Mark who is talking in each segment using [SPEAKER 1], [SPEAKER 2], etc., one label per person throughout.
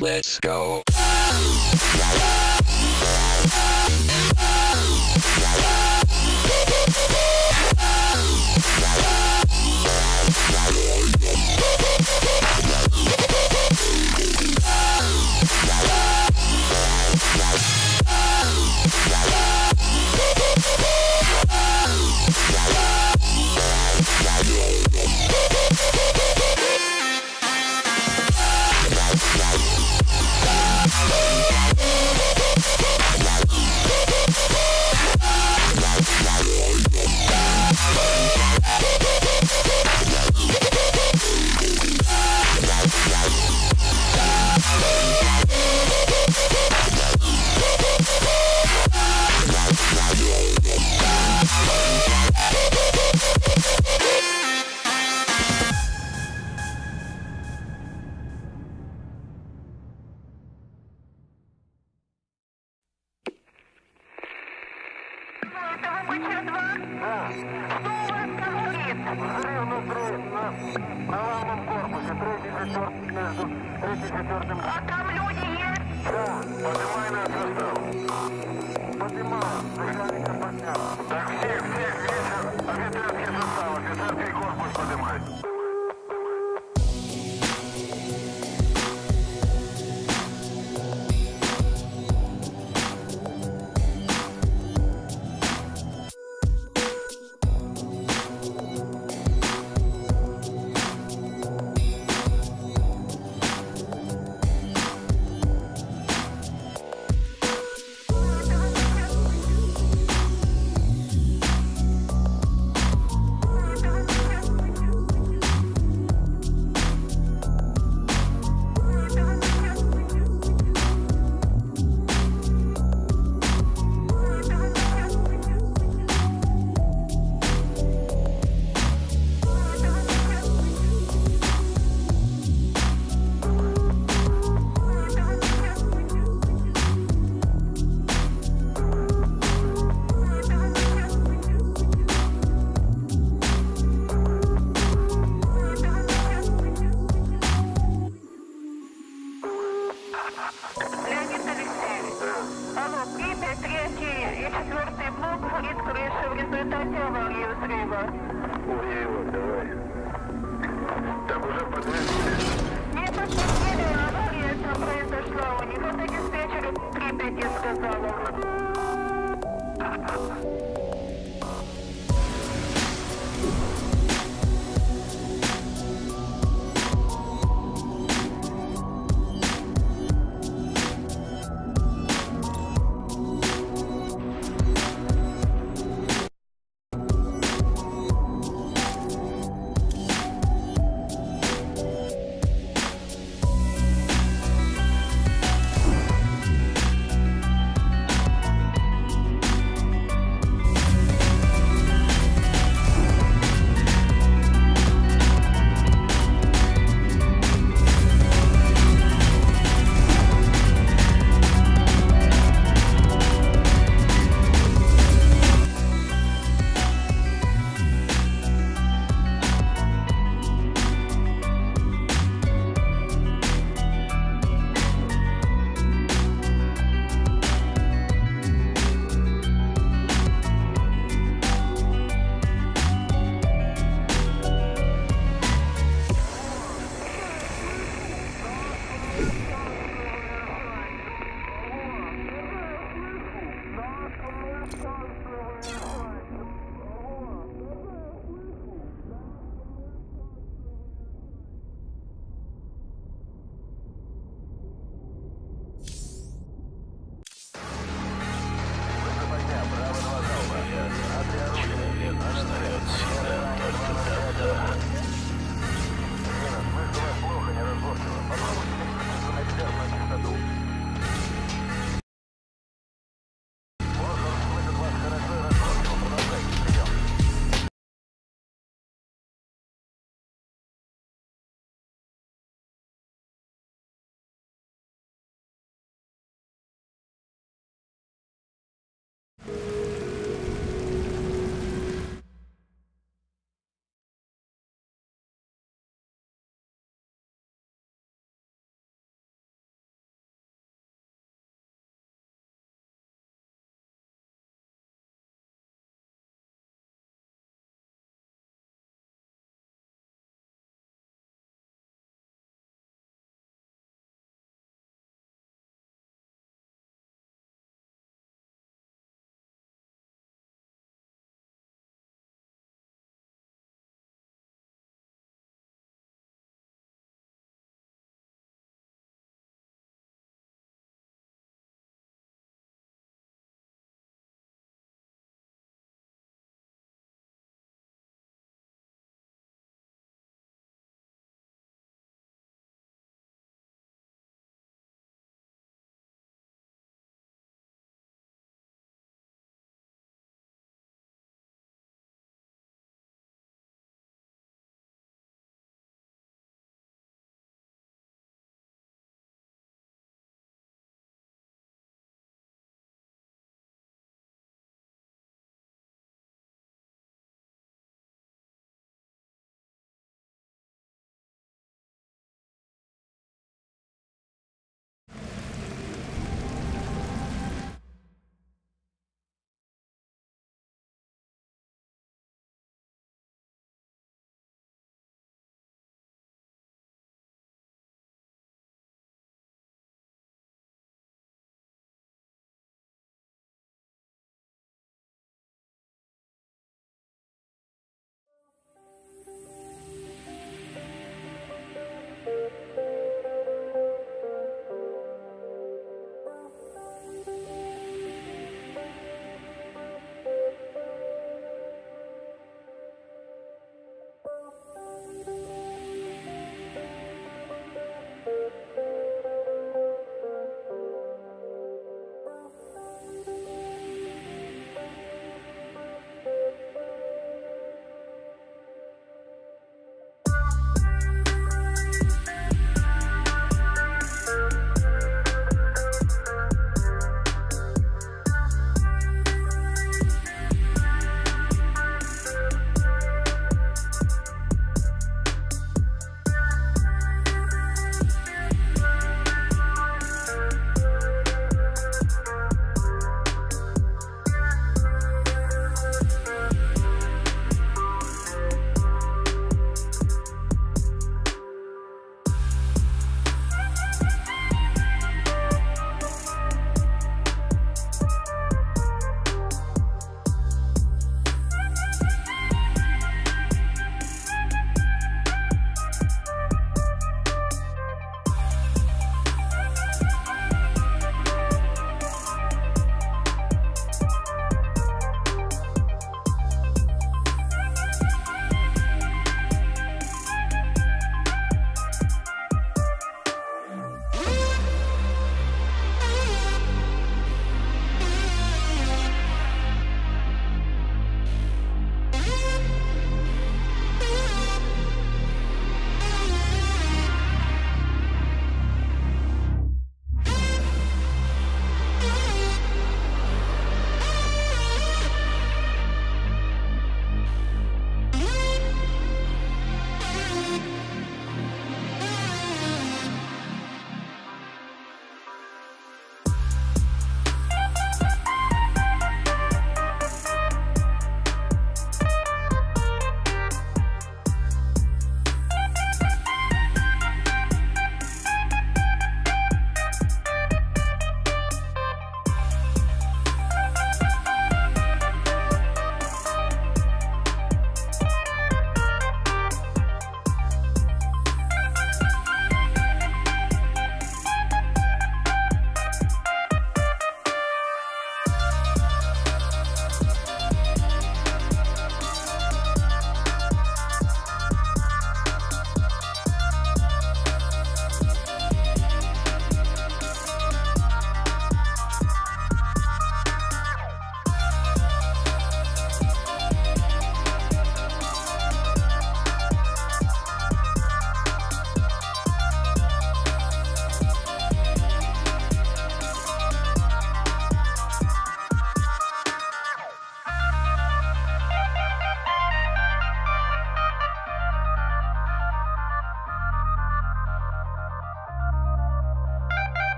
[SPEAKER 1] Let's go.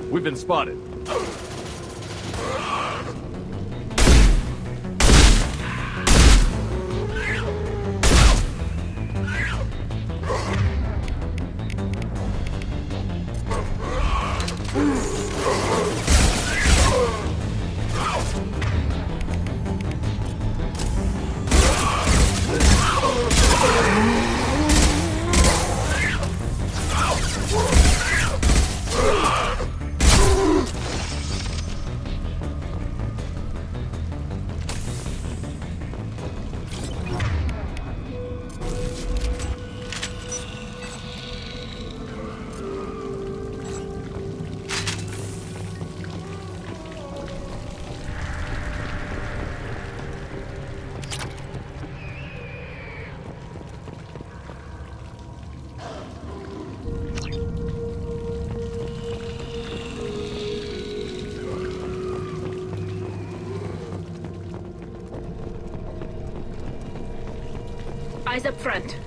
[SPEAKER 1] We've been spotted.
[SPEAKER 2] Eyes up front.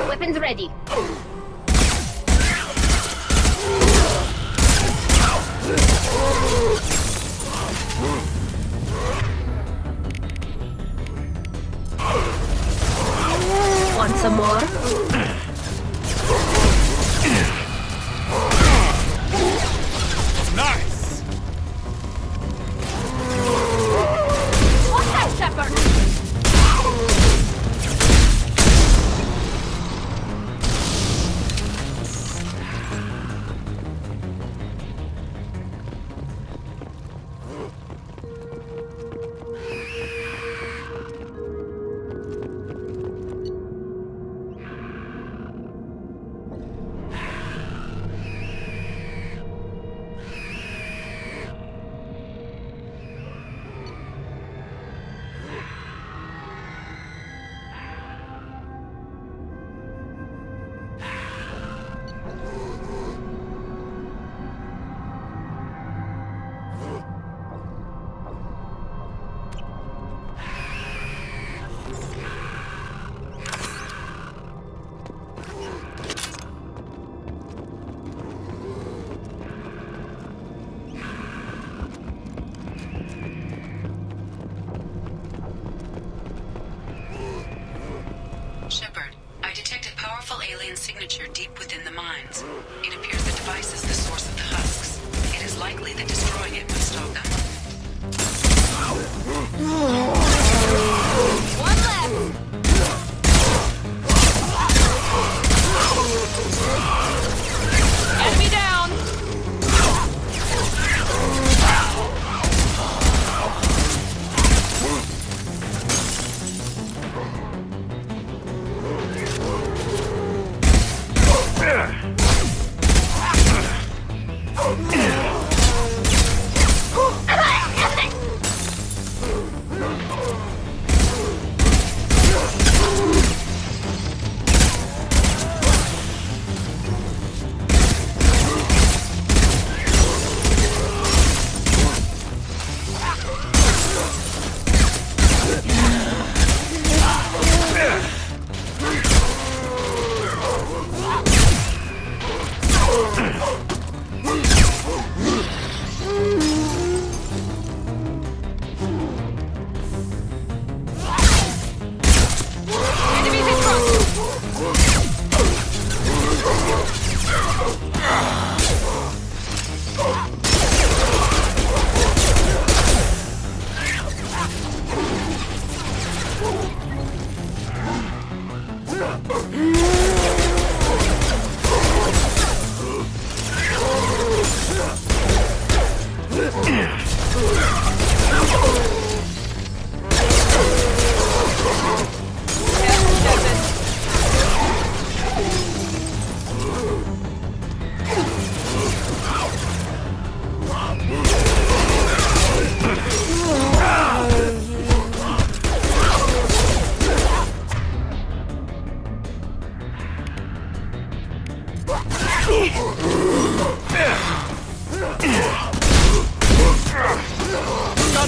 [SPEAKER 2] Weapons ready. Want some more?
[SPEAKER 1] Nice!
[SPEAKER 2] What's that, Shepherd?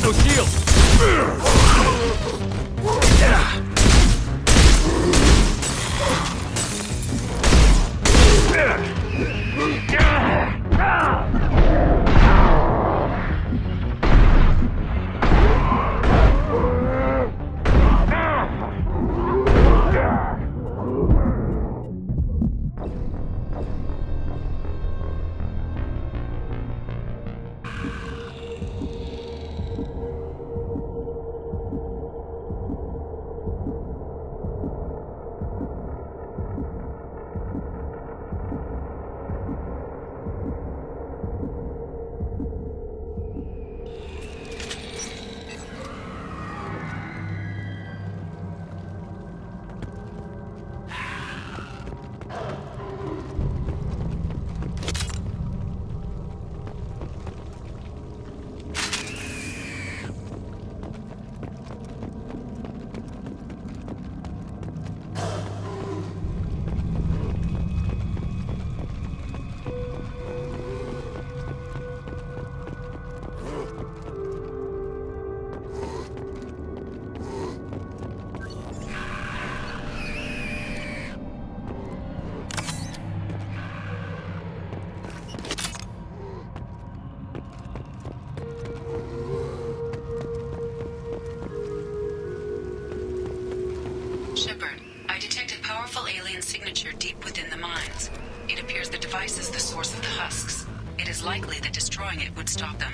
[SPEAKER 1] got no shield!
[SPEAKER 3] signature deep within the mines. It appears the device is the source of the husks. It is likely that destroying it would stop them.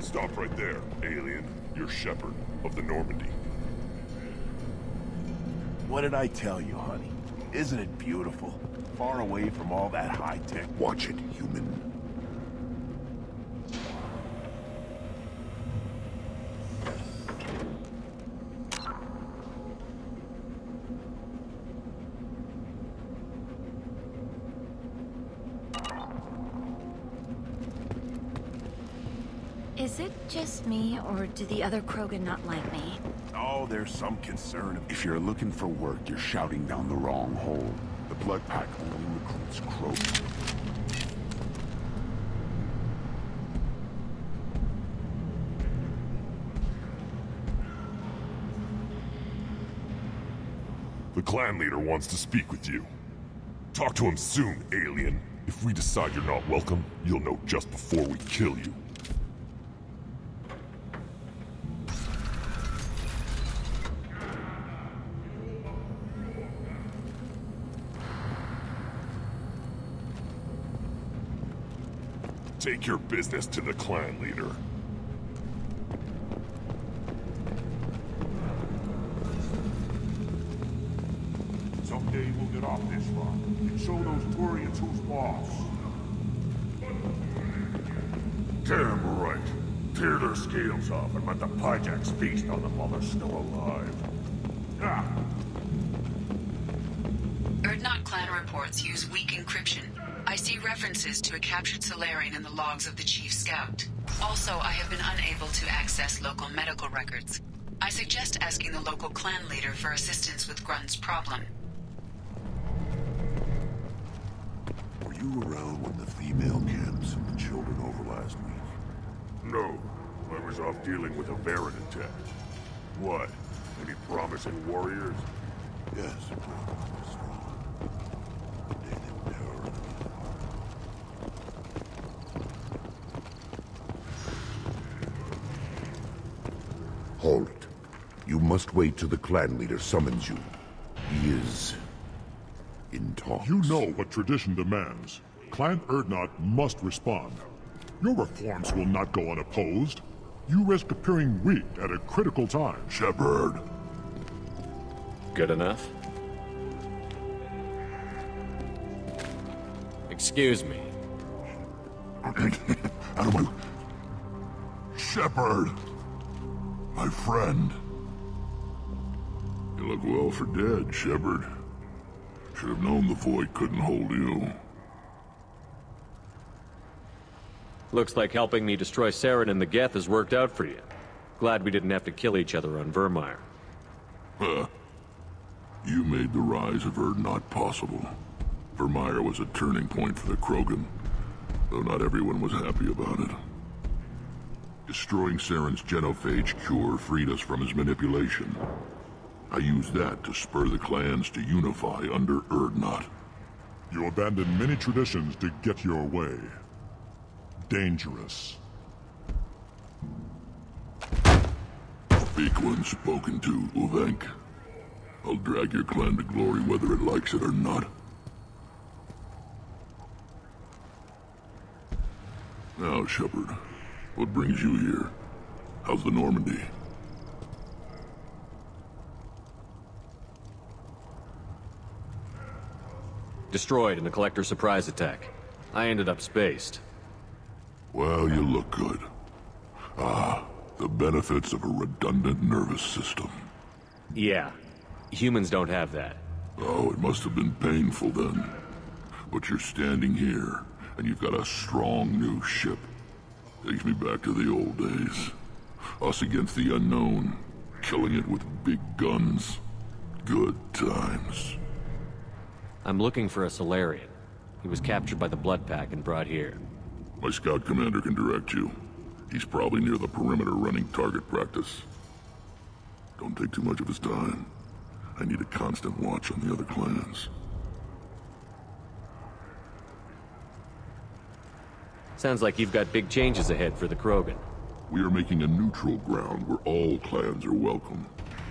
[SPEAKER 1] Stop right there, alien. You're Shepherd of the Normandy.
[SPEAKER 4] What did I tell you, honey? Isn't it beautiful? Far away from all that high-tech.
[SPEAKER 1] Watch it, human.
[SPEAKER 5] Is it just me, or do the other Krogan not like me?
[SPEAKER 4] Oh, there's some concern.
[SPEAKER 6] If you're looking for work, you're shouting down the wrong hole. The Blood Pack only recruits Krogan.
[SPEAKER 1] The clan leader wants to speak with you. Talk to him soon, alien. If we decide you're not welcome, you'll know just before we kill you. Take your business to the clan leader.
[SPEAKER 6] Someday we'll get off this rock and show those Turians who's boss. Damn right. Tear their scales off and let the Pyjaks feast on them while they're still alive. Ah!
[SPEAKER 3] Urdnot clan reports use weak encryption. I see references to a captured Solarian in the logs of the Chief Scout. Also, I have been unable to access local medical records. I suggest asking the local clan leader for assistance with Grunt's problem.
[SPEAKER 6] Were you around when the female camps sent the children over last week?
[SPEAKER 1] No. I was off dealing with a Varren attack. What? Any promising warriors?
[SPEAKER 6] Yes, strong. They didn't terror.
[SPEAKER 7] Hold it. You must wait till the clan leader summons you. He is in talks.
[SPEAKER 8] You know what tradition demands. Clan Urdnot must respond. Your reforms will not go unopposed. You risk appearing weak at a critical time.
[SPEAKER 6] Shepard.
[SPEAKER 9] Good enough? Excuse me.
[SPEAKER 6] Out of my... Shepard! My friend. You look well for dead, Shepard. Should have known the void couldn't hold you.
[SPEAKER 9] Looks like helping me destroy Saren and the Geth has worked out for you. Glad we didn't have to kill each other on Vermeer.
[SPEAKER 6] Huh. You made the rise of Urdnot possible. Vermeer was a turning point for the Krogan, though not everyone was happy about it. Destroying Saren's genophage cure freed us from his manipulation. I used that to spur the clans to unify under Urdnot.
[SPEAKER 8] You abandoned many traditions to get your way. Dangerous.
[SPEAKER 6] Speak when spoken to, Uvenk. I'll drag your clan to glory whether it likes it or not. Now, Shepard, what brings you here? How's the Normandy?
[SPEAKER 9] Destroyed in a collector surprise attack. I ended up spaced.
[SPEAKER 6] Well, you look good. Ah, the benefits of a redundant nervous system.
[SPEAKER 9] Yeah. Humans don't have that.
[SPEAKER 6] Oh, it must have been painful then. But you're standing here, and you've got a strong new ship. Takes me back to the old days. Us against the unknown, killing it with big guns. Good times.
[SPEAKER 9] I'm looking for a Solarian. He was captured by the Blood Pack and brought here.
[SPEAKER 6] My scout commander can direct you. He's probably near the perimeter running target practice. Don't take too much of his time. I need a constant watch on the other clans.
[SPEAKER 9] Sounds like you've got big changes ahead for the Krogan.
[SPEAKER 6] We are making a neutral ground where all clans are welcome.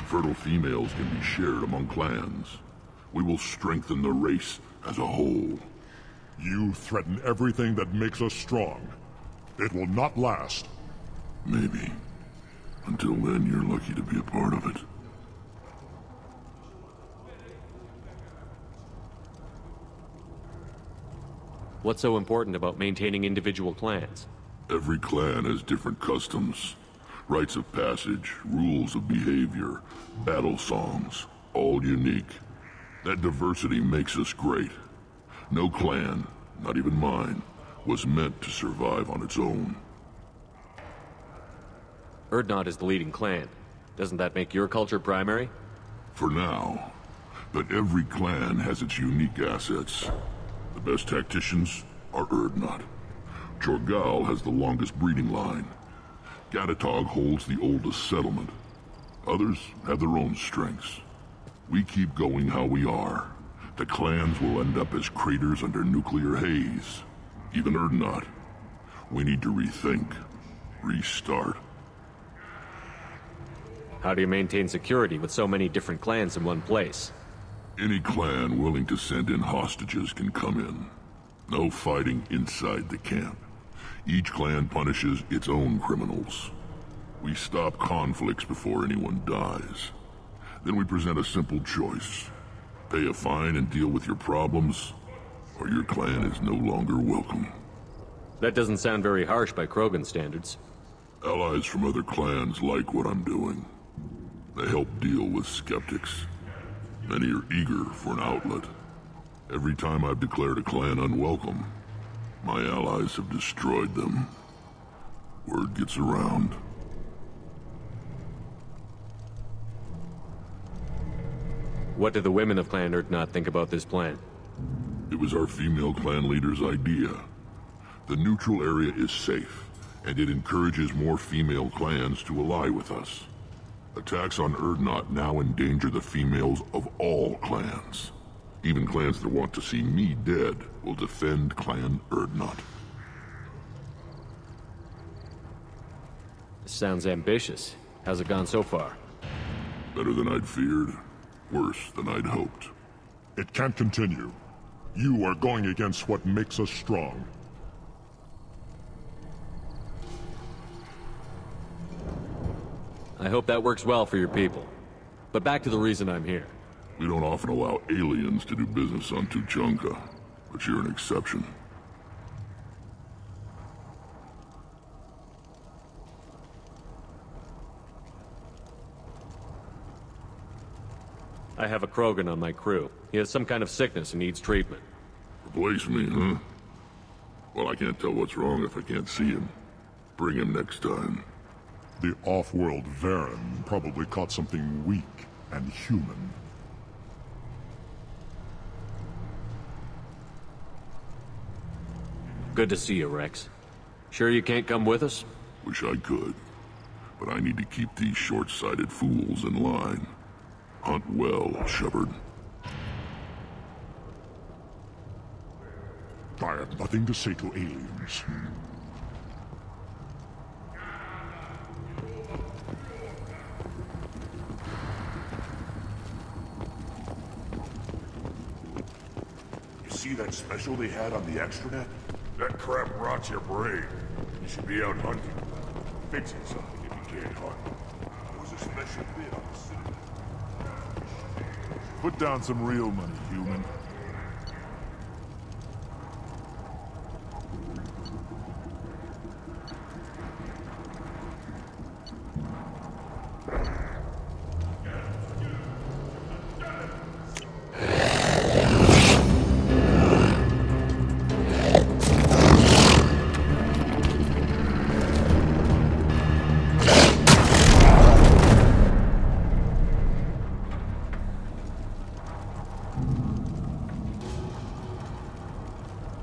[SPEAKER 6] Fertile females can be shared among clans. We will strengthen the race as a whole.
[SPEAKER 8] You threaten everything that makes us strong. It will not last.
[SPEAKER 6] Maybe. Until then, you're lucky to be a part of it.
[SPEAKER 9] What's so important about maintaining individual clans?
[SPEAKER 6] Every clan has different customs, rites of passage, rules of behavior, battle songs, all unique. That diversity makes us great. No clan, not even mine, was meant to survive on its own.
[SPEAKER 9] Urdnot is the leading clan. Doesn't that make your culture primary?
[SPEAKER 6] For now. But every clan has its unique assets. The best tacticians are Urdnot. Jorgal has the longest breeding line. Gatatog holds the oldest settlement. Others have their own strengths. We keep going how we are. The clans will end up as craters under nuclear haze. Even Urdnot. We need to rethink. Restart.
[SPEAKER 9] How do you maintain security with so many different clans in one place?
[SPEAKER 6] Any clan willing to send in hostages can come in. No fighting inside the camp. Each clan punishes its own criminals. We stop conflicts before anyone dies. Then we present a simple choice. Pay a fine and deal with your problems, or your clan is no longer welcome.
[SPEAKER 9] That doesn't sound very harsh by Krogan standards.
[SPEAKER 6] Allies from other clans like what I'm doing. They help deal with skeptics. Many are eager for an outlet. Every time I've declared a clan unwelcome, my allies have destroyed them. Word gets around.
[SPEAKER 9] What do the women of Clan Urdnot think about this plan?
[SPEAKER 6] It was our female clan leader's idea. The neutral area is safe, and it encourages more female clans to ally with us. Attacks on Urdnot now endanger the females of all clans. Even clans that want to see me dead will defend Clan Urdnot.
[SPEAKER 9] This sounds ambitious. How's it gone so far?
[SPEAKER 6] Better than I'd feared. Worse than I'd hoped.
[SPEAKER 8] It can't continue. You are going against what makes us strong.
[SPEAKER 9] I hope that works well for your people. But back to the reason I'm here.
[SPEAKER 6] We don't often allow aliens to do business on Tuchanka, but you're an exception.
[SPEAKER 9] I have a Krogan on my crew. He has some kind of sickness and needs treatment.
[SPEAKER 6] Replace me, huh? Well, I can't tell what's wrong if I can't see him. Bring him next time.
[SPEAKER 8] The off-world Varen probably caught something weak and human.
[SPEAKER 9] Good to see you, Rex. Sure you can't come with us?
[SPEAKER 6] Wish I could. But I need to keep these short-sighted fools in line. Hunt well, Shepard.
[SPEAKER 8] I have nothing to say to aliens.
[SPEAKER 1] You see that special they had on the extranet? That crap rots your brain. You should be out hunting. Fixing something if you can't hunt. There was a special bid on the cinema.
[SPEAKER 8] Put down some real money, human.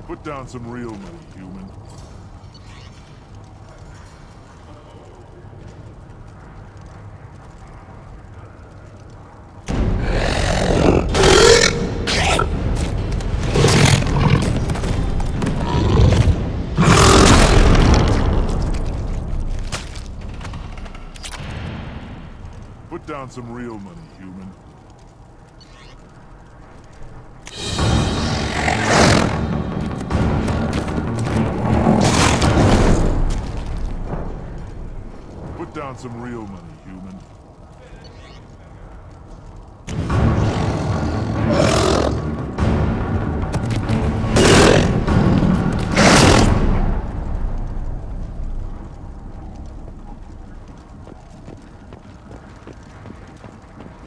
[SPEAKER 8] Put down some real money, human. Put down some real money, human. Put down some real money, human.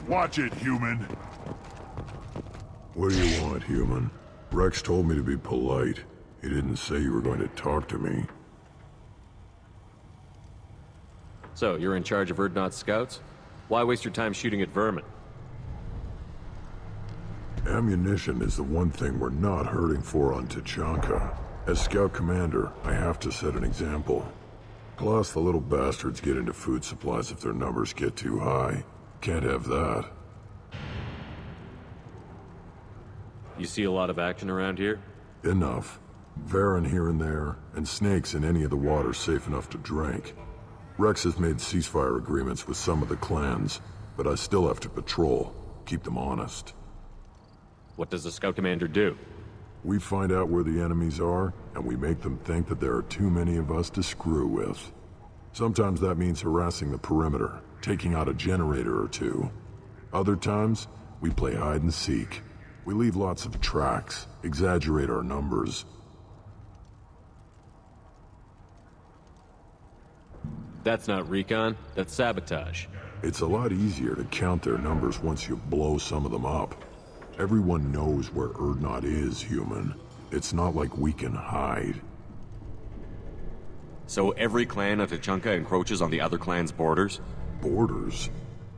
[SPEAKER 8] Watch it, human.
[SPEAKER 7] What do you want, human? Rex told me to be polite. He didn't say you were going to talk to me.
[SPEAKER 9] So, you're in charge of Urdnot's scouts? Why waste your time shooting at vermin?
[SPEAKER 7] Ammunition is the one thing we're not hurting for on Tuchanka. As scout commander, I have to set an example. Plus, the little bastards get into food supplies if their numbers get too high. Can't have that.
[SPEAKER 9] You see a lot of action around here?
[SPEAKER 7] Enough. Varen here and there, and snakes in any of the water safe enough to drink. Rex has made ceasefire agreements with some of the clans, but I still have to patrol, keep them honest.
[SPEAKER 9] What does the scout commander do?
[SPEAKER 7] We find out where the enemies are, and we make them think that there are too many of us to screw with. Sometimes that means harassing the perimeter, taking out a generator or two. Other times, we play hide and seek. We leave lots of tracks, exaggerate our numbers.
[SPEAKER 9] That's not recon, that's sabotage.
[SPEAKER 7] It's a lot easier to count their numbers once you blow some of them up. Everyone knows where Urdnot is, human. It's not like we can hide.
[SPEAKER 9] So every clan of Tachanka encroaches on the other clan's borders?
[SPEAKER 7] Borders?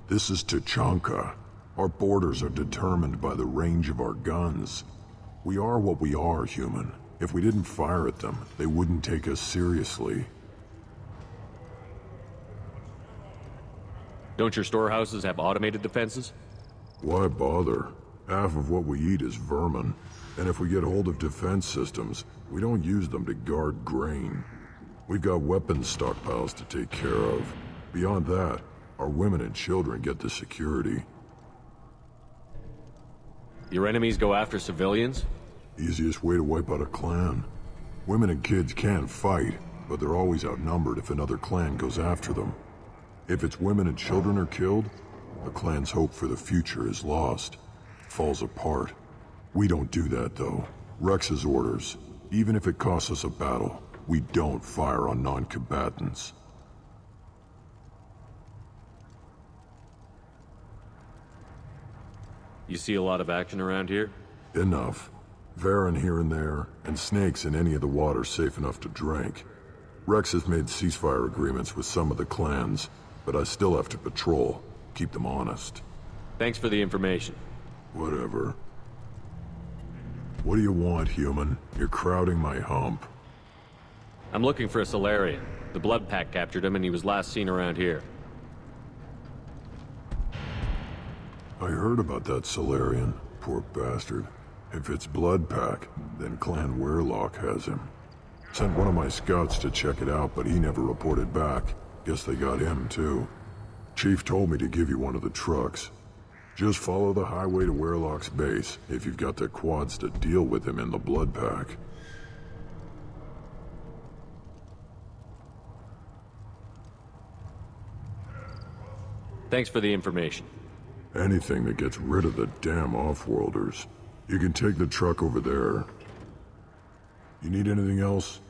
[SPEAKER 7] This is Tachanka. Our borders are determined by the range of our guns. We are what we are, human. If we didn't fire at them, they wouldn't take us seriously.
[SPEAKER 9] Don't your storehouses have automated defenses?
[SPEAKER 7] Why bother? Half of what we eat is vermin. And if we get hold of defense systems, we don't use them to guard grain. We've got weapons stockpiles to take care of. Beyond that, our women and children get the security.
[SPEAKER 9] Your enemies go after civilians?
[SPEAKER 7] Easiest way to wipe out a clan. Women and kids can fight, but they're always outnumbered if another clan goes after them. If its women and children are killed, the clan's hope for the future is lost. Falls apart. We don't do that, though. Rex's orders. Even if it costs us a battle, we don't fire on non-combatants.
[SPEAKER 9] You see a lot of action around here?
[SPEAKER 7] Enough. Varen here and there, and snakes in any of the water safe enough to drink. Rex has made ceasefire agreements with some of the clans, but I still have to patrol, keep them honest.
[SPEAKER 9] Thanks for the information.
[SPEAKER 7] Whatever. What do you want, human? You're crowding my hump.
[SPEAKER 9] I'm looking for a Solarian. The Blood Pack captured him and he was last seen around here.
[SPEAKER 7] I heard about that Solarian. Poor bastard. If it's Blood Pack, then Clan Werelock has him. Sent one of my scouts to check it out, but he never reported back. Guess they got him, too. Chief told me to give you one of the trucks. Just follow the highway to Werelock's base, if you've got the quads to deal with him in the Blood Pack.
[SPEAKER 9] Thanks for the information.
[SPEAKER 7] Anything that gets rid of the damn off-worlders. You can take the truck over there. You need anything else?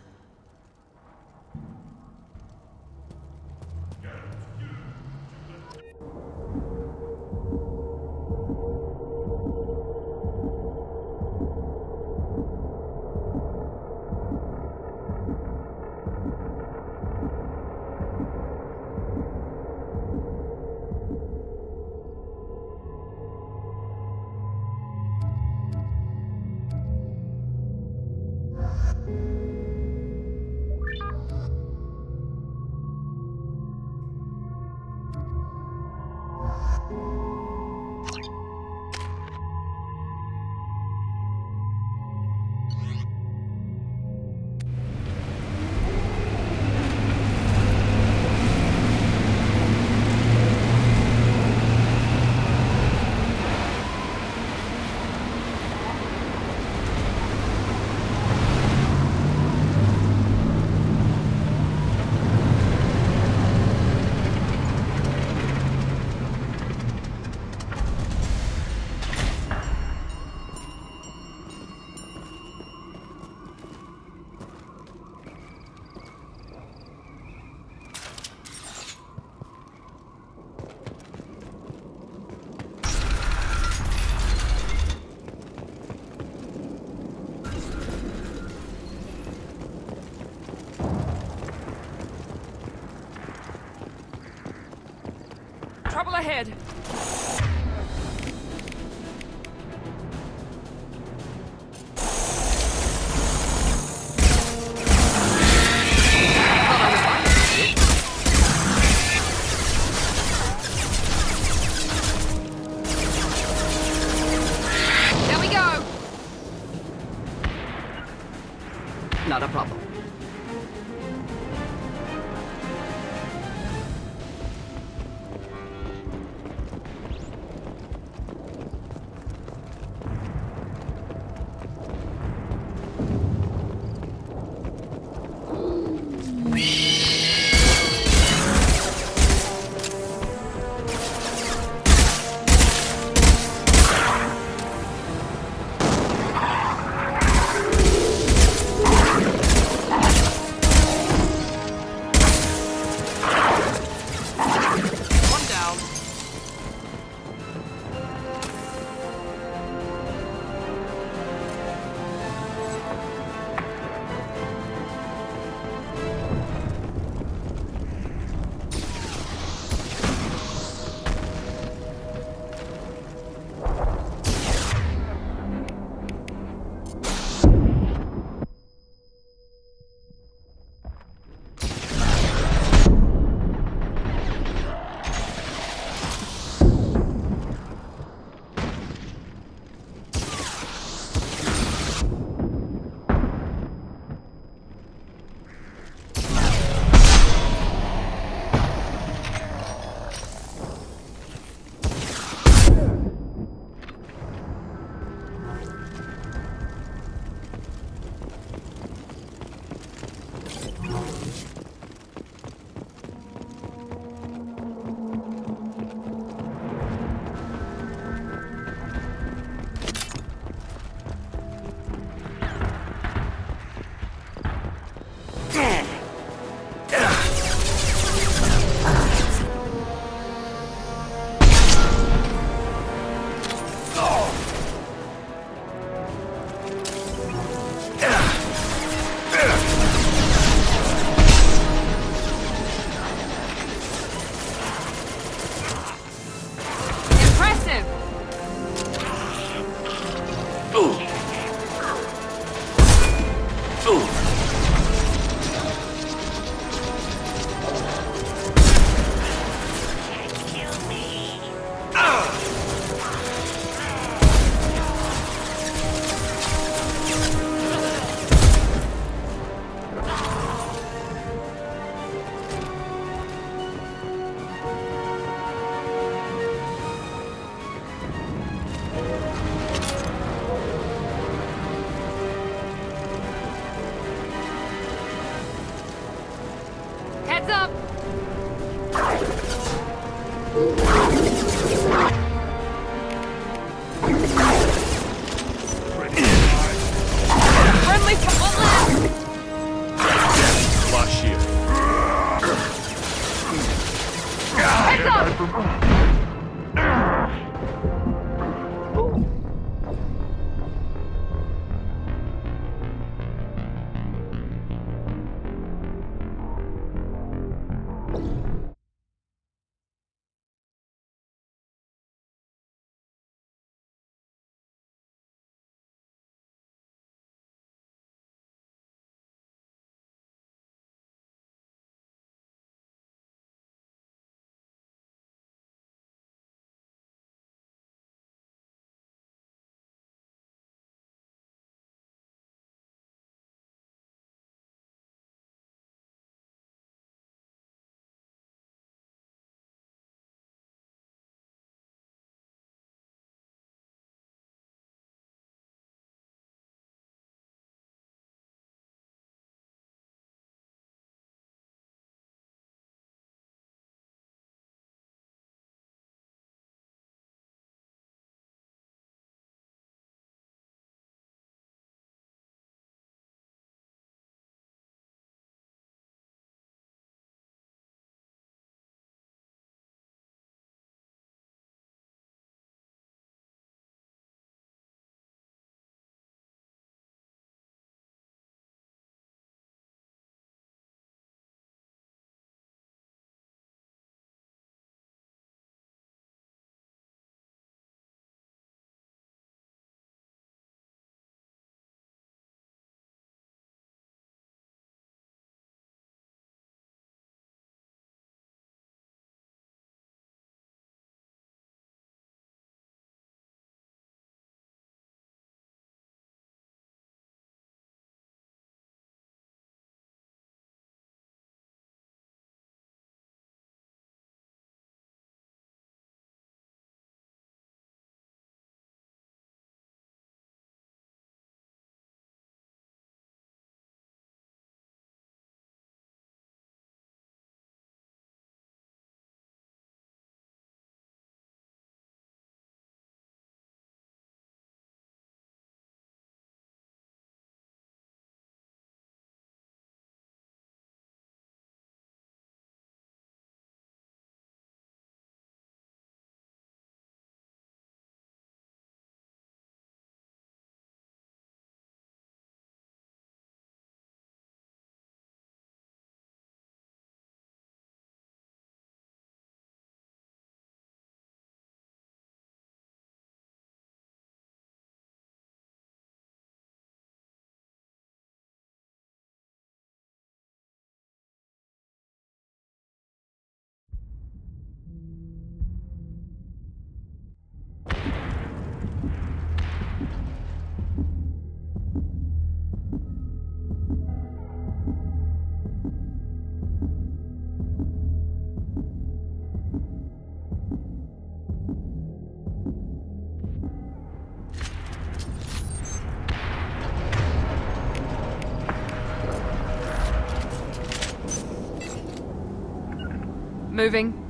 [SPEAKER 10] Trouble ahead. There we go. Not a problem. Moving.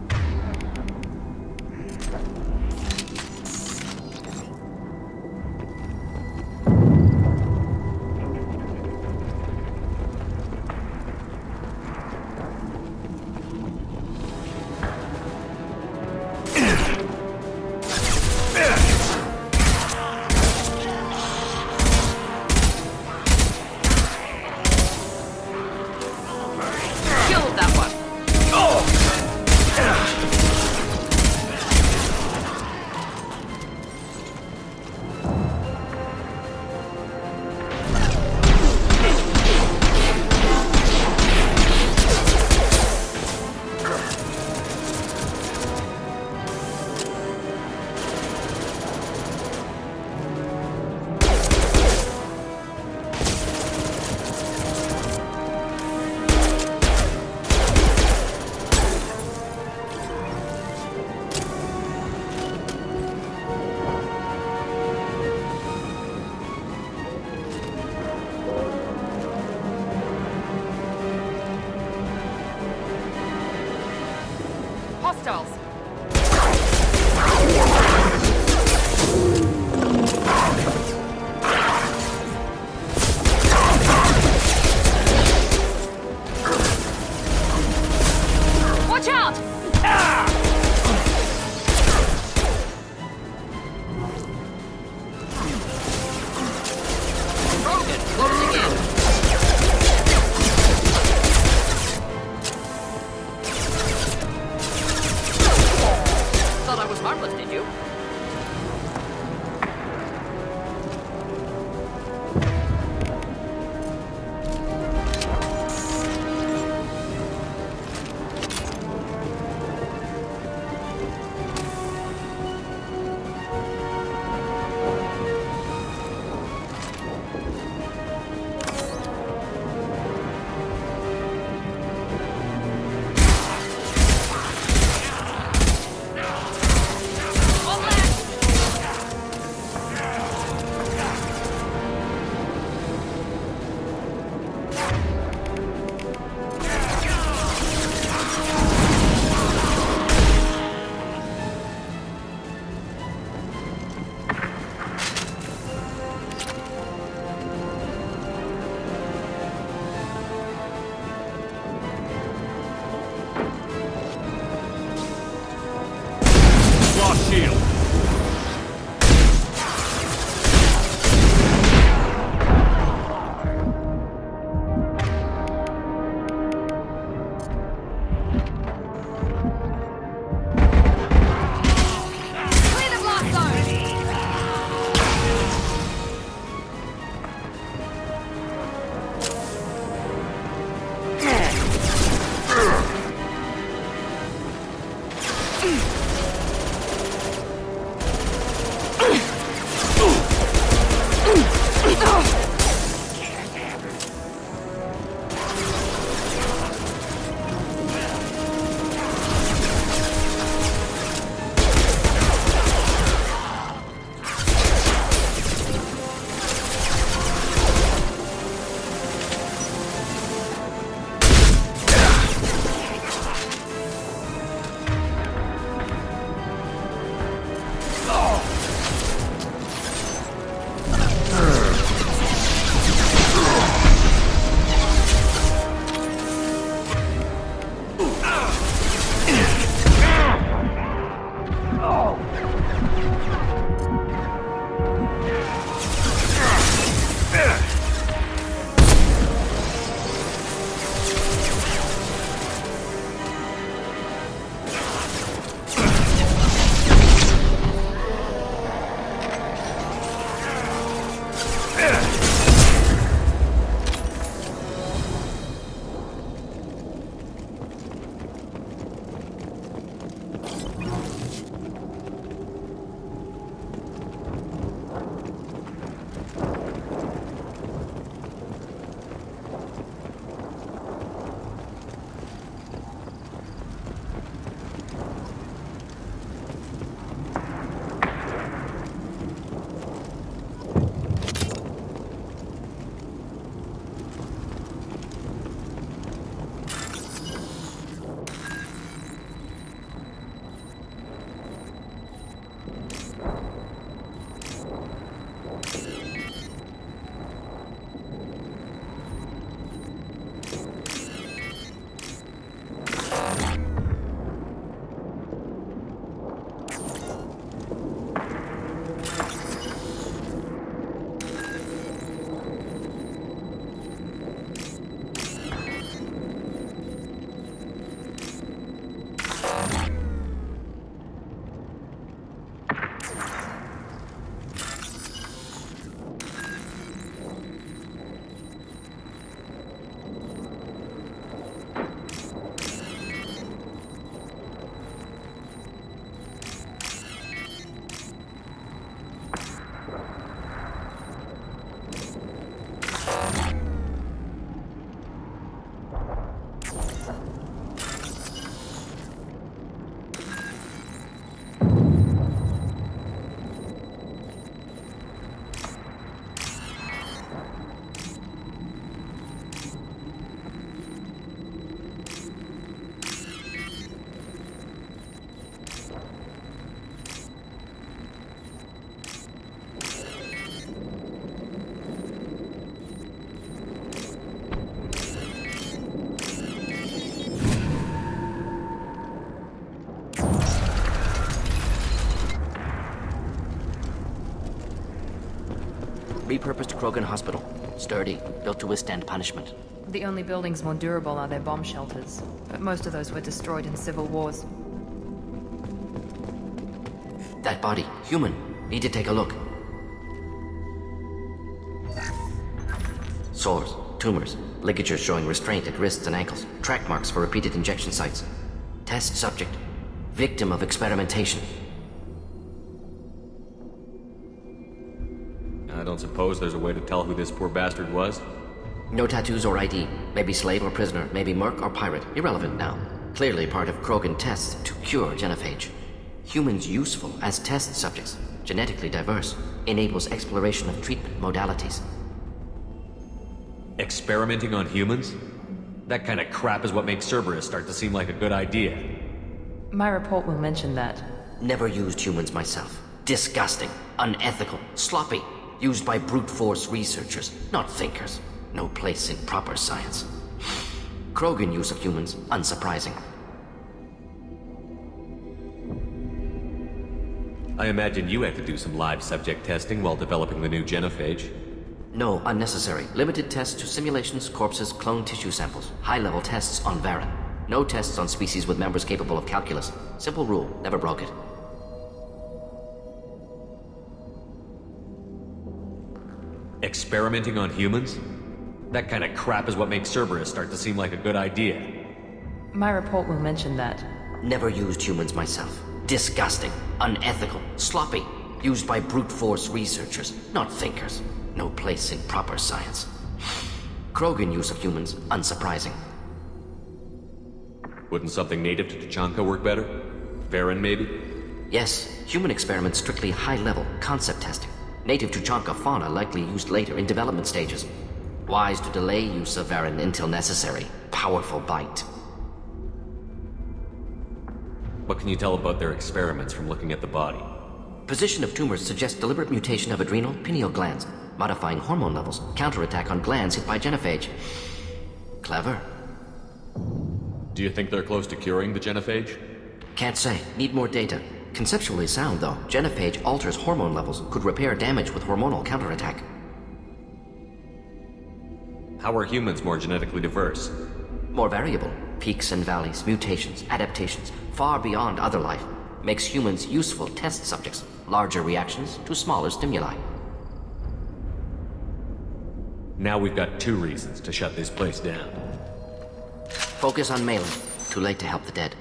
[SPEAKER 10] Hostiles.
[SPEAKER 2] Watch out!
[SPEAKER 10] Rocket closing in. repurposed Krogan hospital. Sturdy, built to withstand punishment.
[SPEAKER 2] The only buildings more durable are their bomb shelters, but most of those were destroyed in civil wars.
[SPEAKER 10] That body, human. Need to take a look. Sores, tumors, ligatures showing restraint at wrists and ankles, track marks for repeated injection sites. Test subject, victim of experimentation.
[SPEAKER 9] I don't suppose there's a way to tell who this poor bastard was?
[SPEAKER 10] No tattoos or ID. Maybe slave or prisoner, maybe merc or pirate. Irrelevant now. Clearly part of Krogan tests to cure genophage. Humans useful as test subjects, genetically diverse, enables exploration of treatment modalities.
[SPEAKER 9] Experimenting on humans? That kind of crap is what makes Cerberus start to seem like a good idea.
[SPEAKER 2] My report will mention that.
[SPEAKER 10] Never used humans myself. Disgusting, unethical, sloppy. Used by brute force researchers, not thinkers. No place in proper science. Krogan use of humans, unsurprising.
[SPEAKER 9] I imagine you had to do some live subject testing while developing the new genophage.
[SPEAKER 10] No, unnecessary. Limited tests to simulations, corpses, cloned tissue samples. High-level tests on Varren. No tests on species with members capable of calculus. Simple rule, never broke it.
[SPEAKER 9] Experimenting on humans? That kind of crap is what makes Cerberus start to seem like a good idea.
[SPEAKER 2] My report will mention that.
[SPEAKER 10] Never used humans myself. Disgusting, unethical, sloppy. Used by brute force researchers, not thinkers. No place in proper science. Krogan use of humans, unsurprising.
[SPEAKER 9] Wouldn't something native to Tuchanka work better? Varren, maybe?
[SPEAKER 10] Yes, human experiments strictly high-level, concept testing. Native Tuchanka fauna likely used later in development stages. Wise to delay use of Varren until necessary. Powerful bite.
[SPEAKER 9] What can you tell about their experiments from looking at the body?
[SPEAKER 10] Position of tumors suggests deliberate mutation of adrenal, pineal glands, modifying hormone levels, counterattack on glands hit by genophage. Clever.
[SPEAKER 9] Do you think they're close to curing the genophage?
[SPEAKER 10] Can't say. Need more data. Conceptually sound, though. Genophage alters hormone levels, could repair damage with hormonal counterattack.
[SPEAKER 9] How are humans more genetically diverse?
[SPEAKER 10] More variable. Peaks and valleys, mutations, adaptations, far beyond other life. Makes humans useful test subjects. Larger reactions to smaller stimuli.
[SPEAKER 9] Now we've got 2 reasons to shut this place down.
[SPEAKER 10] Focus on Malin. Too late to help the dead.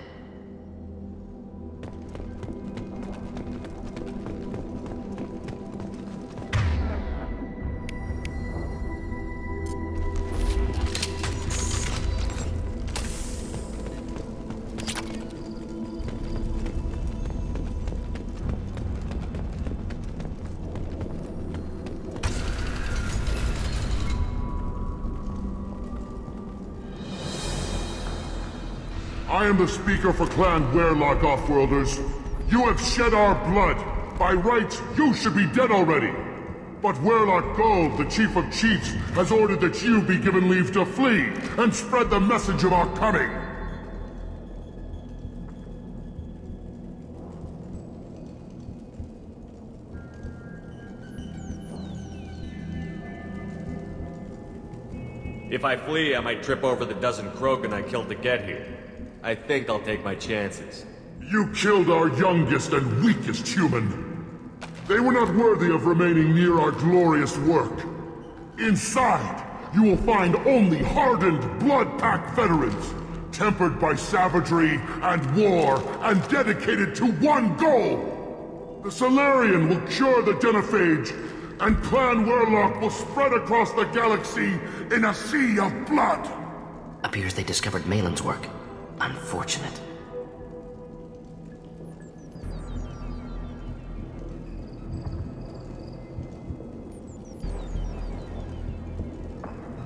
[SPEAKER 1] I am the speaker for Clan Werlock Offworlders. You have shed our blood. By rights, you should be dead already. But Werlock Gold, the Chief of Chiefs, has ordered that you be given leave to flee and spread the message of our coming.
[SPEAKER 9] If I flee, I might trip over the dozen Krogan I killed to get here. I think I'll take my chances.
[SPEAKER 1] You killed our youngest and weakest human. They were not worthy of remaining near our glorious work. Inside, you will find only hardened, blood-packed veterans, tempered by savagery and war, and dedicated to one goal. The Solarian will cure the genophage, and Clan Werlock will spread across the galaxy in a sea of blood.
[SPEAKER 10] Appears they discovered Malin's work. Unfortunate.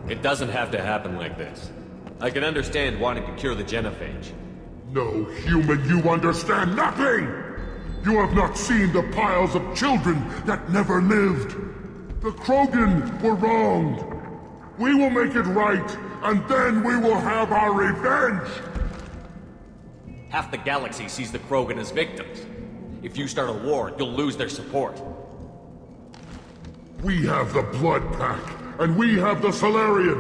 [SPEAKER 9] It doesn't have to happen like this. I can understand wanting to cure the genophage.
[SPEAKER 1] No, human, you understand nothing! You have not seen the piles of children that never lived. The Krogan were wronged. We will make it right, and then we will have our revenge!
[SPEAKER 9] Half the galaxy sees the Krogan as victims. If you start a war, you'll lose their support.
[SPEAKER 6] We have the Blood Pack, and we have the Solarian.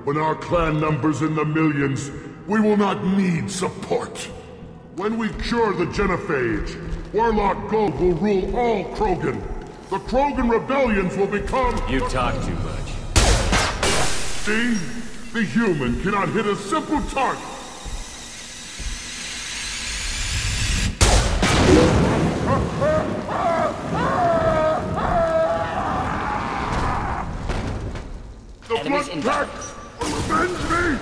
[SPEAKER 6] When our clan numbers in the millions, we will not need support. When we cure the genophage, Warlock Gold will rule all Krogan. The Krogan rebellions will become...
[SPEAKER 9] You talk too much.
[SPEAKER 6] See? The human cannot hit a simple target. The Blood Pack will avenge me!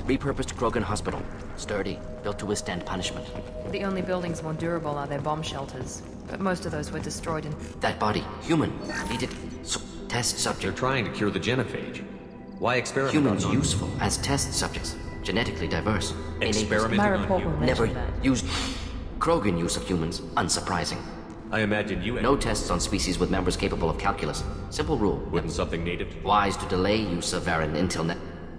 [SPEAKER 10] Repurposed Krogan hospital. Sturdy, built to withstand punishment.
[SPEAKER 2] The only buildings more durable are their bomb shelters, but most of those were destroyed in...
[SPEAKER 10] That body, human, needed... test subject.
[SPEAKER 9] You're trying to cure the genophage. Why experiment
[SPEAKER 10] Humans
[SPEAKER 9] on
[SPEAKER 10] useful as test subjects. Genetically diverse.
[SPEAKER 9] Experimenting on humans?
[SPEAKER 10] Never used... Krogan use of humans, unsurprising.
[SPEAKER 9] I imagine you...
[SPEAKER 10] No tests on species with members capable of calculus. Simple rule.
[SPEAKER 9] Wouldn't something needed?
[SPEAKER 10] Wise to delay use of Varan until...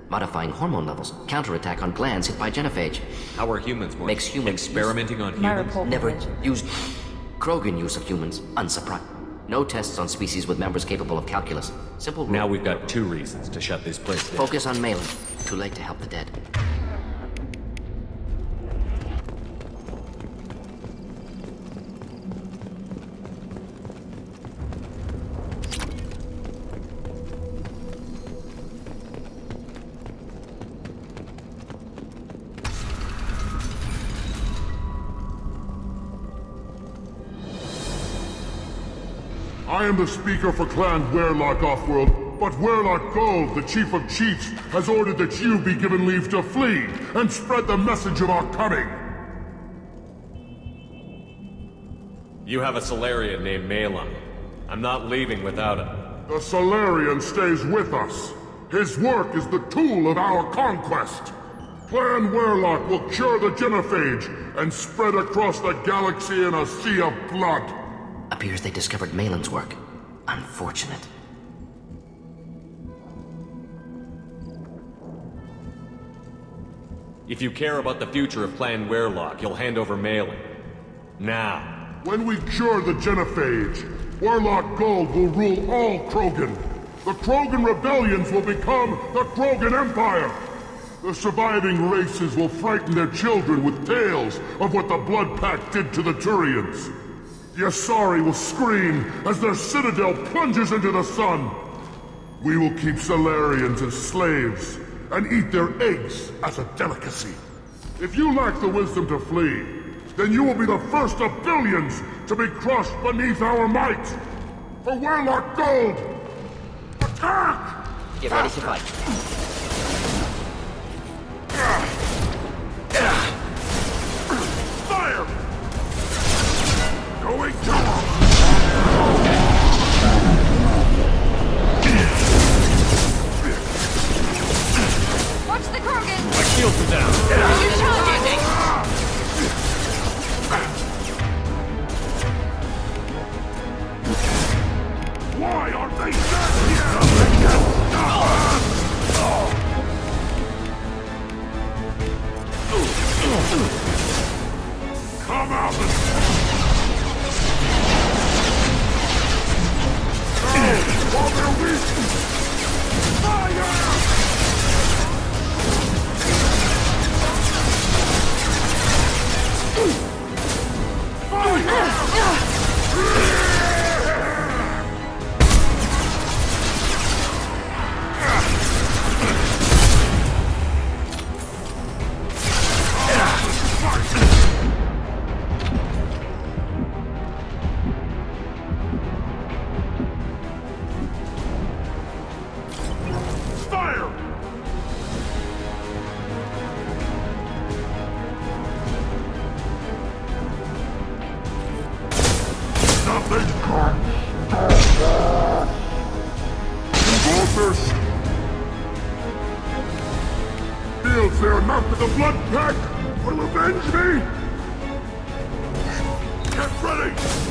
[SPEAKER 10] Modifying hormone levels. Counterattack on glands hit by genophage.
[SPEAKER 9] How are humans more...
[SPEAKER 10] Makes humans...
[SPEAKER 9] Experimenting on humans?
[SPEAKER 10] Never used... Krogan use of humans, unsurprising. No tests on species with members capable of calculus. Simple rule.
[SPEAKER 9] Now we've got 2 reasons to shut this place down.
[SPEAKER 10] Focus on Malin. Too late to help the dead.
[SPEAKER 6] I am the speaker for Clan Werlock Offworld, but Werlock Gold, the Chief of Chiefs, has ordered that you be given leave to flee and spread the message of our coming.
[SPEAKER 9] You have a Solarian named Malon. I'm not leaving without him.
[SPEAKER 6] The Solarian stays with us. His work is the tool of our conquest. Clan Werlock will cure the genophage and spread across the galaxy in a sea of blood.
[SPEAKER 10] Appears they discovered Malon's work. Unfortunate.
[SPEAKER 9] If you care about the future of Clan Werlock, you'll hand over Malon. Now.
[SPEAKER 6] When we cure the genophage, Werlock Gold will rule all Krogan. The Krogan rebellions will become the Krogan Empire. The surviving races will frighten their children with tales of what the Blood Pack did to the Turians. The Asari will scream as their citadel plunges into the sun. We will keep Solarians as slaves and eat their eggs as a delicacy. If you lack the wisdom to flee, then you will be the first of billions to be crushed beneath our might. For Werlock Gold, attack!
[SPEAKER 10] Get ready to fight.
[SPEAKER 6] Fire! Going to...
[SPEAKER 2] Watch the Krogan!
[SPEAKER 9] My shields are down!
[SPEAKER 2] You charging!
[SPEAKER 6] Why aren't they dead yet? Come out and... there enough for the blood pack? Will avenge me? Get ready!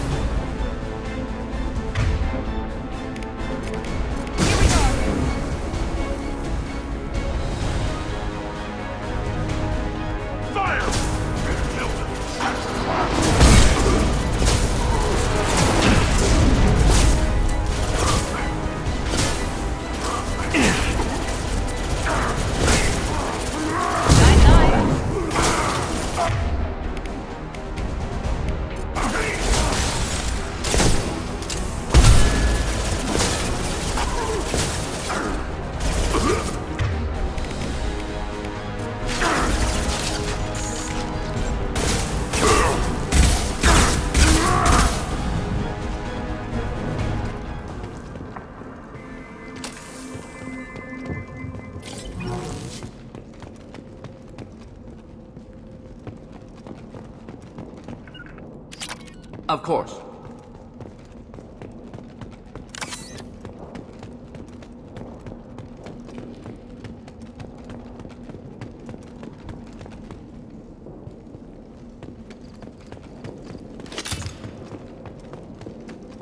[SPEAKER 10] Of course.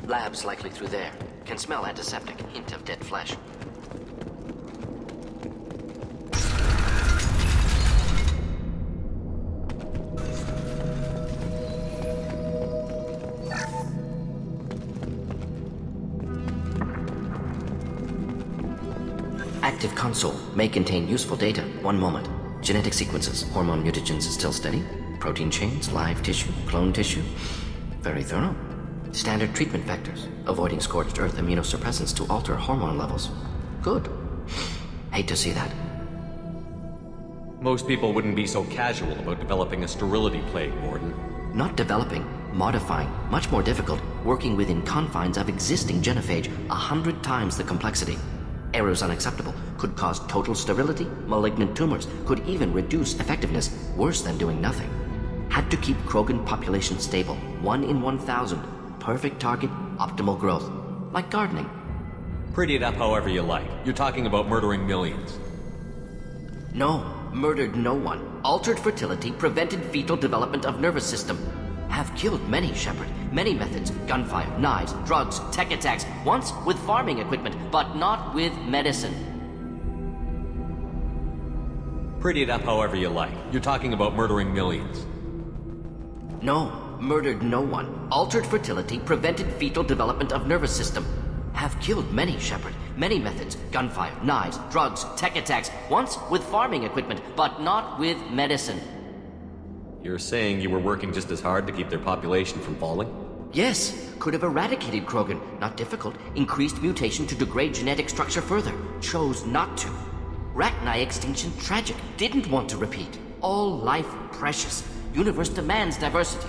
[SPEAKER 10] Lab's likely through there. Can smell antiseptic, hint of dead flesh. Active console may contain useful data. One moment. Genetic sequences, hormone mutagens still steady. Protein chains, live tissue, clone tissue. Very thorough. Standard treatment vectors, avoiding scorched earth immunosuppressants to alter hormone levels. Good. Hate to see that.
[SPEAKER 9] Most people wouldn't be so casual about developing a sterility plague, Morden.
[SPEAKER 10] Not developing, modifying, much more difficult, working within confines of existing genophage, 100 times the complexity. Errors unacceptable, could cause total sterility, malignant tumors, could even reduce effectiveness, worse than doing nothing. Had to keep Krogan population stable, 1 in 1,000, perfect target, optimal growth. Like gardening.
[SPEAKER 9] Pretty it up however you like. You're talking about murdering millions.
[SPEAKER 10] No, murdered no one. Altered fertility, prevented fetal development of nervous system. Have killed many, Shepard. Many methods. Gunfire, knives, drugs, tech attacks. Once with farming equipment, but not with medicine.
[SPEAKER 9] Pretty it up however you like. You're talking about murdering millions.
[SPEAKER 10] No, murdered no one. Altered fertility, prevented fetal development of nervous system. Have killed many, Shepard. Many methods. Gunfire, knives, drugs, tech attacks. Once with farming equipment, but not with medicine.
[SPEAKER 9] You're saying you were working just as hard to keep their population from falling?
[SPEAKER 10] Yes, could have eradicated Krogan. Not difficult. Increased mutation to degrade genetic structure further. Chose not to. Rachni extinction tragic. Didn't want to repeat. All life precious. Universe demands diversity.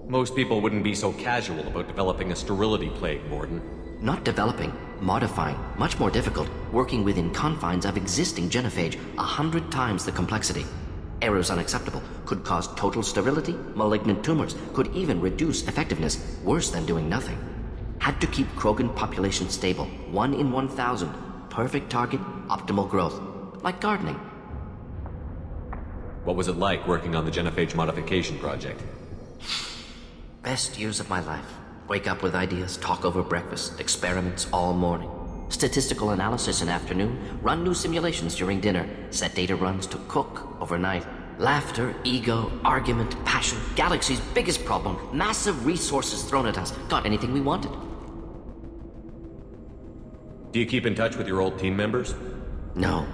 [SPEAKER 9] Most people wouldn't be so casual about developing a sterility plague, Morden.
[SPEAKER 10] Not developing, modifying, much more difficult, working within confines of existing genophage, 100 times the complexity. Errors unacceptable, could cause total sterility, malignant tumors, could even reduce effectiveness, worse than doing nothing. Had to keep Krogan population stable, 1 in 1,000, perfect target, optimal growth. Like gardening.
[SPEAKER 9] What was it like working on the genophage modification project?
[SPEAKER 10] Best years of my life. Wake up with ideas, talk over breakfast, experiments all morning. Statistical analysis in afternoon, run new simulations during dinner, set data runs to cook overnight. Laughter, ego, argument, passion, galaxy's biggest problem, massive resources thrown at us. Got anything we wanted.
[SPEAKER 9] Do you keep in touch with your old team members?
[SPEAKER 10] No.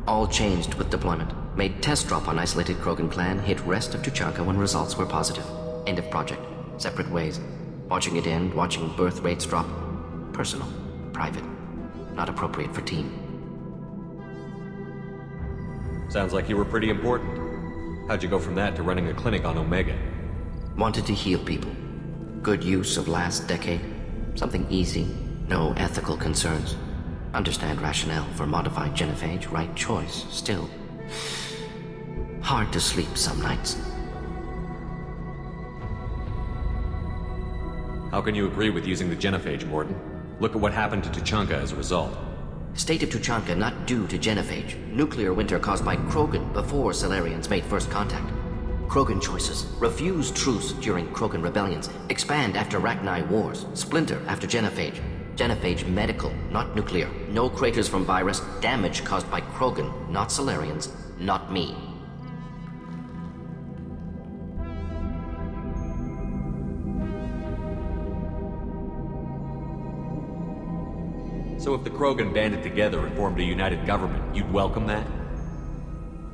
[SPEAKER 10] All changed with deployment. Made test drop on isolated Krogan clan, hit rest of Tuchanka when results were positive. End of project. Separate ways. Watching it end, watching birth rates drop. Personal. Private. Not appropriate for team.
[SPEAKER 9] Sounds like you were pretty important. How'd you go from that to running a clinic on Omega?
[SPEAKER 10] Wanted to heal people. Good use of last decade. Something easy. No ethical concerns. Understand rationale for modified genophage, right choice, still. Hard to sleep some nights.
[SPEAKER 9] How can you agree with using the genophage, Morden? Look at what happened to Tuchanka as a result.
[SPEAKER 10] State of Tuchanka not due to genophage. Nuclear winter caused by Krogan before Solarians made first contact. Krogan choices. Refuse truce during Krogan rebellions. Expand after Rachni wars. Splinter after genophage. Genophage medical, not nuclear. No craters from virus. Damage caused by Krogan, not Solarians, not me.
[SPEAKER 9] So if the Krogan banded together and formed a united government, you'd welcome that?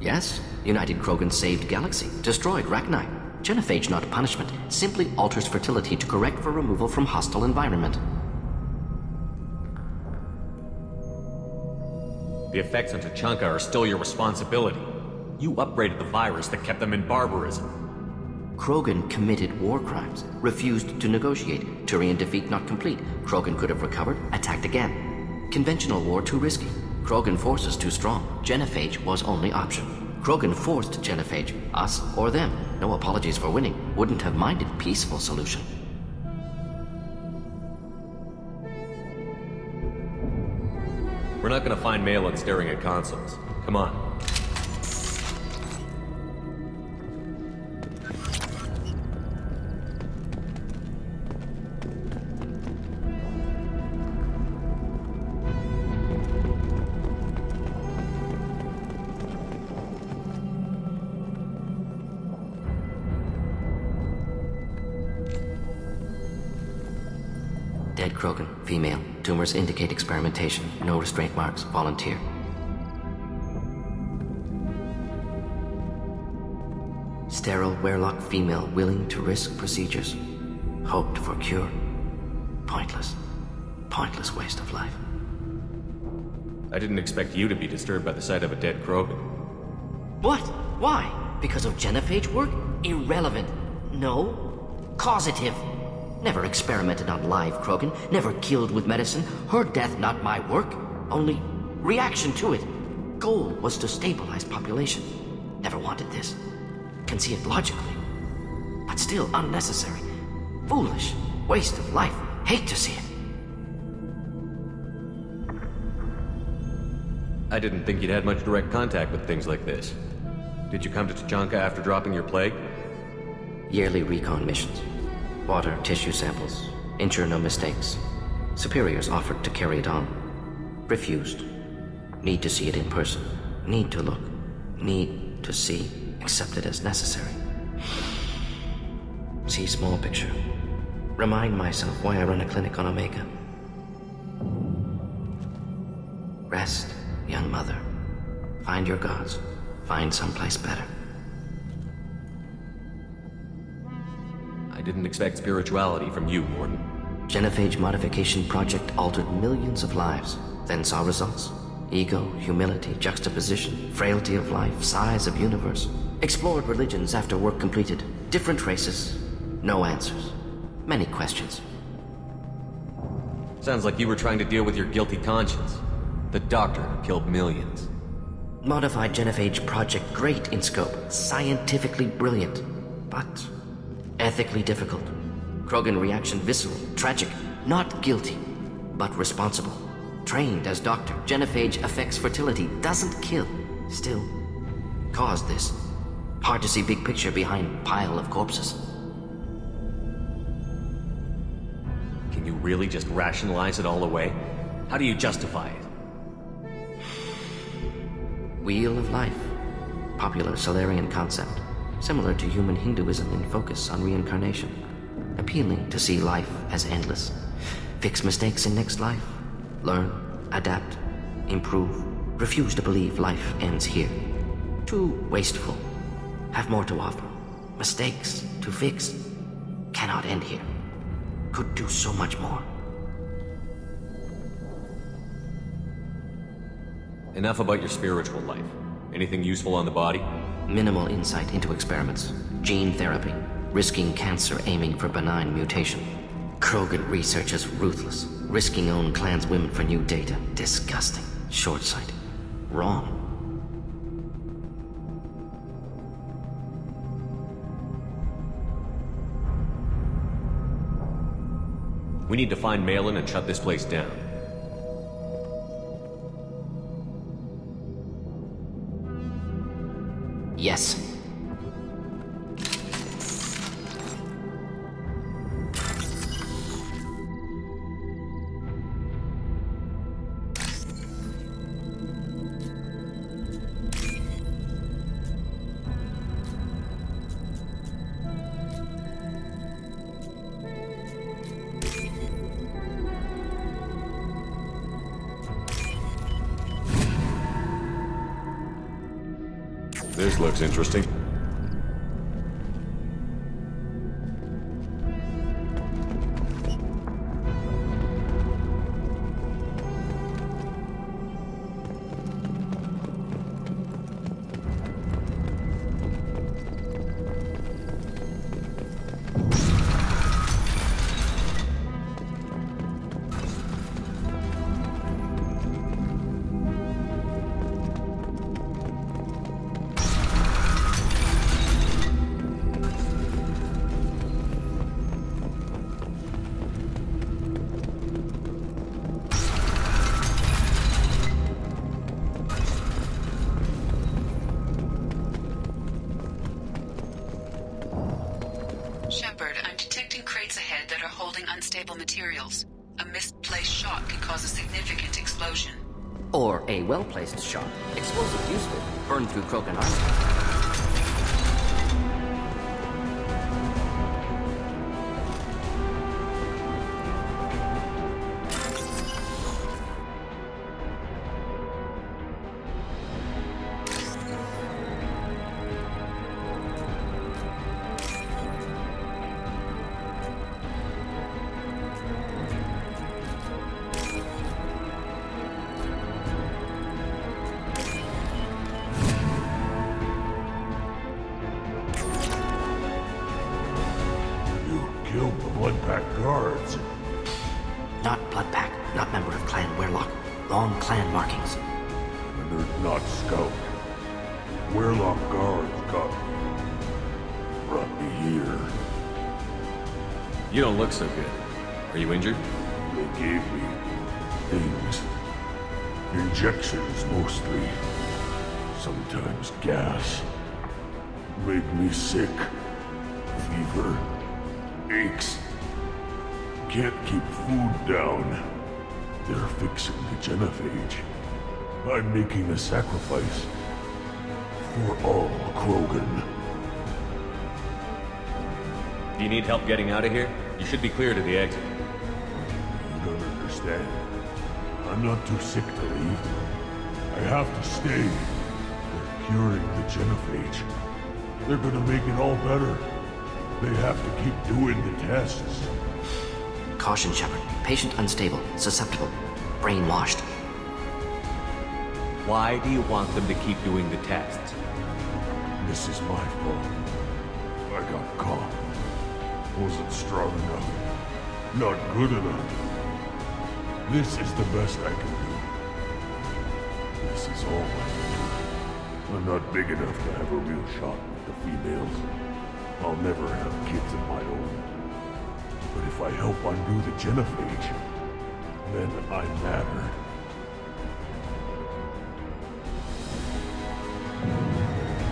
[SPEAKER 10] Yes. United Krogan saved Galaxy, destroyed Rachni. Genophage, not punishment, simply alters fertility to correct for removal from hostile environment.
[SPEAKER 9] The effects on Tuchanka are still your responsibility. You upgraded the virus that kept them in barbarism.
[SPEAKER 10] Krogan committed war crimes, refused to negotiate. Turian defeat not complete. Krogan could have recovered, attacked again. Conventional war too risky. Krogan forces too strong. Genophage was only option. Krogan forced genophage, us or them. No apologies for winning. Wouldn't have minded peaceful solution.
[SPEAKER 9] We're not gonna find Malin staring at consoles. Come on.
[SPEAKER 10] Dead Krogan, female. Tumors indicate experimentation. No restraint marks. Volunteer. Sterile, werelock female willing to risk procedures. Hoped for cure. Pointless. Pointless waste of life.
[SPEAKER 9] I didn't expect you to be disturbed by the sight of a dead Krogan.
[SPEAKER 10] What? Why? Because of genophage work? Irrelevant. No. Causative. Never experimented on live Krogan, never killed with medicine. Her death not my work, only reaction to it. Goal was to stabilize population. Never wanted this. Can see it logically. But still unnecessary. Foolish. Waste of life. Hate to see it.
[SPEAKER 9] I didn't think you'd had much direct contact with things like this. Did you come to Tuchanka after dropping your plague?
[SPEAKER 10] Yearly recon missions. Water, tissue samples. Ensure no mistakes. Superiors offered to carry it on. Refused. Need to see it in person. Need to look. Need to see. Accept it as necessary. See small picture. Remind myself why I run a clinic on Omega. Rest, young mother. Find your gods. Find someplace better.
[SPEAKER 9] I didn't expect spirituality from you, Morden.
[SPEAKER 10] Genophage modification project altered millions of lives, then saw results. Ego, humility, juxtaposition, frailty of life, size of universe. Explored religions after work completed. Different races. No answers. Many questions.
[SPEAKER 9] Sounds like you were trying to deal with your guilty conscience. The doctor who killed millions.
[SPEAKER 10] Modified genophage project great in scope. Scientifically brilliant. But ethically difficult. Krogan reaction visceral, tragic. Not guilty, but responsible. Trained as doctor. Genophage affects fertility, doesn't kill. Still, caused this. Hard to see big picture behind pile of corpses.
[SPEAKER 9] Can you really just rationalize it all away? How do you justify it?
[SPEAKER 10] Wheel of life. Popular Solarian concept. Similar to human Hinduism in focus on reincarnation. Appealing to see life as endless. Fix mistakes in next life. Learn, adapt, improve. Refuse to believe life ends here. Too wasteful. Have more to offer. Mistakes to fix. Cannot end here. Could do so much more.
[SPEAKER 9] Enough about your spiritual life. Anything useful on the body?
[SPEAKER 10] Minimal insight into experiments. Gene therapy. Risking cancer aiming for benign mutation. Krogan research is ruthless. Risking own clan's women for new data. Disgusting. Short-sighted. Wrong.
[SPEAKER 9] We need to find Malin and shut this place down.
[SPEAKER 10] Yes.
[SPEAKER 9] This looks interesting.
[SPEAKER 3] Unstable materials. A misplaced shot could cause a significant explosion.
[SPEAKER 10] Or a well-placed shot. Explosive useful. Burn through Krogan armor. Not Bloodpack, not member of Clan Werlock. Wrong clan markings.
[SPEAKER 1] And they're not scout. Werlock guards got me. Brought me here.
[SPEAKER 9] You don't look so good. Are you injured?
[SPEAKER 1] They gave me things. Injections mostly. Sometimes gas. Made me sick. Fever. Aches. Can't keep food down. They're fixing the genophage. I'm making a sacrifice. For all Krogan.
[SPEAKER 9] Do you need help getting out of here? You should be clear to the exit.
[SPEAKER 1] You don't understand. I'm not too sick to leave. I have to stay. They're curing the genophage. They're gonna make it all better. They have to keep doing the tests.
[SPEAKER 10] Caution, Shepard. Patient unstable, susceptible, brainwashed.
[SPEAKER 9] Why do you want them to keep doing the tests?
[SPEAKER 1] This is my fault. I got caught. Wasn't strong enough. Not good enough. This is the best I can do. This is all I can do. I'm not big enough to have a real shot with the females. I'll never have kids of my own. But if I help undo the genophage, then I matter.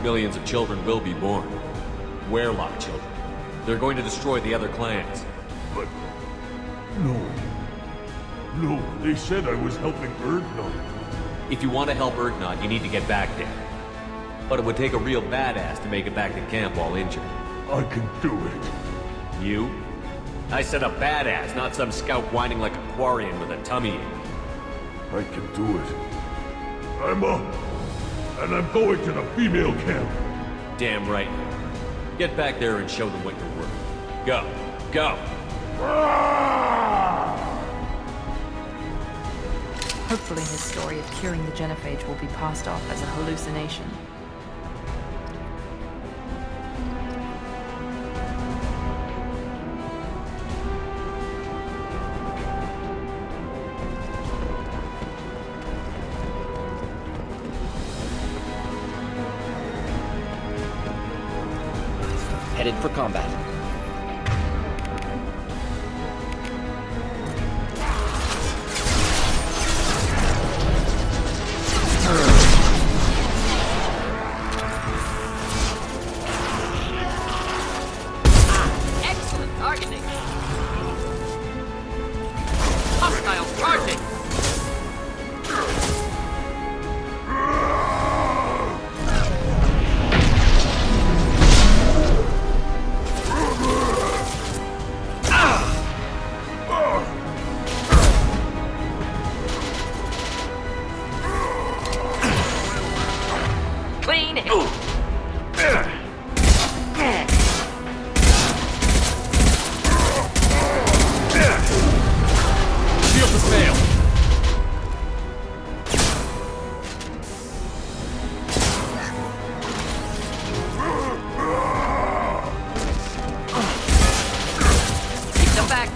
[SPEAKER 9] Millions of children will be born. Werlock children. They're going to destroy the other clans.
[SPEAKER 1] But... No, they said I was helping Urdnot.
[SPEAKER 9] If you want to help Urdnot, you need to get back there. But it would take a real badass to make it back to camp while injured.
[SPEAKER 1] I can do it.
[SPEAKER 9] You? I said a badass, not some scout whining like a Quarian with a tummy ache.
[SPEAKER 1] I can do it. I'm up. And I'm going to the female camp.
[SPEAKER 9] Damn right. Get back there and show them what you're worth. Go. Go!
[SPEAKER 2] Hopefully his story of curing the genophage will be passed off as a hallucination.
[SPEAKER 10] Headed for combat.
[SPEAKER 11] Hostiles charging! Clean hit!
[SPEAKER 9] Shield the sail!
[SPEAKER 11] Keep them back!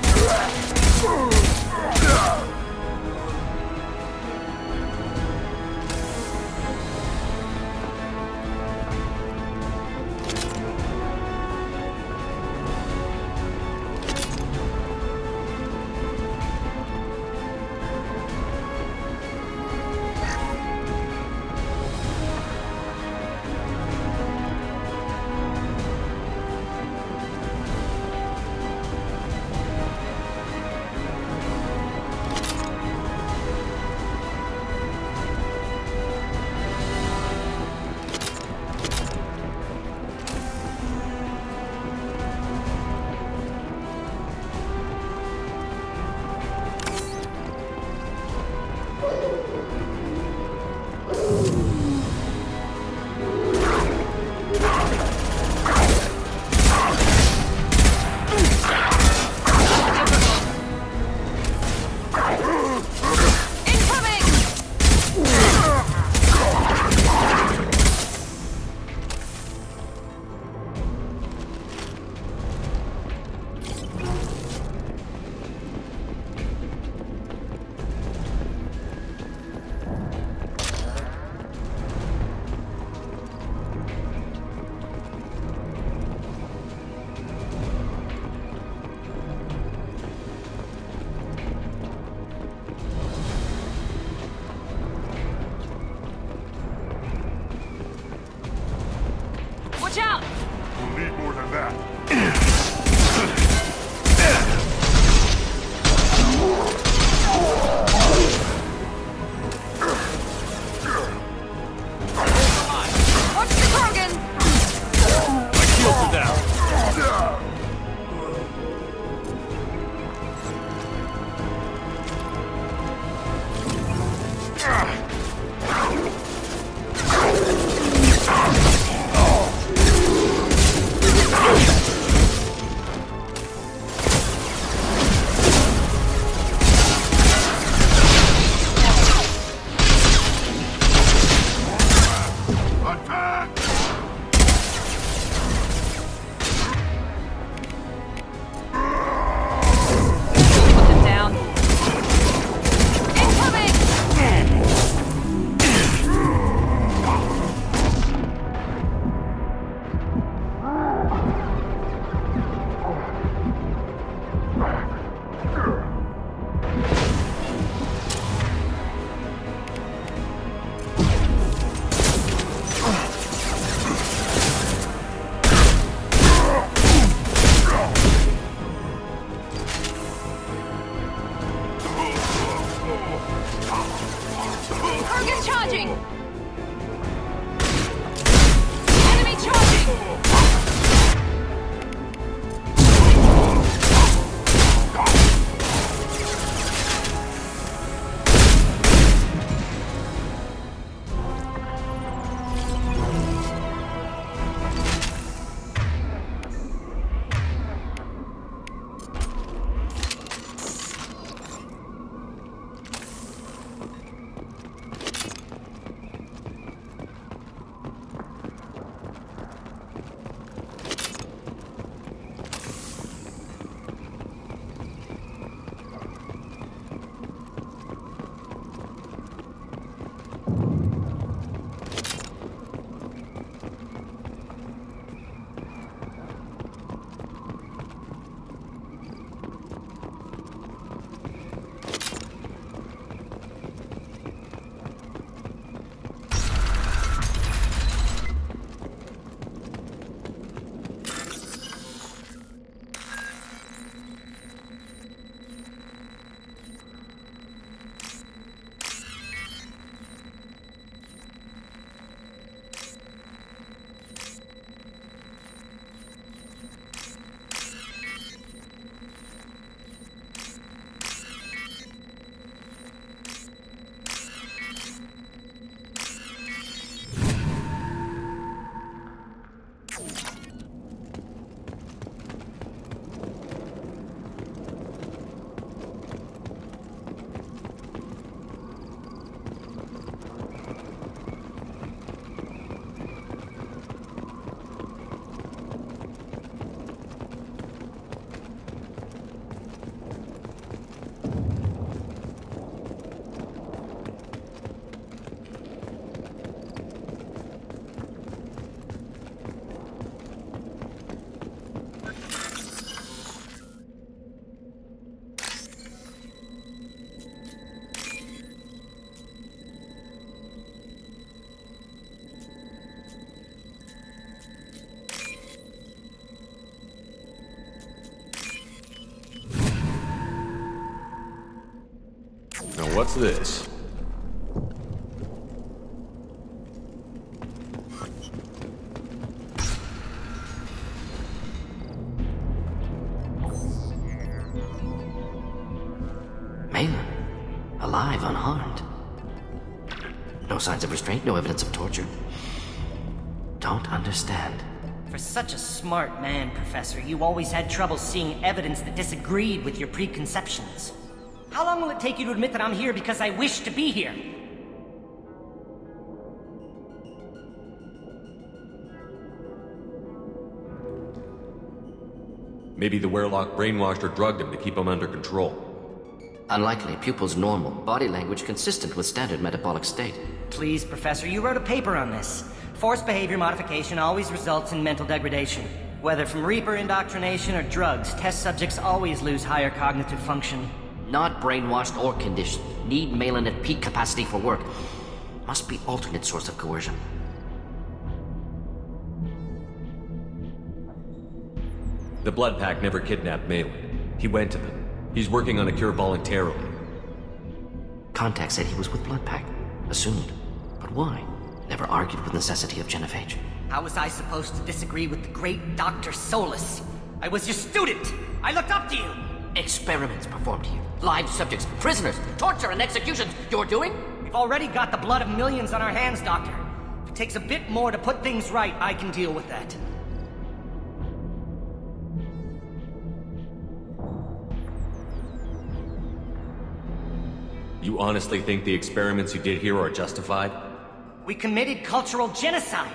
[SPEAKER 11] Watch out!
[SPEAKER 1] We'll need more than that.
[SPEAKER 11] Watch the Krogan!
[SPEAKER 9] My shields are down!
[SPEAKER 11] Put them down. Incoming! Krogan charging! Enemy charging!
[SPEAKER 9] What's this?
[SPEAKER 10] Malin, alive, unharmed. No signs of restraint, no evidence of torture. Don't understand.
[SPEAKER 12] For such a smart man, Professor, you always had trouble seeing evidence that disagreed with your preconceptions. How long will it take you to admit that I'm here because I wish to be here?
[SPEAKER 9] Maybe the Werlock brainwashed or drugged him to keep him under control.
[SPEAKER 10] Unlikely. Pupil's normal. Body language consistent with standard metabolic state.
[SPEAKER 12] Please, Professor, you wrote a paper on this. Forced behavior modification always results in mental degradation. Whether from Reaper indoctrination or drugs, test subjects always lose higher cognitive function.
[SPEAKER 10] Not brainwashed or conditioned. Need Malin at peak capacity for work. Must be alternate source of coercion.
[SPEAKER 9] The Blood Pack never kidnapped Malin. He went to them. He's working on a cure voluntarily.
[SPEAKER 10] Contact said he was with Blood Pack. Assumed. But why? Never argued with necessity of genophage.
[SPEAKER 12] How was I supposed to disagree with the great Dr. Solus? I was your student! I looked up to you!
[SPEAKER 10] Experiments performed here. Live subjects, prisoners, torture and executions. You're doing?
[SPEAKER 12] We've already got the blood of millions on our hands, Doctor. If it takes a bit more to put things right, I can deal with that.
[SPEAKER 9] You honestly think the experiments you did here are justified?
[SPEAKER 12] We committed cultural genocide.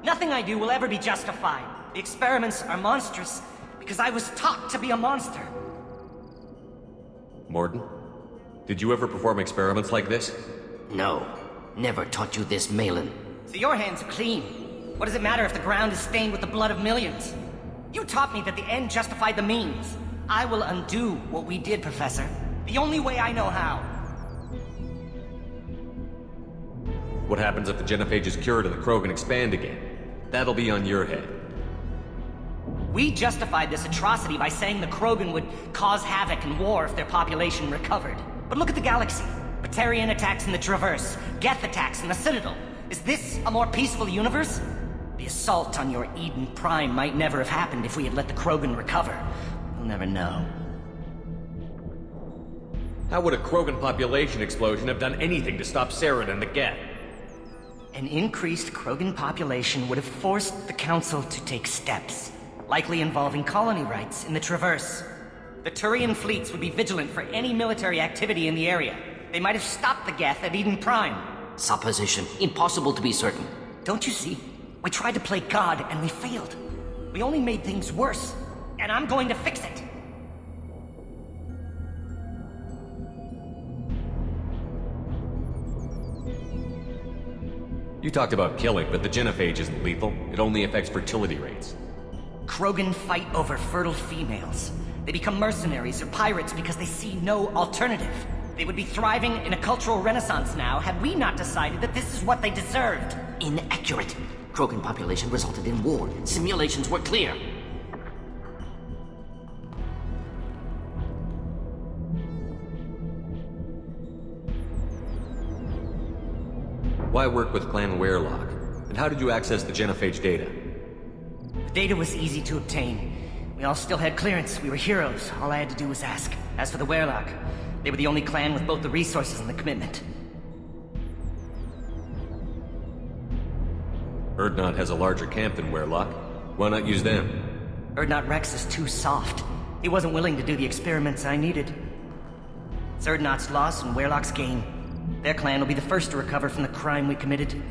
[SPEAKER 12] Nothing I do will ever be justified. The experiments are monstrous because I was taught to be a monster.
[SPEAKER 9] Morden? Did you ever perform experiments like this?
[SPEAKER 10] No. Never taught you this, Malin.
[SPEAKER 12] So your hands are clean. What does it matter if the ground is stained with the blood of millions? You taught me that the end justified the means. I will undo what we did, Professor. The only way I know how.
[SPEAKER 9] What happens if the genophage is cured and the Krogan expand again? That'll be on your head.
[SPEAKER 12] We justified this atrocity by saying the Krogan would cause havoc and war if their population recovered. But look at the galaxy. Batarian attacks in the Traverse, Geth attacks in the Citadel. Is this a more peaceful universe? The assault on your Eden Prime might never have happened if we had let the Krogan recover. We'll never know.
[SPEAKER 9] How would a Krogan population explosion have done anything to stop Saren and the Geth?
[SPEAKER 12] An increased Krogan population would have forced the Council to take steps, likely involving colony rights in the Traverse. The Turian fleets would be vigilant for any military activity in the area. They might have stopped the Geth at Eden Prime.
[SPEAKER 10] Supposition. Impossible to be certain.
[SPEAKER 12] Don't you see? We tried to play God and we failed. We only made things worse, and I'm going to fix it.
[SPEAKER 9] You talked about killing, but the genophage isn't lethal. It only affects fertility rates.
[SPEAKER 12] Krogan fight over fertile females. They become mercenaries or pirates because they see no alternative. They would be thriving in a cultural renaissance now had we not decided that this is what they deserved.
[SPEAKER 10] Inaccurate. Krogan population resulted in war. Simulations were clear.
[SPEAKER 9] Why work with Clan Werlock? And how did you access the genophage data?
[SPEAKER 12] The data was easy to obtain. We all still had clearance. We were heroes. All I had to do was ask. As for the Werlock, they were the only clan with both the resources and the commitment.
[SPEAKER 9] Urdnot has a larger camp than Werlock. Why not use them?
[SPEAKER 12] Urdnot Rex is too soft. He wasn't willing to do the experiments I needed. It's Urdnot's loss and Werlock's gain. Their clan will be the first to recover from the crime we committed.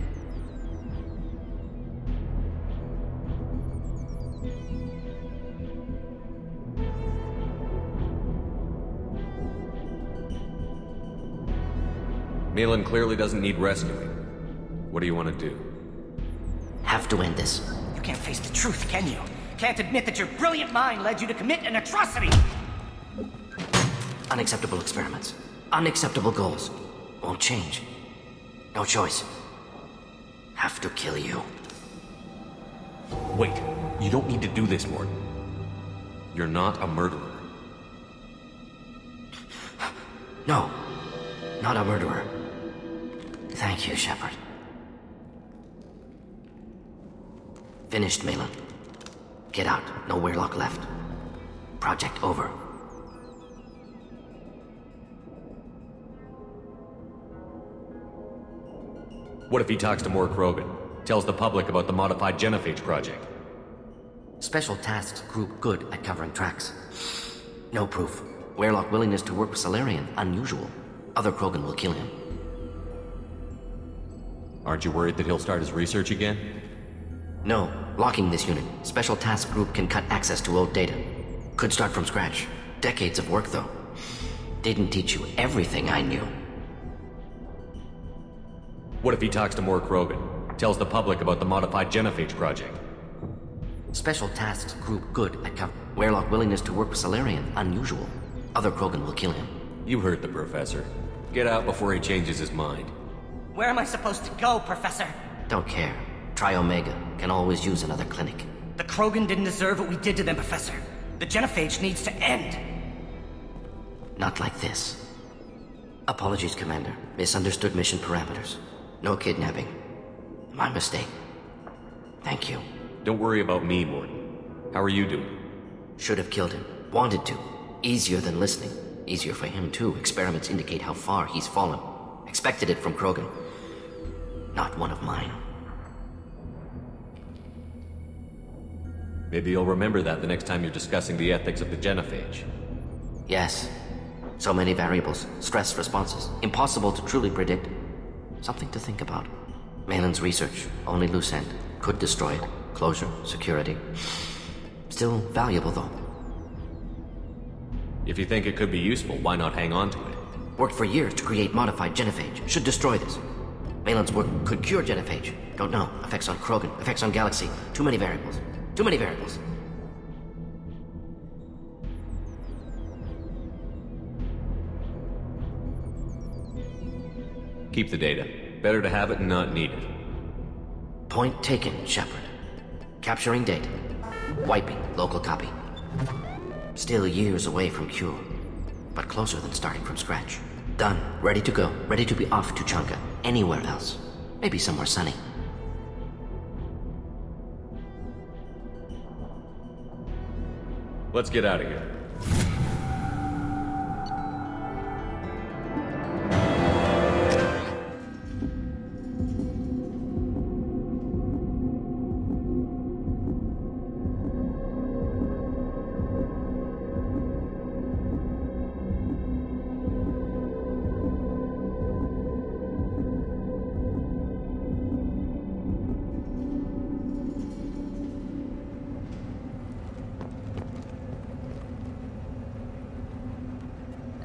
[SPEAKER 9] Malin clearly doesn't need rescuing. What do you want to do?
[SPEAKER 10] Have to end this.
[SPEAKER 12] You can't face the truth, can you? Can't admit that your brilliant mind led you to commit an atrocity!
[SPEAKER 10] Unacceptable experiments. Unacceptable goals. Won't change. No choice. Have to kill you.
[SPEAKER 9] Wait, you don't need to do this, Morden. You're not a murderer.
[SPEAKER 10] No. Not a murderer. Thank you, Shepard. Finished, Malin. Get out. No Weirlock left. Project over.
[SPEAKER 9] What if he talks to more Krogan? Tells the public about the modified genophage project?
[SPEAKER 10] Special Tasks Group good at covering tracks. No proof. Weirlock willingness to work with Salarian, unusual. Other Krogan will kill him.
[SPEAKER 9] Aren't you worried that he'll start his research again?
[SPEAKER 10] No. Locking this unit. Special Task Group can cut access to old data. Could start from scratch. Decades of work, though. Didn't teach you everything I knew.
[SPEAKER 9] What if he talks to more Krogan? Tells the public about the modified genophage project?
[SPEAKER 10] Special Tasks Group good at Weirlock willingness to work with Salarian, unusual. Other Krogan will kill him.
[SPEAKER 9] You heard the Professor. Get out before he changes his mind.
[SPEAKER 12] Where am I supposed to go, Professor?
[SPEAKER 10] Don't care. Try Omega. Can always use another clinic.
[SPEAKER 12] The Krogan didn't deserve what we did to them, Professor. The genophage needs to end.
[SPEAKER 10] Not like this. Apologies, Commander. Misunderstood mission parameters. No kidnapping. My mistake. Thank you.
[SPEAKER 9] Don't worry about me, Morton. How are you doing?
[SPEAKER 10] Should have killed him. Wanted to. Easier than listening. Easier for him, too. Experiments indicate how far he's fallen. Expected it from Krogan. Not one of mine.
[SPEAKER 9] Maybe you'll remember that the next time you're discussing the ethics of the genophage.
[SPEAKER 10] Yes. So many variables. Stress responses. Impossible to truly predict. Something to think about. Malin's research. Only loose end. Could destroy it. Closure. Security. Still valuable, though.
[SPEAKER 9] If you think it could be useful, why not hang on to it?
[SPEAKER 10] Worked for years to create modified genophage. Should destroy this. Malin's work could cure genophage. Don't know. Effects on Krogan. Effects on Galaxy. Too many variables. Too many variables.
[SPEAKER 9] Keep the data. Better to have it and not need it.
[SPEAKER 10] Point taken, Shepard. Capturing data. Wiping local copy. Still years away from cure. But closer than starting from scratch. Done. Ready to go. Ready to be off to Chanka. Anywhere else. Maybe somewhere sunny.
[SPEAKER 9] Let's get out of here.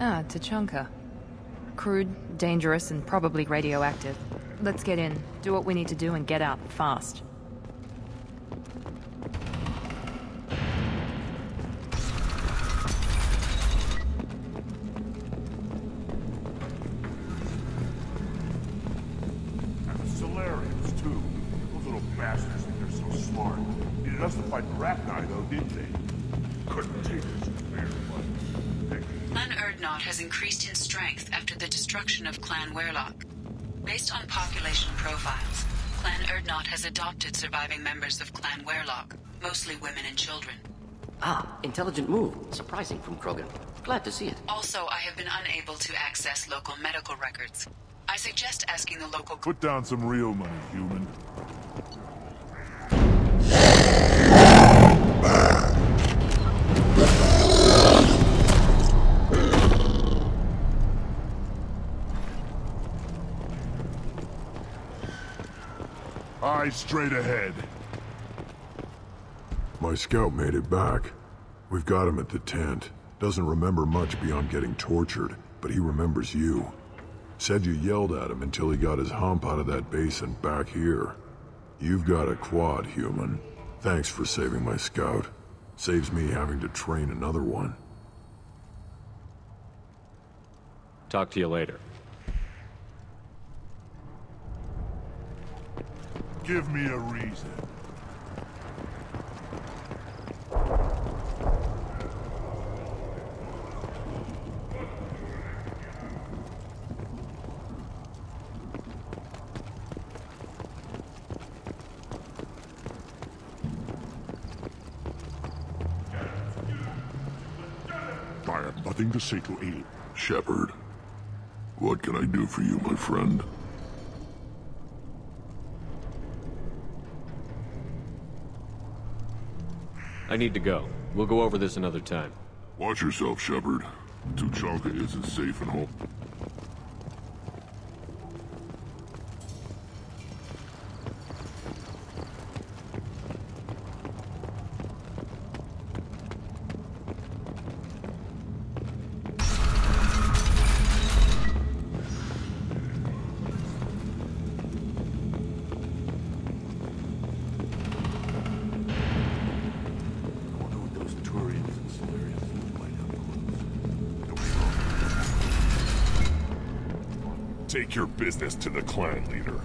[SPEAKER 2] Ah, Tachanka. Crude, dangerous, and probably radioactive. Let's get in, do what we need to do, and get out fast.
[SPEAKER 1] And the Solarians, too. Those little bastards think they're so smart. Needed us to fight Vredная, though, didn't they? Couldn't take us fair, but...
[SPEAKER 3] Clan Urdnot has increased in strength after the destruction of Clan Weirlock. Based on population profiles, Clan Urdnot has adopted surviving members of Clan Weirlock, mostly women and children.
[SPEAKER 10] Ah, intelligent move. Surprising from Krogan. Glad to see it.
[SPEAKER 3] Also, I have been unable to access local medical records. I suggest asking the local...
[SPEAKER 1] Put down some real money, human. Eyes straight ahead.
[SPEAKER 7] My scout made it back. We've got him at the tent. Doesn't remember much beyond getting tortured, but he remembers you. Said you yelled at him until he got his hump out of that basin back here. You've got a quad, human. Thanks for saving my scout. Saves me having to train another one.
[SPEAKER 9] Talk to you later.
[SPEAKER 1] Give me a reason.
[SPEAKER 8] nothing to say to Abe.
[SPEAKER 6] Shepard, what can I do for you, my friend?
[SPEAKER 9] I need to go. We'll go over this another time.
[SPEAKER 6] Watch yourself, Shepard. Tuchanka isn't safe and home.
[SPEAKER 1] Take your business to the clan leader.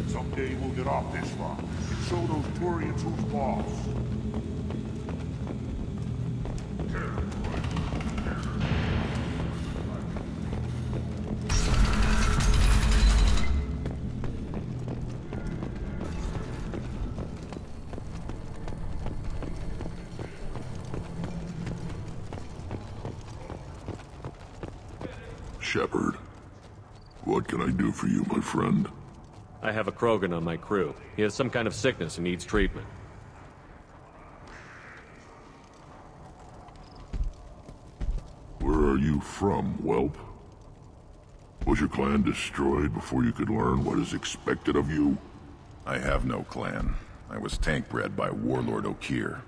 [SPEAKER 1] Someday we'll get off this rock and show those Turians who's boss.
[SPEAKER 6] Shepard, what can I do for you, my friend?
[SPEAKER 9] I have a Krogan on my crew. He has some kind of sickness and needs treatment.
[SPEAKER 6] Where are you from, whelp? Was your clan destroyed before you could learn what is expected of you?
[SPEAKER 4] I have no clan. I was tank bred by Warlord Okir.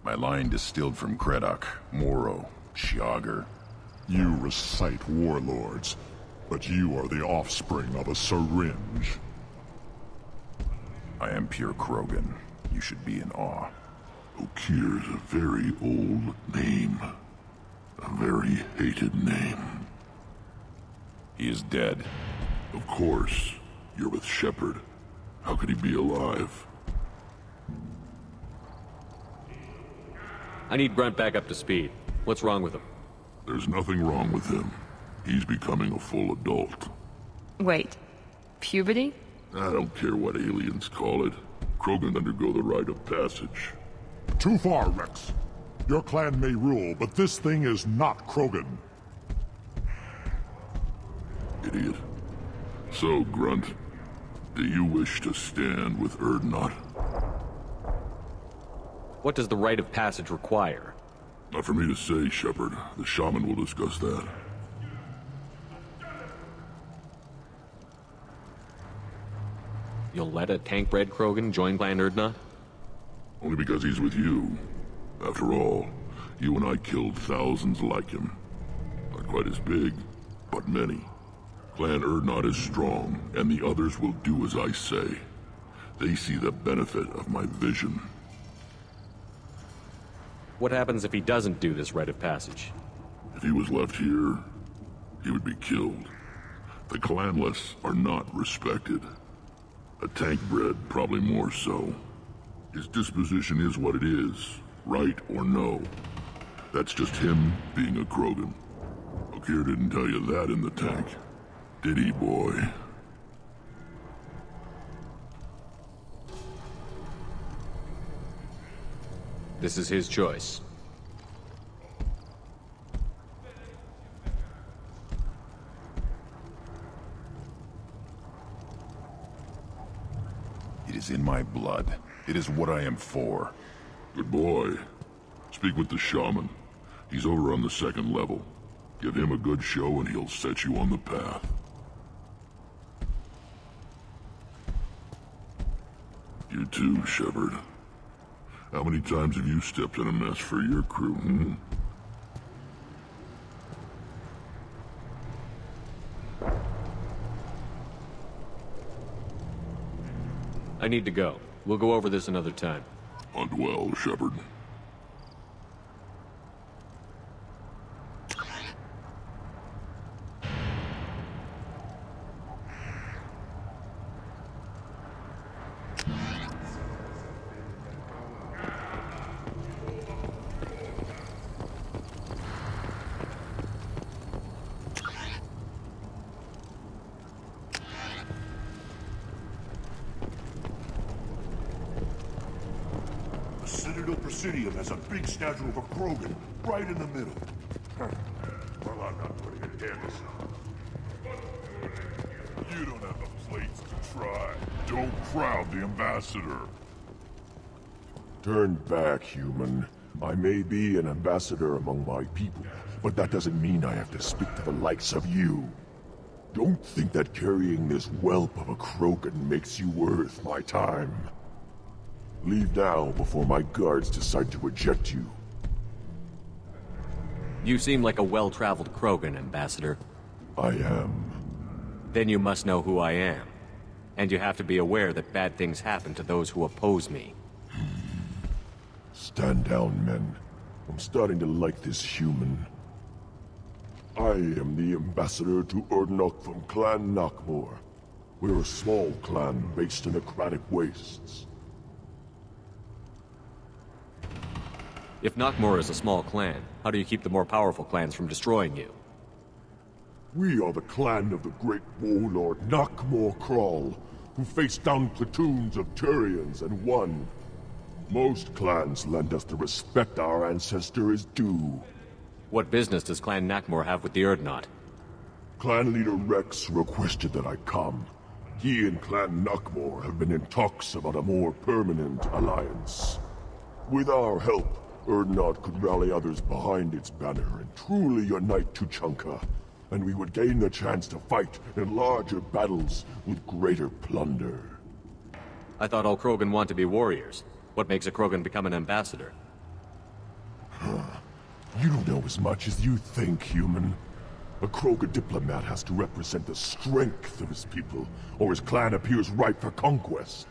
[SPEAKER 4] My line distilled from Kredok, Moro, Shiagar.
[SPEAKER 8] You recite warlords, but you are the offspring of a syringe.
[SPEAKER 4] I am pure Krogan. You should be in awe.
[SPEAKER 6] Okir's a very old name. A very hated name.
[SPEAKER 4] He is dead.
[SPEAKER 6] Of course. You're with Shepard. How could he be alive?
[SPEAKER 9] I need Grunt back up to speed. What's wrong with him?
[SPEAKER 6] There's nothing wrong with him. He's becoming a full adult.
[SPEAKER 2] Wait. Puberty?
[SPEAKER 6] I don't care what aliens call it. Krogan undergo the rite of passage.
[SPEAKER 8] Too far, Rex. Your clan may rule, but this thing is not Krogan.
[SPEAKER 6] Idiot. So, Grunt, do you wish to stand with Urdnot?
[SPEAKER 9] What does the rite of passage require?
[SPEAKER 6] Not for me to say, Shepard. The shaman will discuss that.
[SPEAKER 9] You'll let a tank-bred Krogan join Clan Urdnot?
[SPEAKER 6] Only because he's with you. After all, you and I killed thousands like him. Not quite as big, but many. Clan Urdnot is strong, and the others will do as I say. They see the benefit of my vision.
[SPEAKER 9] What happens if he doesn't do this rite of passage?
[SPEAKER 6] If he was left here, he would be killed. The clanless are not respected. A tank-bred, probably more so. His disposition is what it is, right or no. That's just him being a Krogan. Okir didn't tell you that in the tank, did he, boy?
[SPEAKER 9] This is his choice.
[SPEAKER 4] It is in my blood. It is what I am for.
[SPEAKER 6] Good boy. Speak with the shaman. He's over on the second level. Give him a good show and he'll set you on the path. You too, Shepard. How many times have you stepped in a mess for your crew, hmm?
[SPEAKER 9] I need to go. We'll go over this another time.
[SPEAKER 6] Hunt well, Shepard.
[SPEAKER 1] Citadel Presidium has a big statue of a Krogan right in the middle. Well, I'm not putting it in this.
[SPEAKER 6] You don't have the plates to try. Don't crowd the ambassador.
[SPEAKER 7] Turn back, human. I may be an ambassador among my people, but that doesn't mean I have to speak to the likes of you. Don't think that carrying this whelp of a Krogan makes you worth my time. Leave now before my guards decide to eject you.
[SPEAKER 9] You seem like a well-traveled Krogan, Ambassador.
[SPEAKER 7] I am.
[SPEAKER 9] Then you must know who I am. And you have to be aware that bad things happen to those who oppose me.
[SPEAKER 7] Stand down, men. I'm starting to like this human. I am the ambassador to Urdnot from Clan Nakmor. We're a small clan based in aquatic wastes.
[SPEAKER 9] If Nakmor is a small clan, how do you keep the more powerful clans from destroying you?
[SPEAKER 7] We are the clan of the great warlord Nakmor Crawl, who faced down platoons of Turians and won. Most clans lend us the respect our ancestor is due.
[SPEAKER 9] What business does Clan Nakmor have with the Urdnot?
[SPEAKER 7] Clan leader Rex requested that I come. He and Clan Nakmor have been in talks about a more permanent alliance. With our help, Urdnot could rally others behind its banner and truly unite Tuchanka, and we would gain the chance to fight in larger battles with greater plunder.
[SPEAKER 9] I thought all Krogan want to be warriors. What makes a Krogan become an ambassador?
[SPEAKER 7] You don't know as much as you think, human. A Krogan diplomat has to represent the strength of his people, or his clan appears ripe for conquest.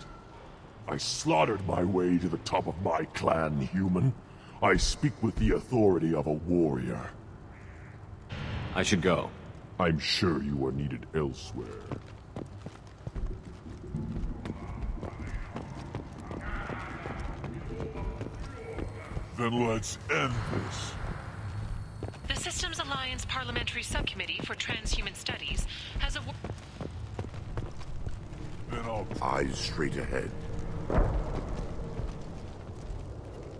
[SPEAKER 7] I slaughtered my way to the top of my clan, human. I speak with the authority of a warrior.
[SPEAKER 9] I should go.
[SPEAKER 7] I'm sure you are needed elsewhere.
[SPEAKER 1] Then let's end this.
[SPEAKER 13] The Systems Alliance Parliamentary Subcommittee for Transhuman Studies has a...
[SPEAKER 1] Then I'll...
[SPEAKER 14] Eyes straight ahead.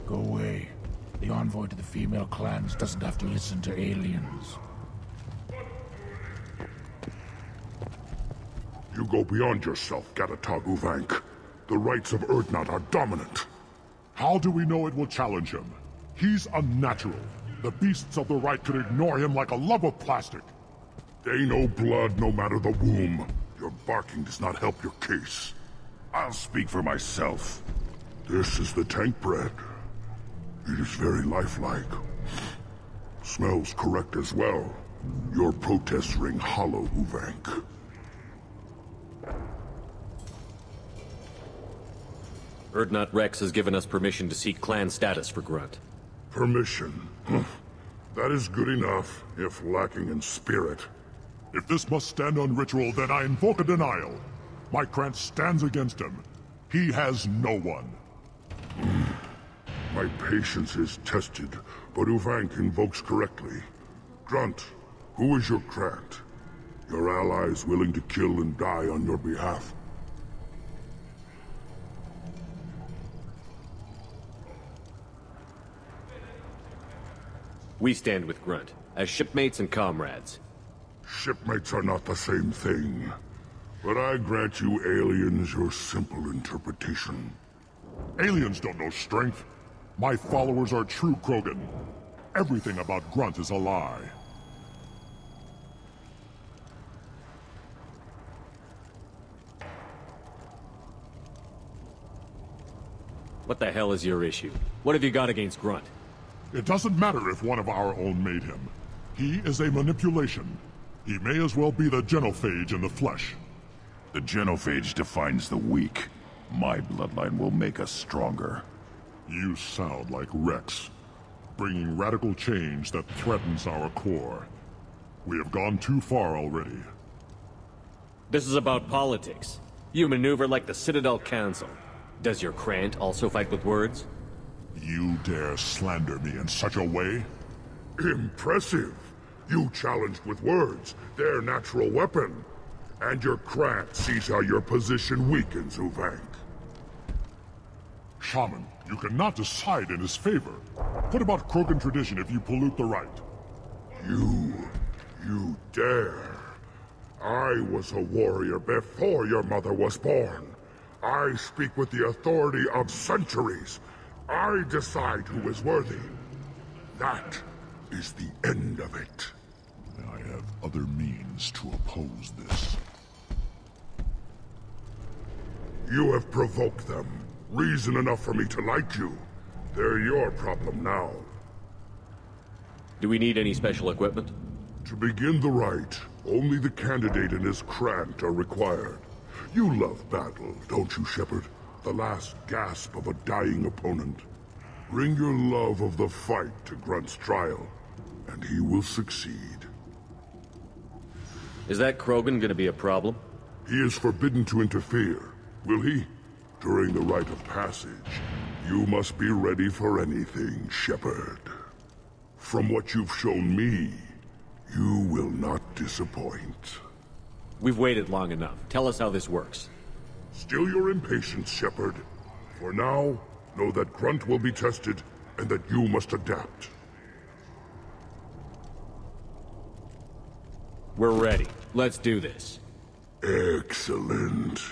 [SPEAKER 15] Go away. The envoy to the female clans doesn't have to listen to aliens.
[SPEAKER 6] You go beyond yourself, Gatatog Uvank. The rights of Urdnot are dominant.
[SPEAKER 8] How do we know it will challenge him? He's unnatural. The beasts of the right could ignore him like a lump of plastic.
[SPEAKER 6] They know blood no matter the womb. Your barking does not help your case. I'll speak for myself. This is the tank bread. It is very lifelike. Smells correct as well. Your protests ring hollow, Uvank.
[SPEAKER 9] Urdnot Rex has given us permission to seek clan status for Grunt.
[SPEAKER 6] Permission? That is good enough, if lacking in spirit.
[SPEAKER 8] If this must stand on ritual, then I invoke a denial. My clan stands against him. He has no one.
[SPEAKER 6] My patience is tested, but Uvank invokes correctly. Grunt, who is your Krant? Your allies willing to kill and die on your behalf?
[SPEAKER 9] We stand with Grunt, as shipmates and comrades.
[SPEAKER 6] Shipmates are not the same thing. But I grant you aliens your simple interpretation.
[SPEAKER 8] Aliens don't know strength. My followers are true Krogan. Everything about Grunt is a lie.
[SPEAKER 9] What the hell is your issue? What have you got against Grunt?
[SPEAKER 8] It doesn't matter if one of our own made him. He is a manipulation. He may as well be the genophage in the flesh.
[SPEAKER 6] The genophage defines the weak. My bloodline will make us stronger.
[SPEAKER 8] You sound like Rex, bringing radical change that threatens our core. We have gone too far already.
[SPEAKER 9] This is about politics. You maneuver like the Citadel Council. Does your Krant also fight with words?
[SPEAKER 8] You dare slander me in such a way?
[SPEAKER 6] Impressive! You challenged with words, their natural weapon. And your Krant sees how your position weakens, Uvank.
[SPEAKER 8] Shaman, You cannot decide in his favor. What about Krogan tradition if you pollute the rite?
[SPEAKER 6] You dare. I was a warrior before your mother was born. I speak with the authority of centuries. I decide who is worthy. That is the end of it.
[SPEAKER 8] I have other means to oppose this.
[SPEAKER 6] You have provoked them. Reason enough for me to like you. They're your problem now.
[SPEAKER 9] Do we need any special equipment?
[SPEAKER 6] To begin the rite, only the candidate and his Krant are required. You love battle, don't you, Shepard? The last gasp of a dying opponent. Bring your love of the fight to Grunt's trial, and he will succeed.
[SPEAKER 9] Is that Krogan gonna be a problem?
[SPEAKER 6] He is forbidden to interfere, will he? During the rite of passage, you must be ready for anything, Shepard. From what you've shown me, you will not disappoint.
[SPEAKER 9] We've waited long enough. Tell us how this works.
[SPEAKER 6] Still your impatience, Shepard. For now, know that Grunt will be tested, and that you must adapt.
[SPEAKER 9] We're ready. Let's do this.
[SPEAKER 6] Excellent.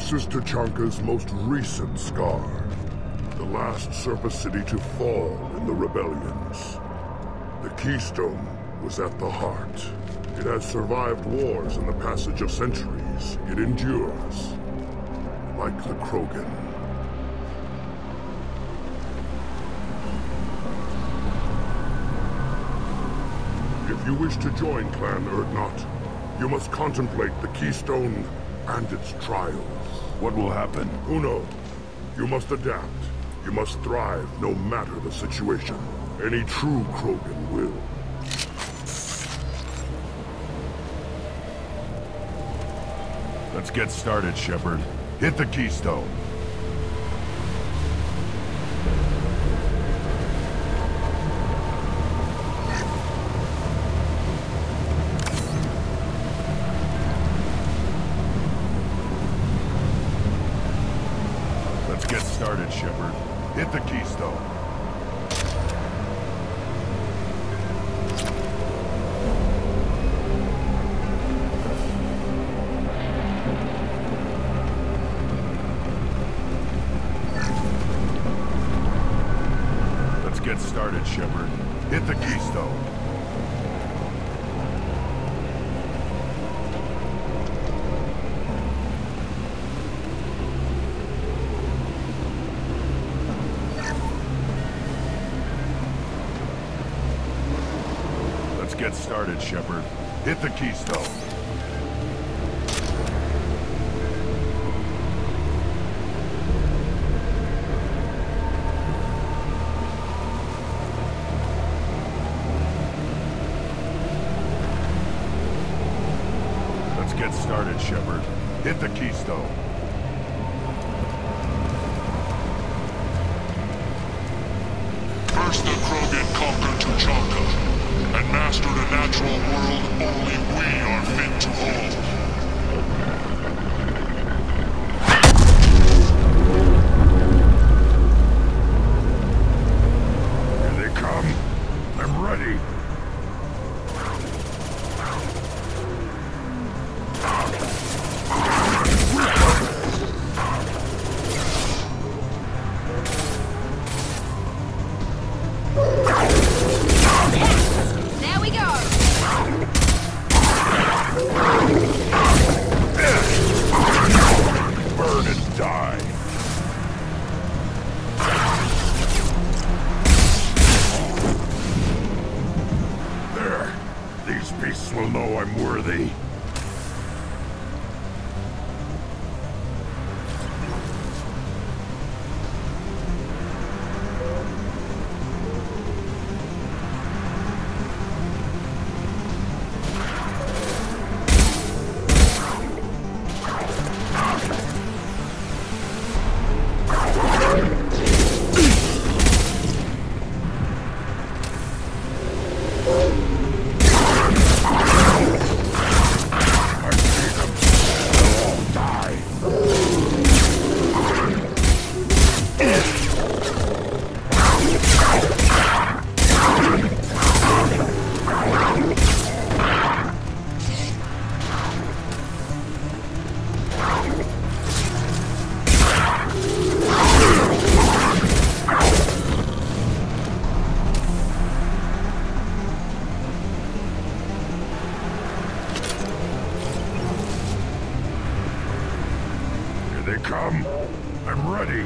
[SPEAKER 6] This is Tachanka's most recent scar. The last surface city to fall in the rebellions. The Keystone was at the heart. It has survived wars and the passage of centuries. It endures. Like the Krogan. If you wish to join Clan Urdnot, you must contemplate the Keystone and its trials.
[SPEAKER 4] What will happen?
[SPEAKER 6] Who knows? You must adapt. You must thrive no matter the situation. Any true Krogan will.
[SPEAKER 4] Let's get started, Shepard. Hit the Keystone. Let's get started, Shepard. Hit the Keystone. Get started, Shepard. Hit the Keystone. Let's get started, Shepard. Hit the Keystone. Get started, Shepard. Hit the Keystone.
[SPEAKER 6] First the Krogan conquered Tachanka, and mastered a natural world only we are fit to hold.
[SPEAKER 4] Here they come. I'm ready. Will know I'm worthy. Come. I'm ready.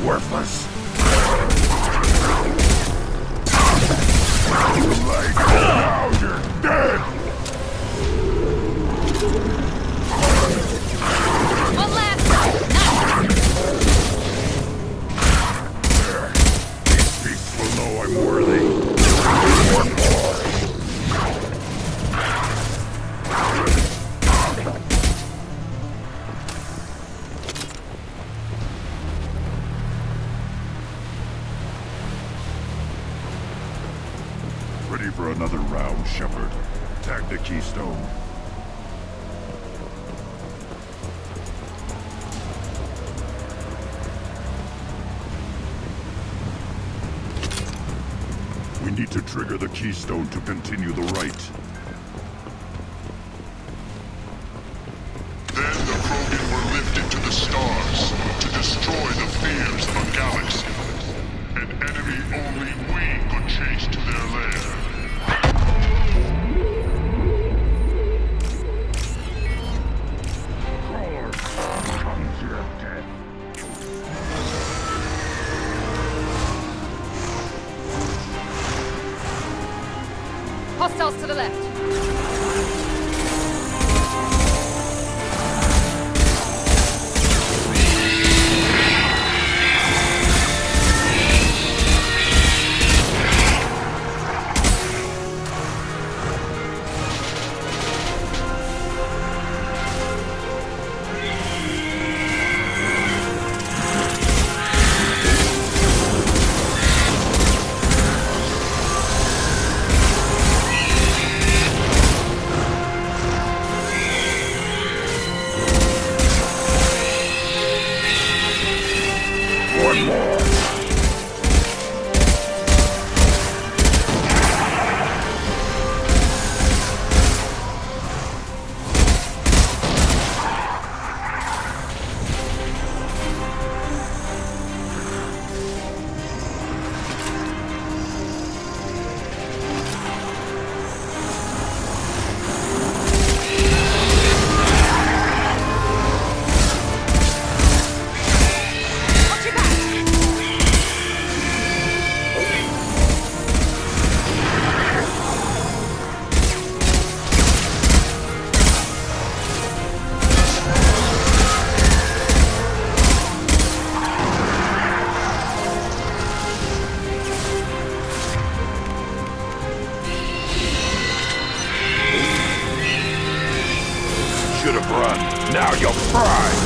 [SPEAKER 4] Worthless. Now you're dead.
[SPEAKER 11] One last.
[SPEAKER 4] These beasts will know I'm worthy. One more. Ready for another round, Shepard. Tag the Keystone. need to trigger the keystone to continue the rite.
[SPEAKER 1] Then the Krogan were lifted to the stars to destroy the fears of a galaxy. An enemy only we could chase to their lair.
[SPEAKER 11] Hostiles to the left.
[SPEAKER 4] Now you're fried!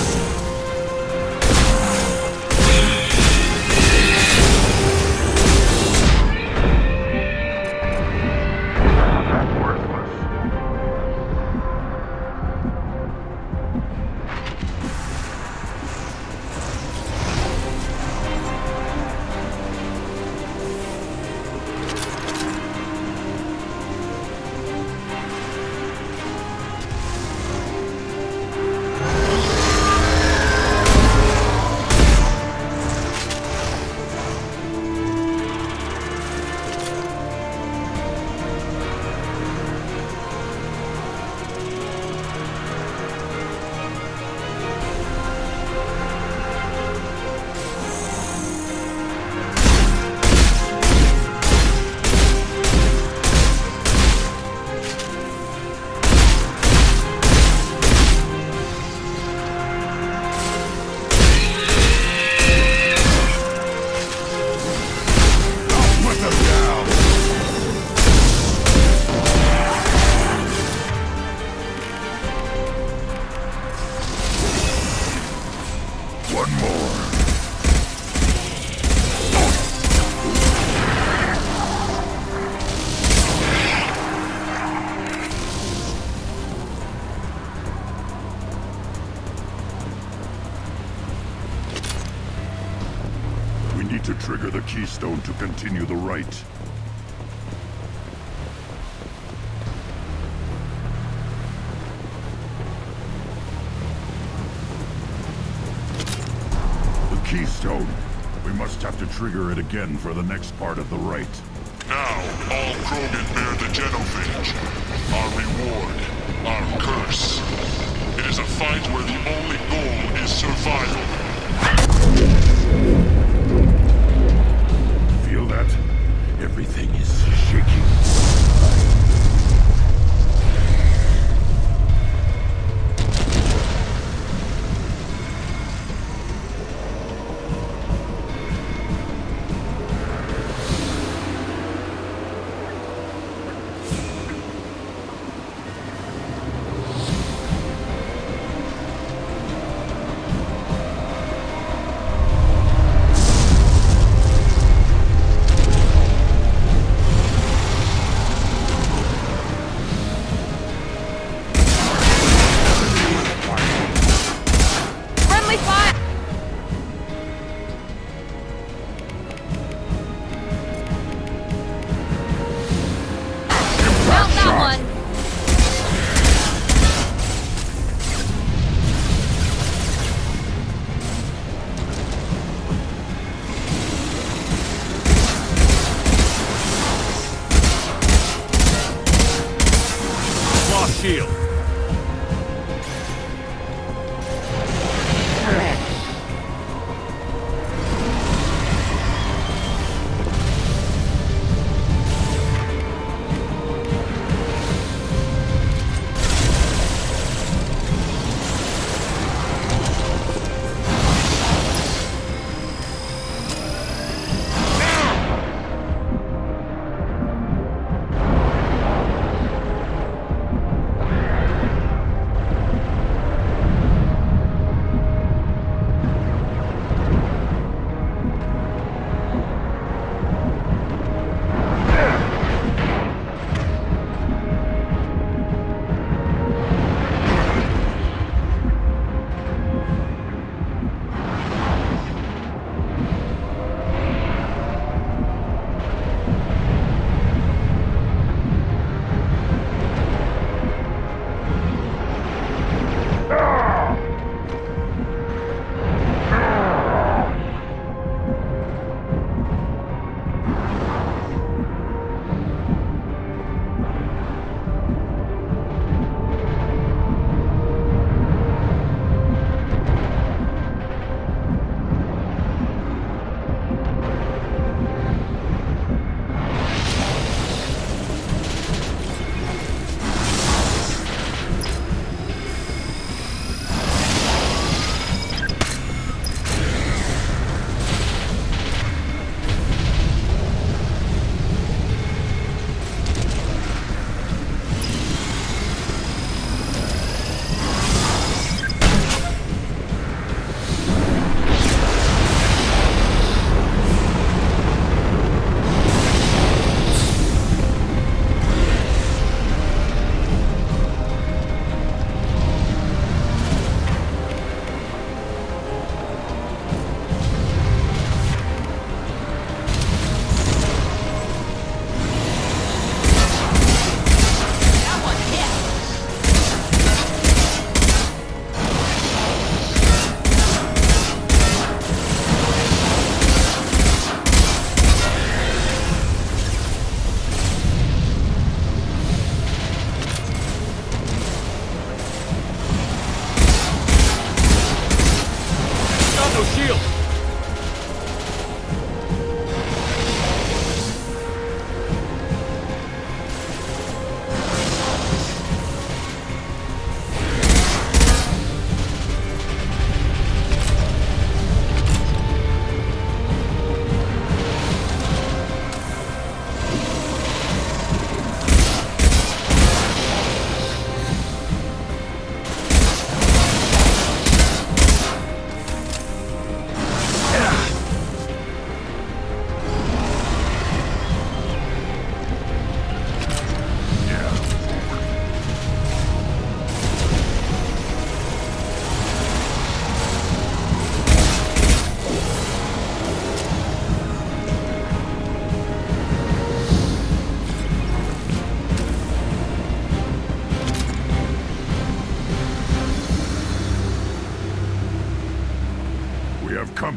[SPEAKER 4] To trigger the keystone to continue the rite. The keystone. We must have to trigger it again for the next part of the rite.
[SPEAKER 1] Now, all Krogan bear the genophage. Our reward, our curse. It is a fight where the only goal is survival.
[SPEAKER 4] Feel that? Everything is shaking.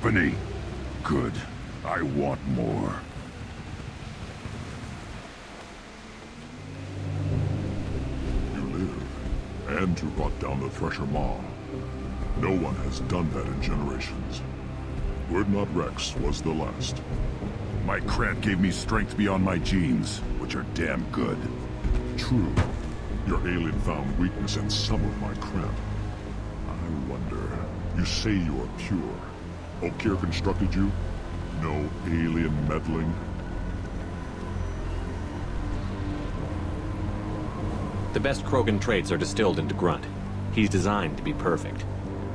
[SPEAKER 4] company. Good. I want more.
[SPEAKER 8] You live, and to rot down the Thresher Maw. No one has done that in generations. Urdnot Rex was the last.
[SPEAKER 4] My Krant gave me strength beyond my genes, which are damn good.
[SPEAKER 8] True. Your alien found weakness in some of my Krant. I wonder... You say you are pure. Okeer constructed you? No alien meddling?
[SPEAKER 9] The best Krogan traits are distilled into Grunt. He's designed to be perfect.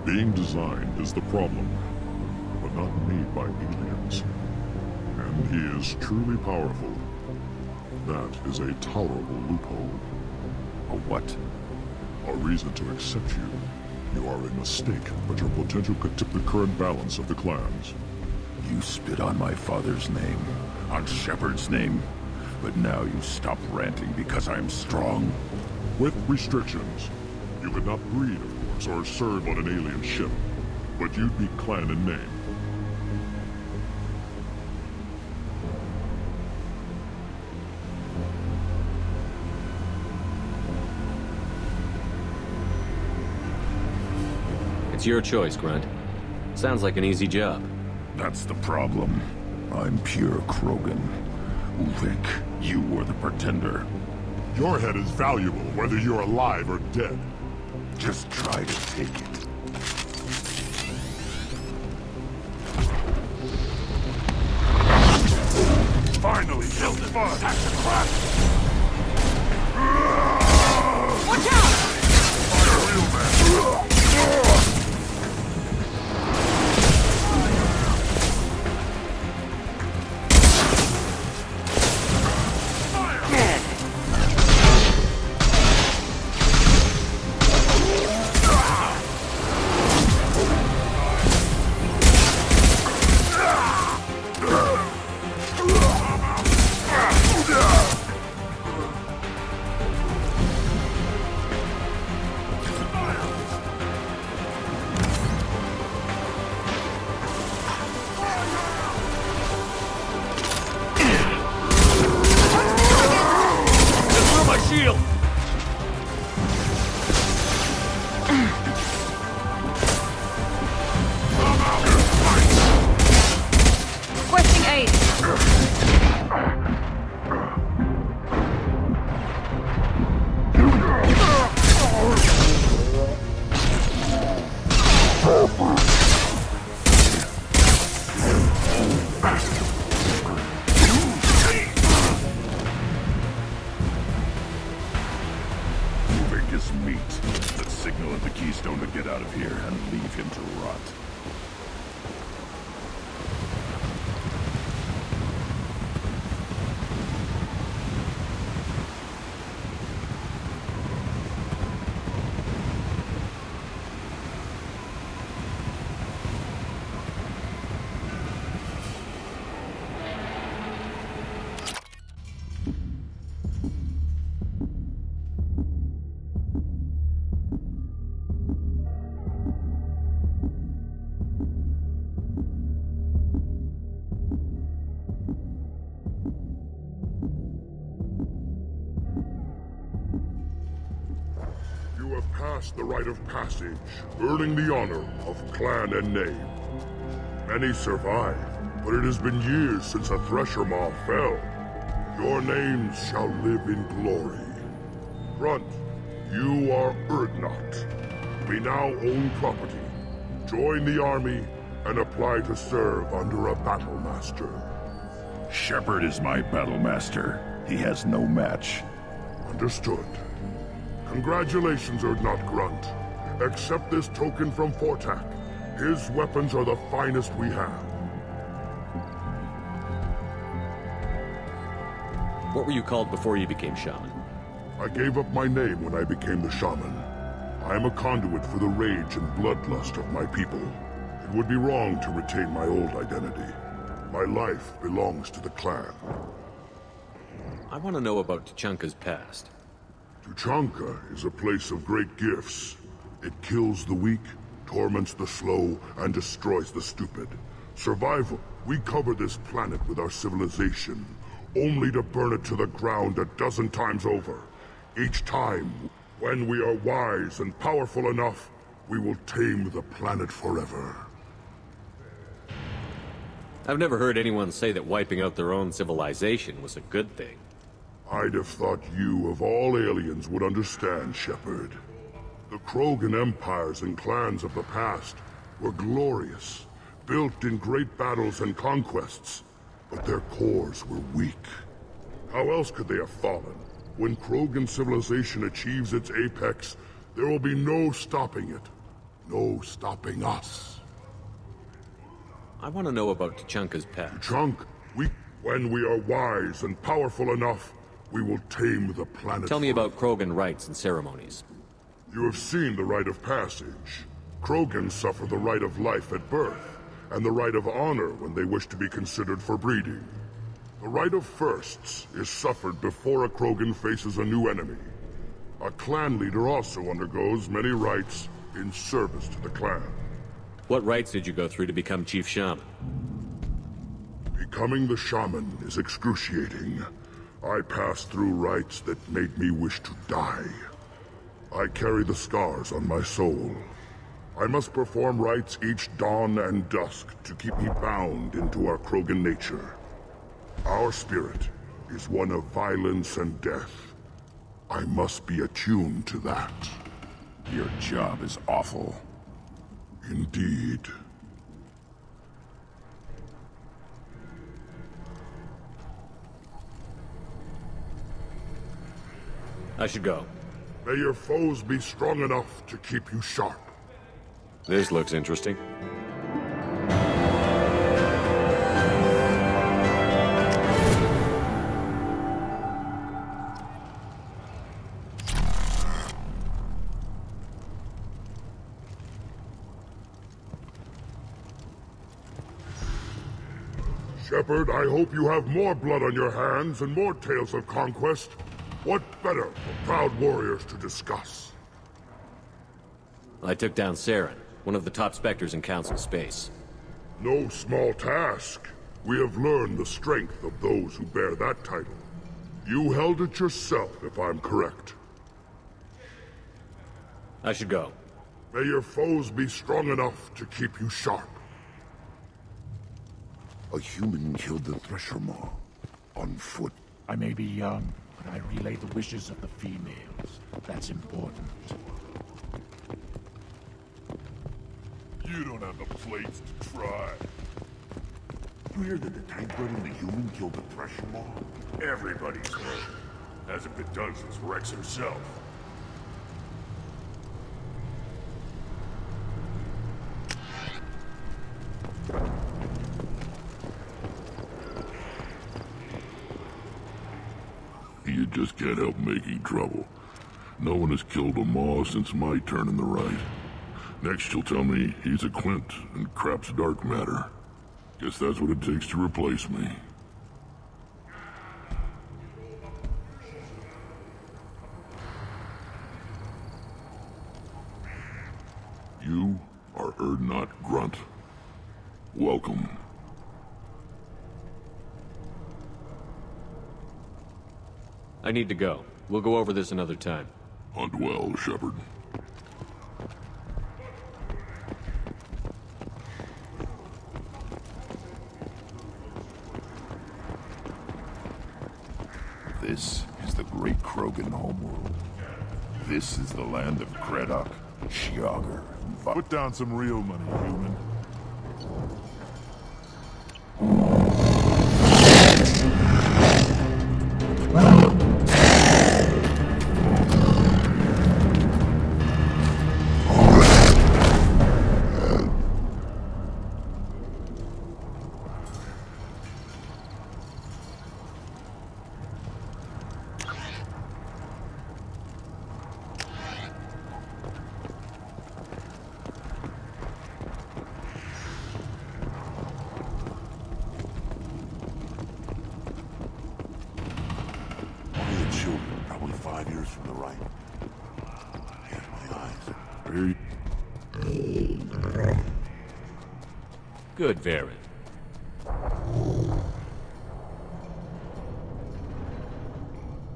[SPEAKER 8] Being designed is the problem, but not made by aliens. And he is truly powerful. That is a tolerable loophole.
[SPEAKER 4] A what?
[SPEAKER 8] A reason to accept you. You are a mistake, but your potential could tip the current balance of the clans.
[SPEAKER 4] You spit on my father's name, on Shepard's name, but now you stop ranting because I'm strong.
[SPEAKER 8] With restrictions. You could not breed, of course, or serve on an alien ship, but you'd be clan in name.
[SPEAKER 9] It's your choice, Grunt. Sounds like an easy job.
[SPEAKER 4] That's the problem. I'm pure Krogan. Ulrich, you were the pretender.
[SPEAKER 8] Your head is valuable, whether you're alive or dead.
[SPEAKER 4] Just try to take it.
[SPEAKER 1] Finally, killed the bug! That's the crap!
[SPEAKER 11] Watch out!
[SPEAKER 1] Fire real man!
[SPEAKER 8] The rite of passage, earning the honor of clan and name. Many survive, but it has been years since a Thresher Maw fell. Your names shall live in glory. Grunt, you are Urdnot. We now own property. Join the army and apply to serve under a battle master.
[SPEAKER 4] Shepard is my battle master. He has no match.
[SPEAKER 8] Understood. Congratulations, Urdnot Grunt. Accept this token from Fortak. His weapons are the finest we have.
[SPEAKER 9] What were you called before you became shaman?
[SPEAKER 8] I gave up my name when I became the shaman. I am a conduit for the rage and bloodlust of my people. It would be wrong to retain my old identity. My life belongs to the clan.
[SPEAKER 9] I want to know about Tuchanka's past.
[SPEAKER 8] Tuchanka is a place of great gifts. It kills the weak, torments the slow, and destroys the stupid. Survival. We cover this planet with our civilization, only to burn it to the ground a dozen times over. Each time, when we are wise and powerful enough, we will tame the planet forever.
[SPEAKER 9] I've never heard anyone say that wiping out their own civilization was a good thing.
[SPEAKER 8] I'd have thought you, of all aliens, would understand, Shepard. The Krogan empires and clans of the past were glorious, built in great battles and conquests, but their cores were weak. How else could they have fallen? When Krogan civilization achieves its apex, there will be no stopping it. No stopping us.
[SPEAKER 9] I want to know about Tuchanka's past.
[SPEAKER 8] Tuchanka, when we are wise and powerful enough, we will tame the planet.
[SPEAKER 9] Tell me about Krogan rites and ceremonies.
[SPEAKER 8] You have seen the rite of passage. Krogans suffer the rite of life at birth, and the rite of honor when they wish to be considered for breeding. The rite of firsts is suffered before a Krogan faces a new enemy. A clan leader also undergoes many rites in service to the clan.
[SPEAKER 9] What rites did you go through to become Chief Shaman?
[SPEAKER 8] Becoming the shaman is excruciating. I passed through rites that made me wish to die. I carry the scars on my soul. I must perform rites each dawn and dusk to keep me bound into our Krogan nature. Our spirit is one of violence and death. I must be attuned to that.
[SPEAKER 4] Your job is awful.
[SPEAKER 8] Indeed.
[SPEAKER 9] I should go.
[SPEAKER 8] May your foes be strong enough to keep you sharp.
[SPEAKER 9] This looks interesting.
[SPEAKER 8] Shepard, I hope you have more blood on your hands and more tales of conquest. What better for proud warriors to discuss?
[SPEAKER 9] I took down Saren, one of the top specters in Council space.
[SPEAKER 8] No small task. We have learned the strength of those who bear that title. You held it yourself, if I'm correct.
[SPEAKER 9] I should go.
[SPEAKER 8] May your foes be strong enough to keep you sharp.
[SPEAKER 6] A human killed the Thresher Maw on foot.
[SPEAKER 15] I may be young, but I relay the wishes of the females. That's important.
[SPEAKER 1] You don't have the plates to try.
[SPEAKER 6] You hear that the tank bred and the human killed the Thresher Maw?
[SPEAKER 1] Everybody's heard. Hasn't been done since Rex himself.
[SPEAKER 6] You just can't help making trouble. No one has killed a Maw since my turn in the right. Next you'll tell me he's a Quint and crap's dark matter. Guess that's what it takes to replace me. You are Erdnot Grunt. Welcome.
[SPEAKER 9] I need to go. We'll go over this another time.
[SPEAKER 6] Hunt well, Shepard.
[SPEAKER 4] This is the great Krogan homeworld. This is the land of Kredok, Shiagar, and
[SPEAKER 1] Put down some real money, human.
[SPEAKER 6] Probably 5 years from the right. Here's my eyes.
[SPEAKER 9] Good, Varen.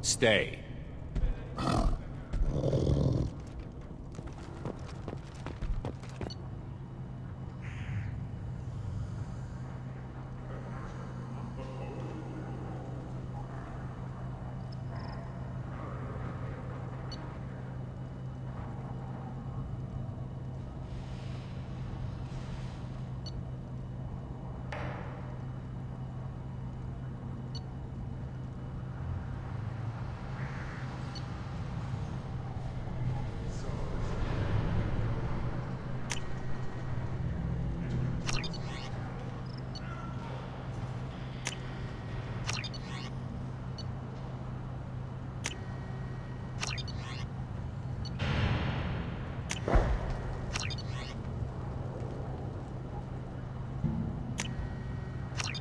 [SPEAKER 9] Stay.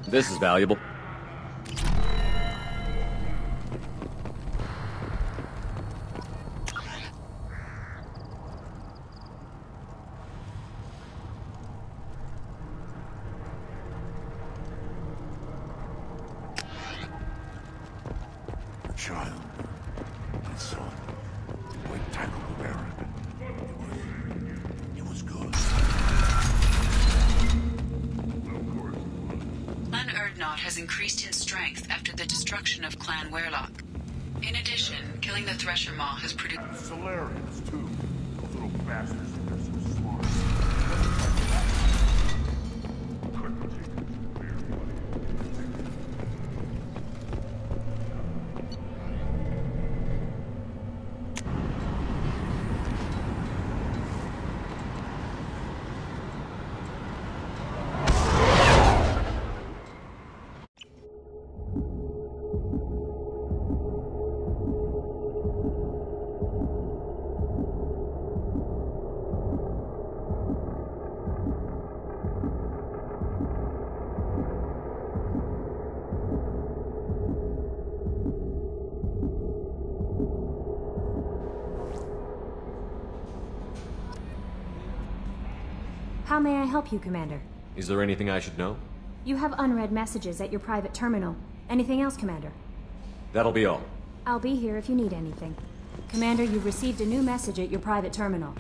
[SPEAKER 9] This is valuable.
[SPEAKER 1] Child, my son, we tackled the Baron. It was good.
[SPEAKER 3] Clan Erdnot has increased in strength after the destruction of Clan Werlock. In addition, killing the Thresher Maw has produced
[SPEAKER 1] Solarians, too. Those little bastards think they're so smart.
[SPEAKER 14] How may I help you, Commander?
[SPEAKER 9] Is there anything I should know?
[SPEAKER 14] You have unread messages at your private terminal. Anything else, Commander?
[SPEAKER 9] That'll be all.
[SPEAKER 14] I'll be here if you need anything. Commander, you've received a new message at your private terminal.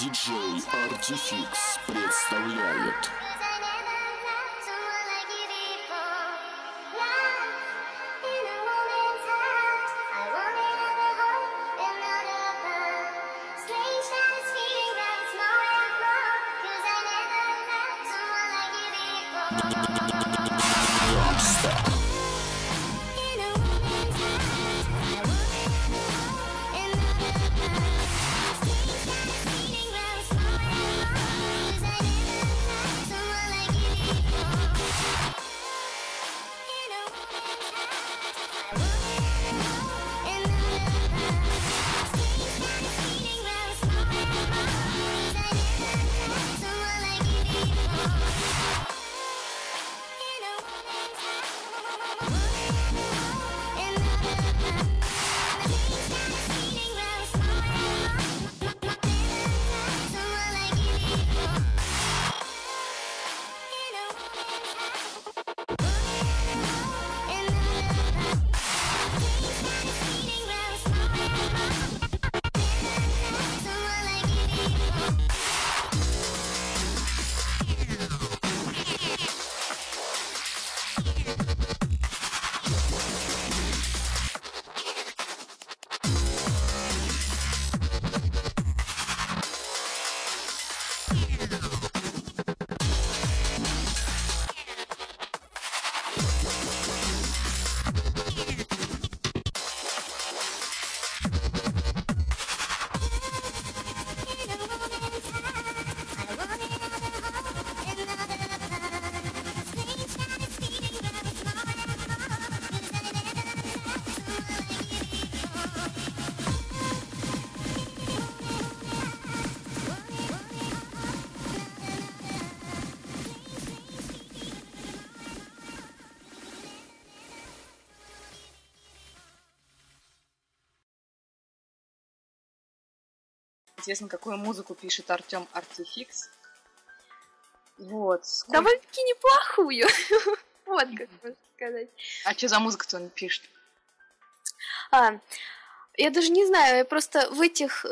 [SPEAKER 16] Диджей Артификс представляет
[SPEAKER 17] Интересно, какую музыку пишет Артём Артификс. Вот.
[SPEAKER 18] Довольно-таки неплохую. Вот как можно сказать.
[SPEAKER 17] А что за музыку-то он пишет?
[SPEAKER 18] Я даже не знаю, я просто в этих...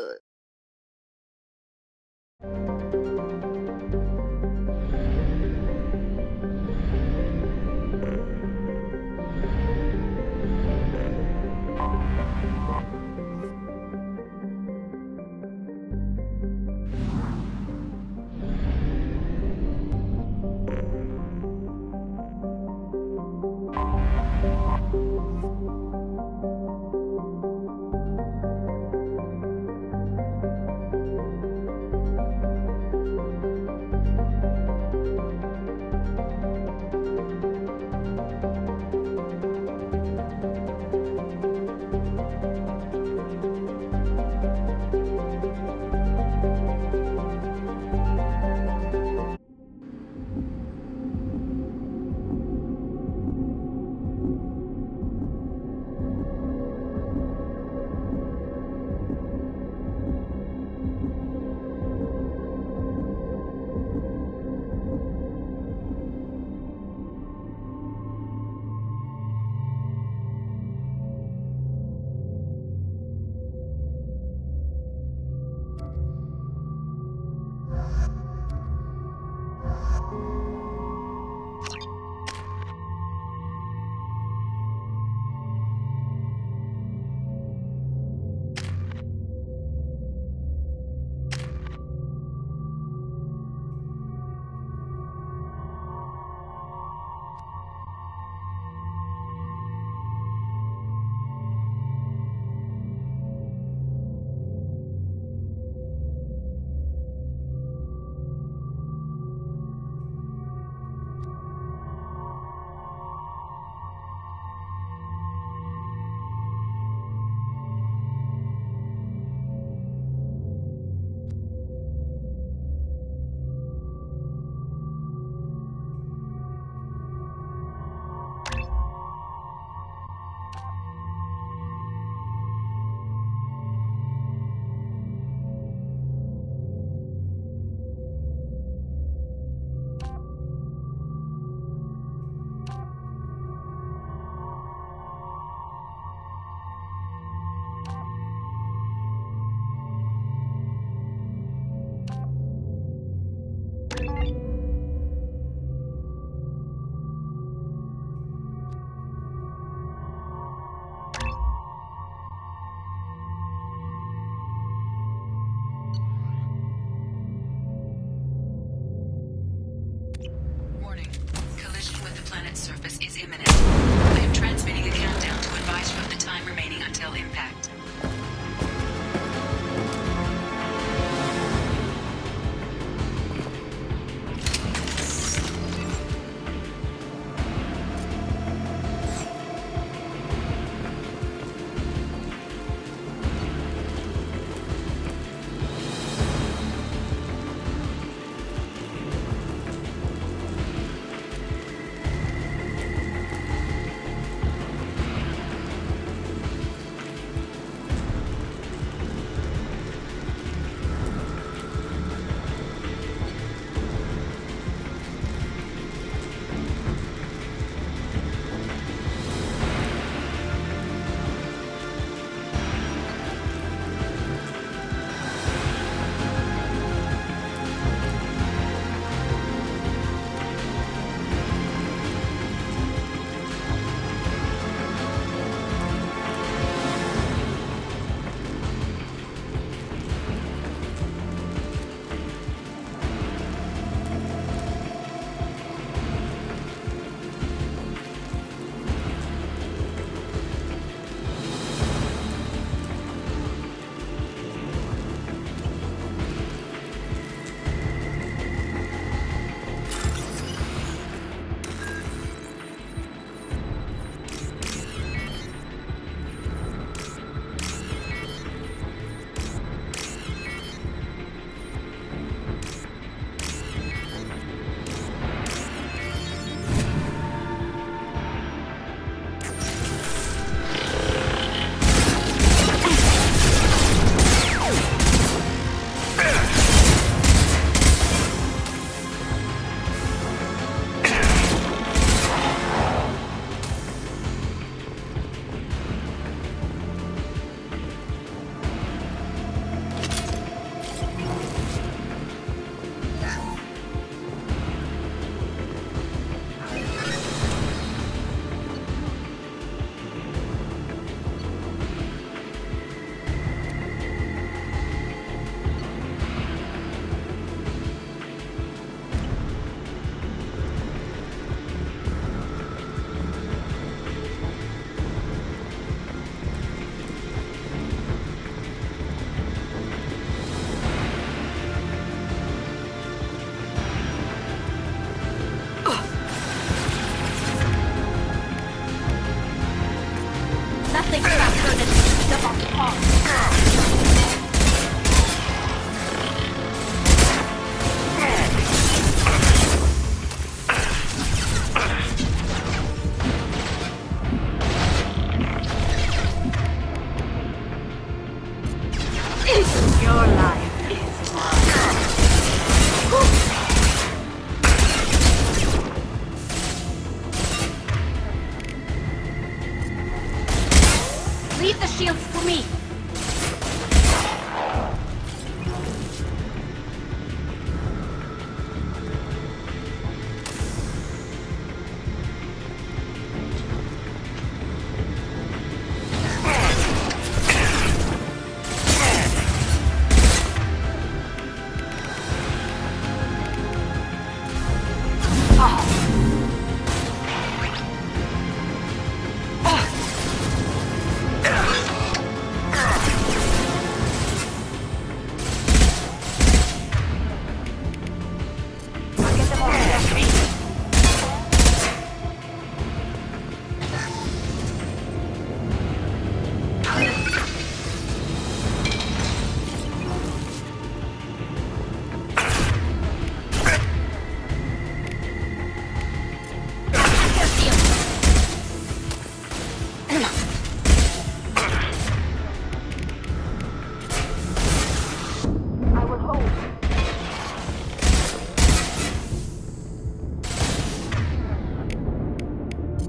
[SPEAKER 3] planet's surface is imminent. I am transmitting a countdown to advise you of the time remaining until impact.
[SPEAKER 5] Leave the shields for me.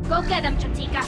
[SPEAKER 5] Go get him, Chatika.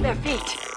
[SPEAKER 11] their feet.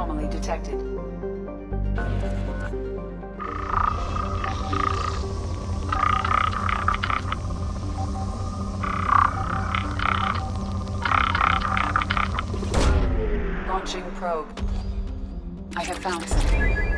[SPEAKER 3] anomaly detected. Launching probe. I have found something.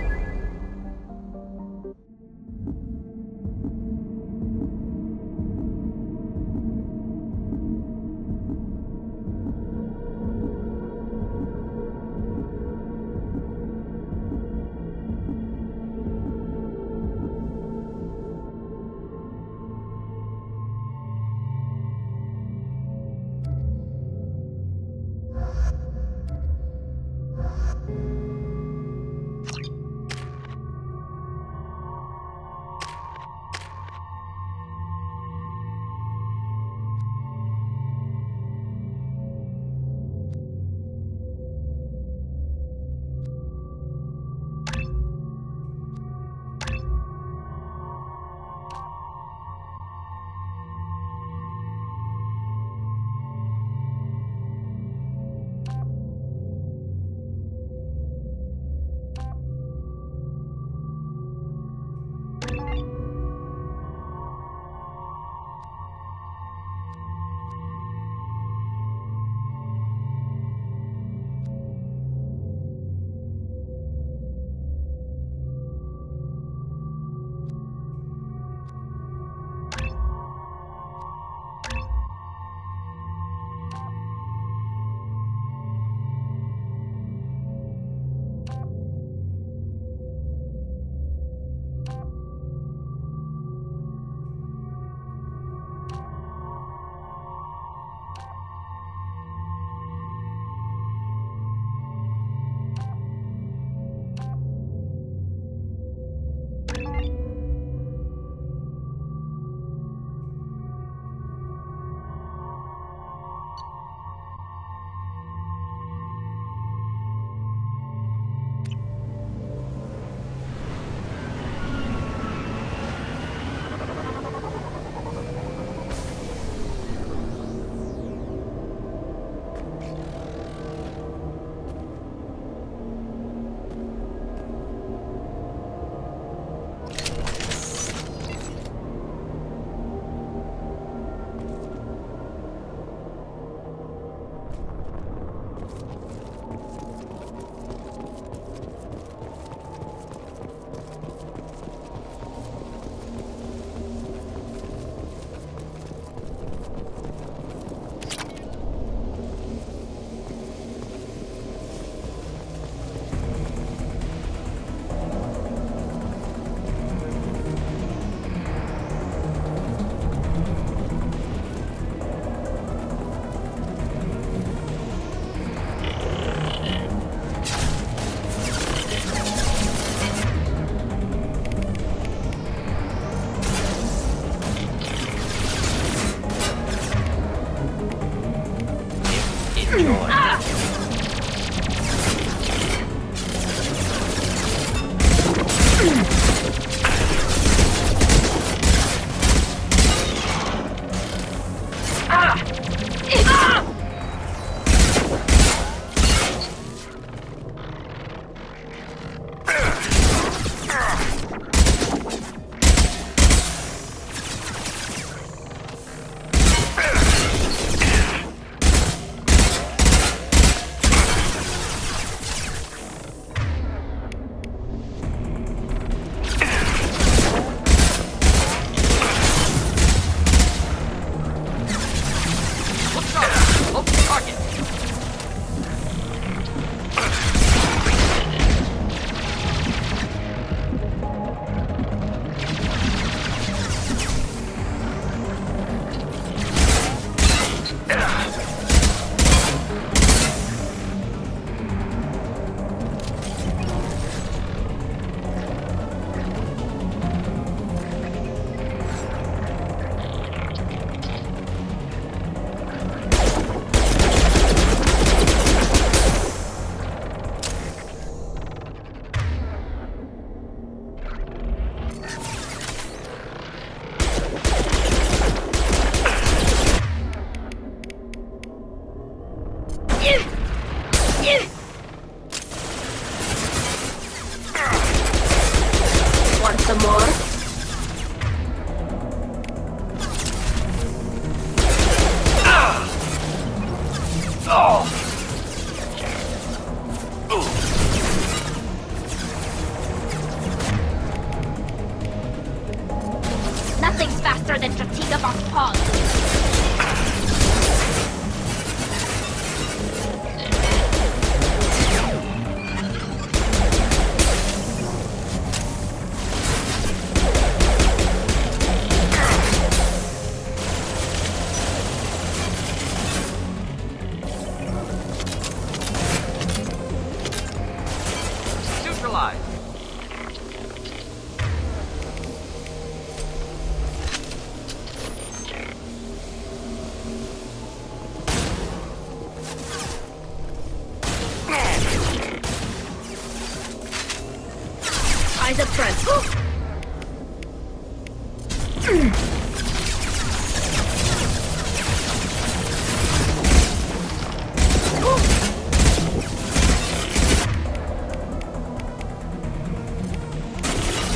[SPEAKER 11] front.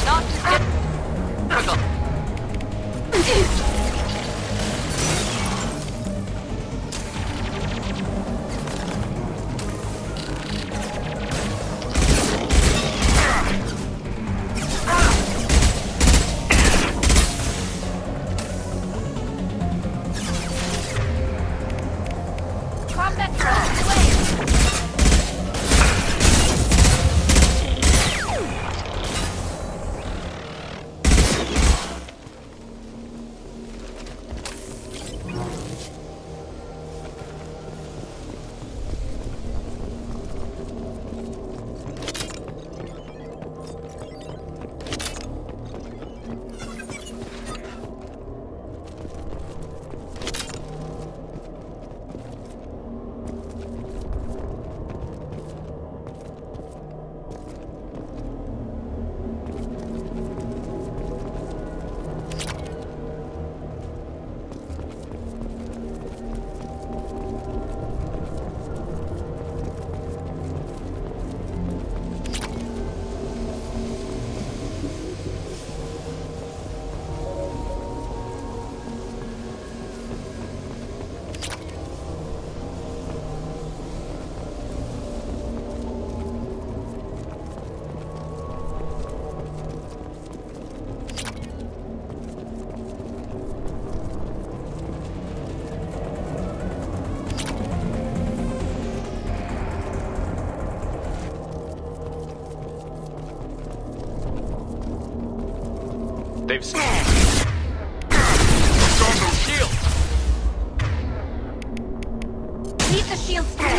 [SPEAKER 3] Not to get critical.
[SPEAKER 9] They've stopped. Storm those shields.
[SPEAKER 11] Leave the shields to me.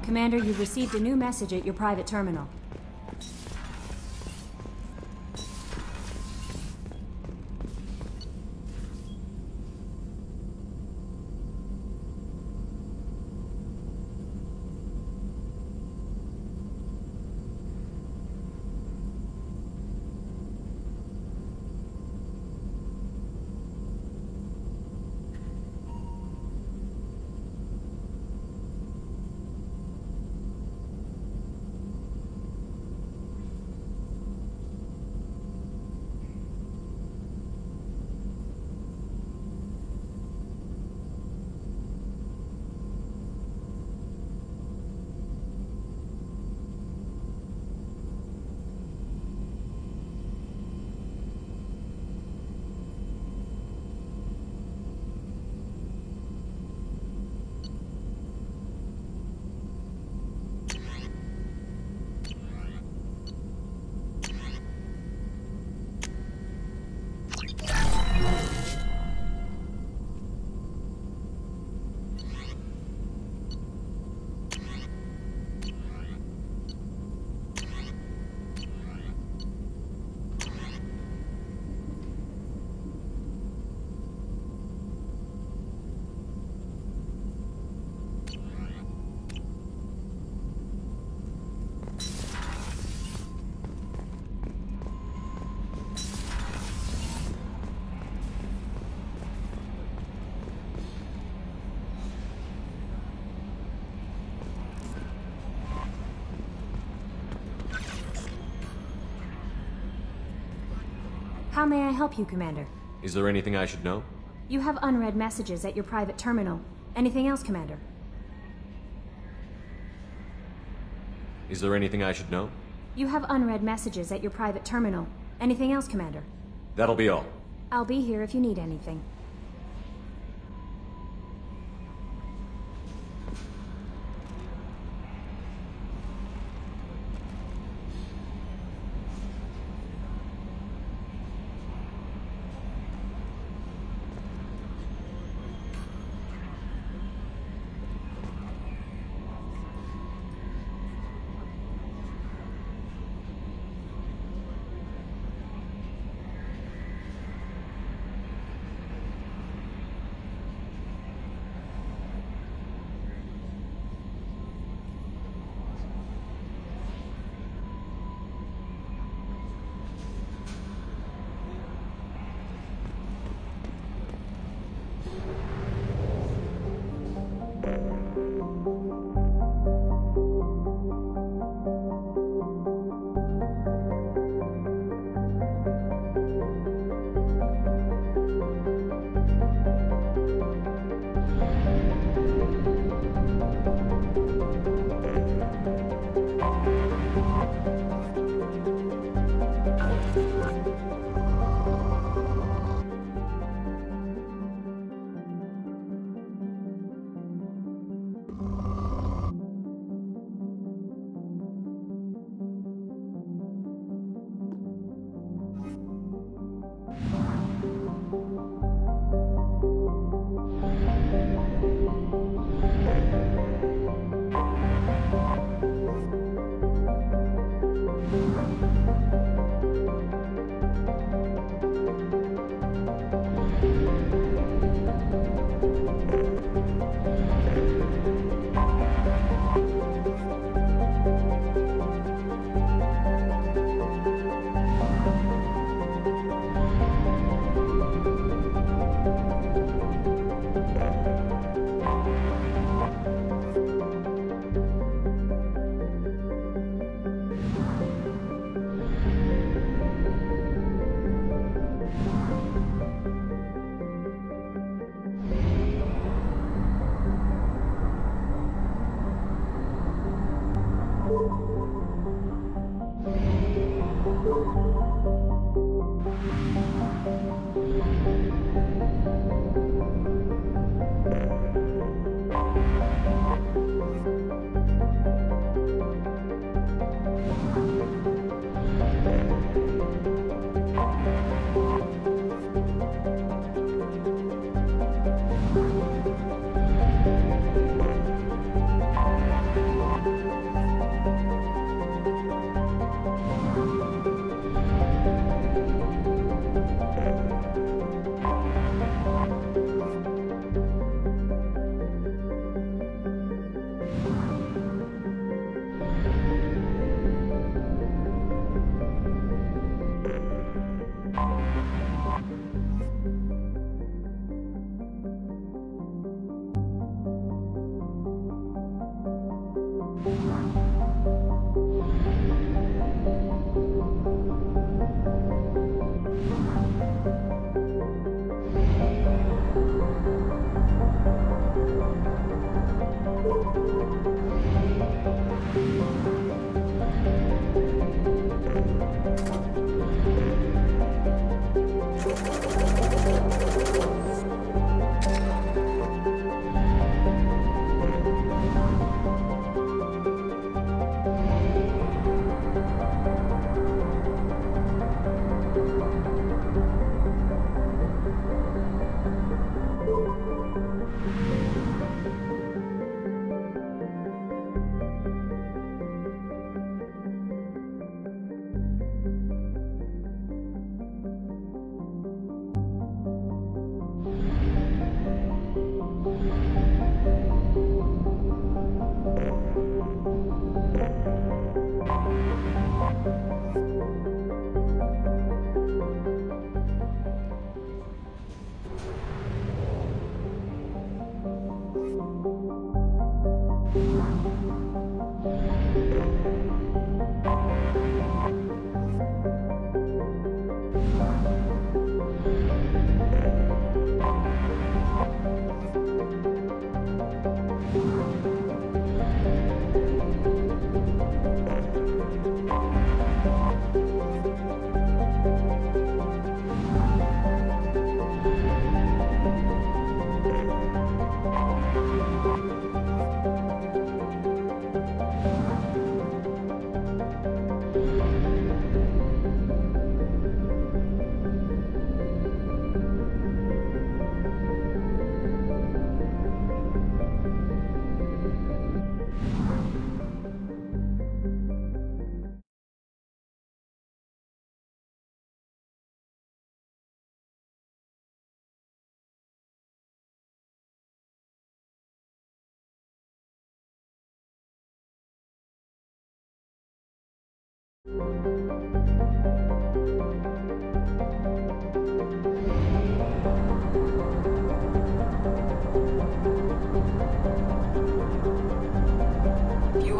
[SPEAKER 14] Commander, you've received a new message at your private terminal. How may I help you, Commander?
[SPEAKER 9] Is there anything I should know?
[SPEAKER 14] You have unread messages at your private terminal. Anything else, Commander?
[SPEAKER 9] Is there anything I should know?
[SPEAKER 14] You have unread messages at your private terminal. Anything else, Commander?
[SPEAKER 9] That'll be all.
[SPEAKER 14] I'll be here if you need anything.
[SPEAKER 3] Fuel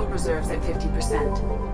[SPEAKER 3] reserves at 50%.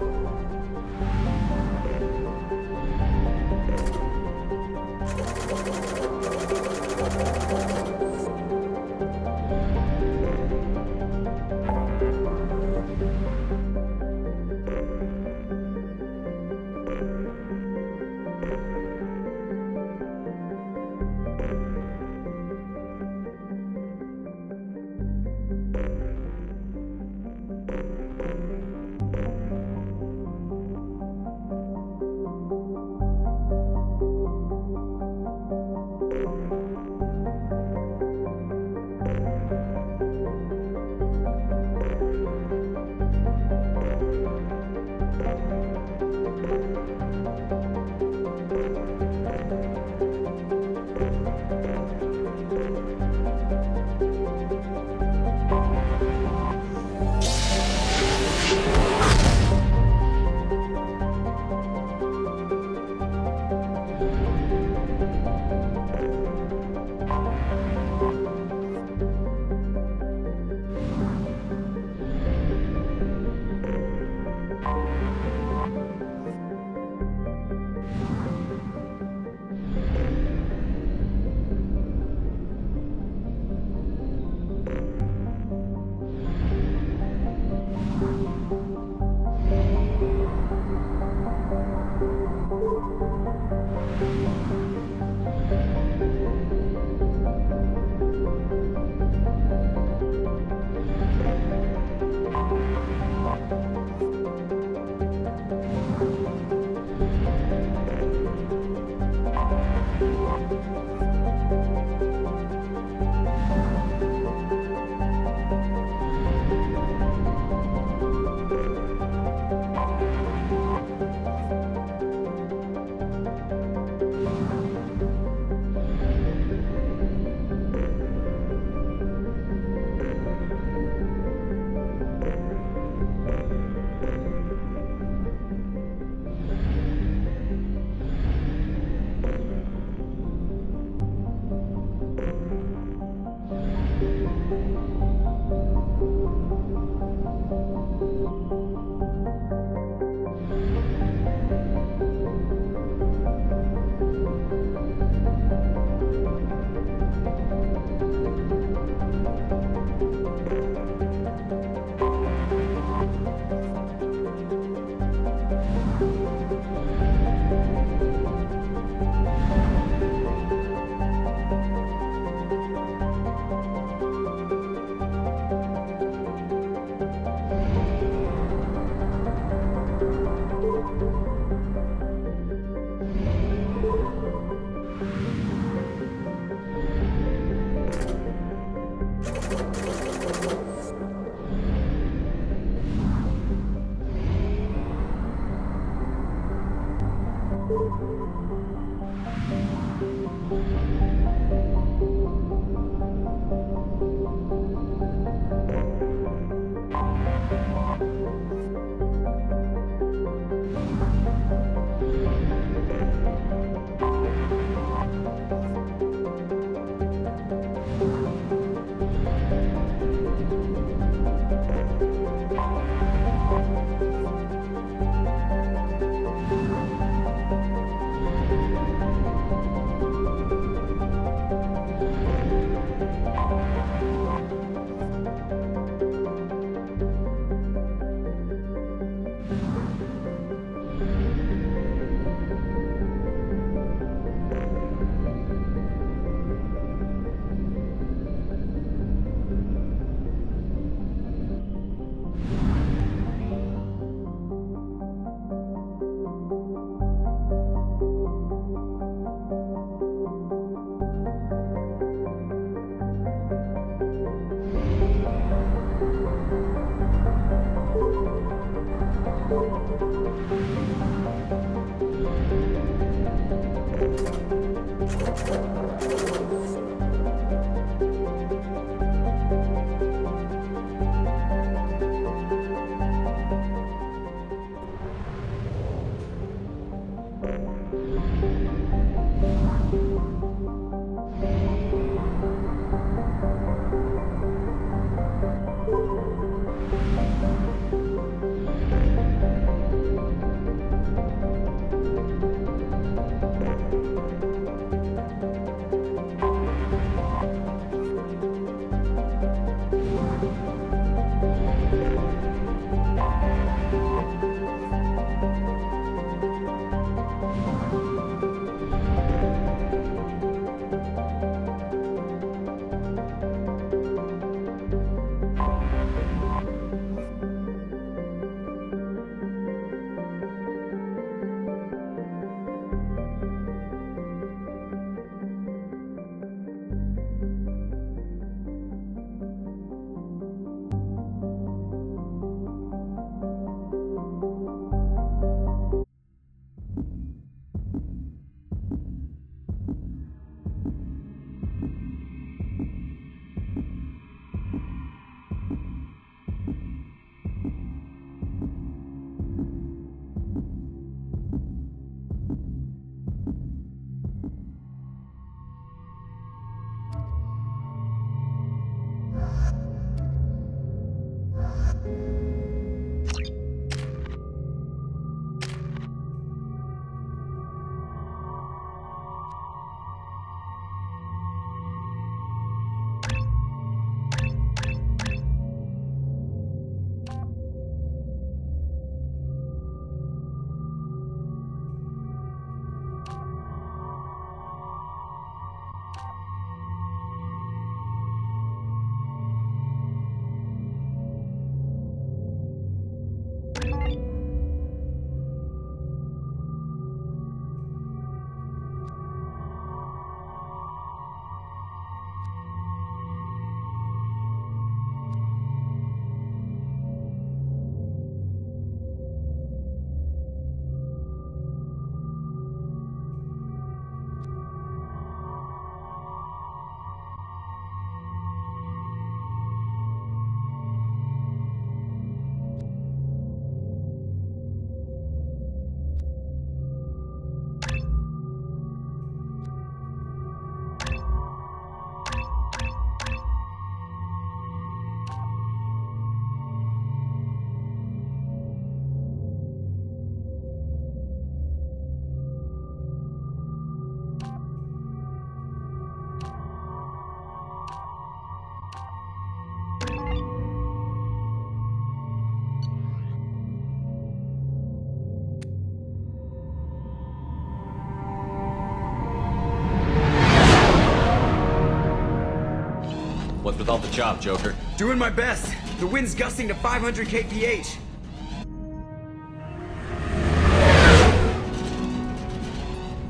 [SPEAKER 9] What's with all the chop, Joker?
[SPEAKER 19] Doing my best. The wind's gusting to 500 kph.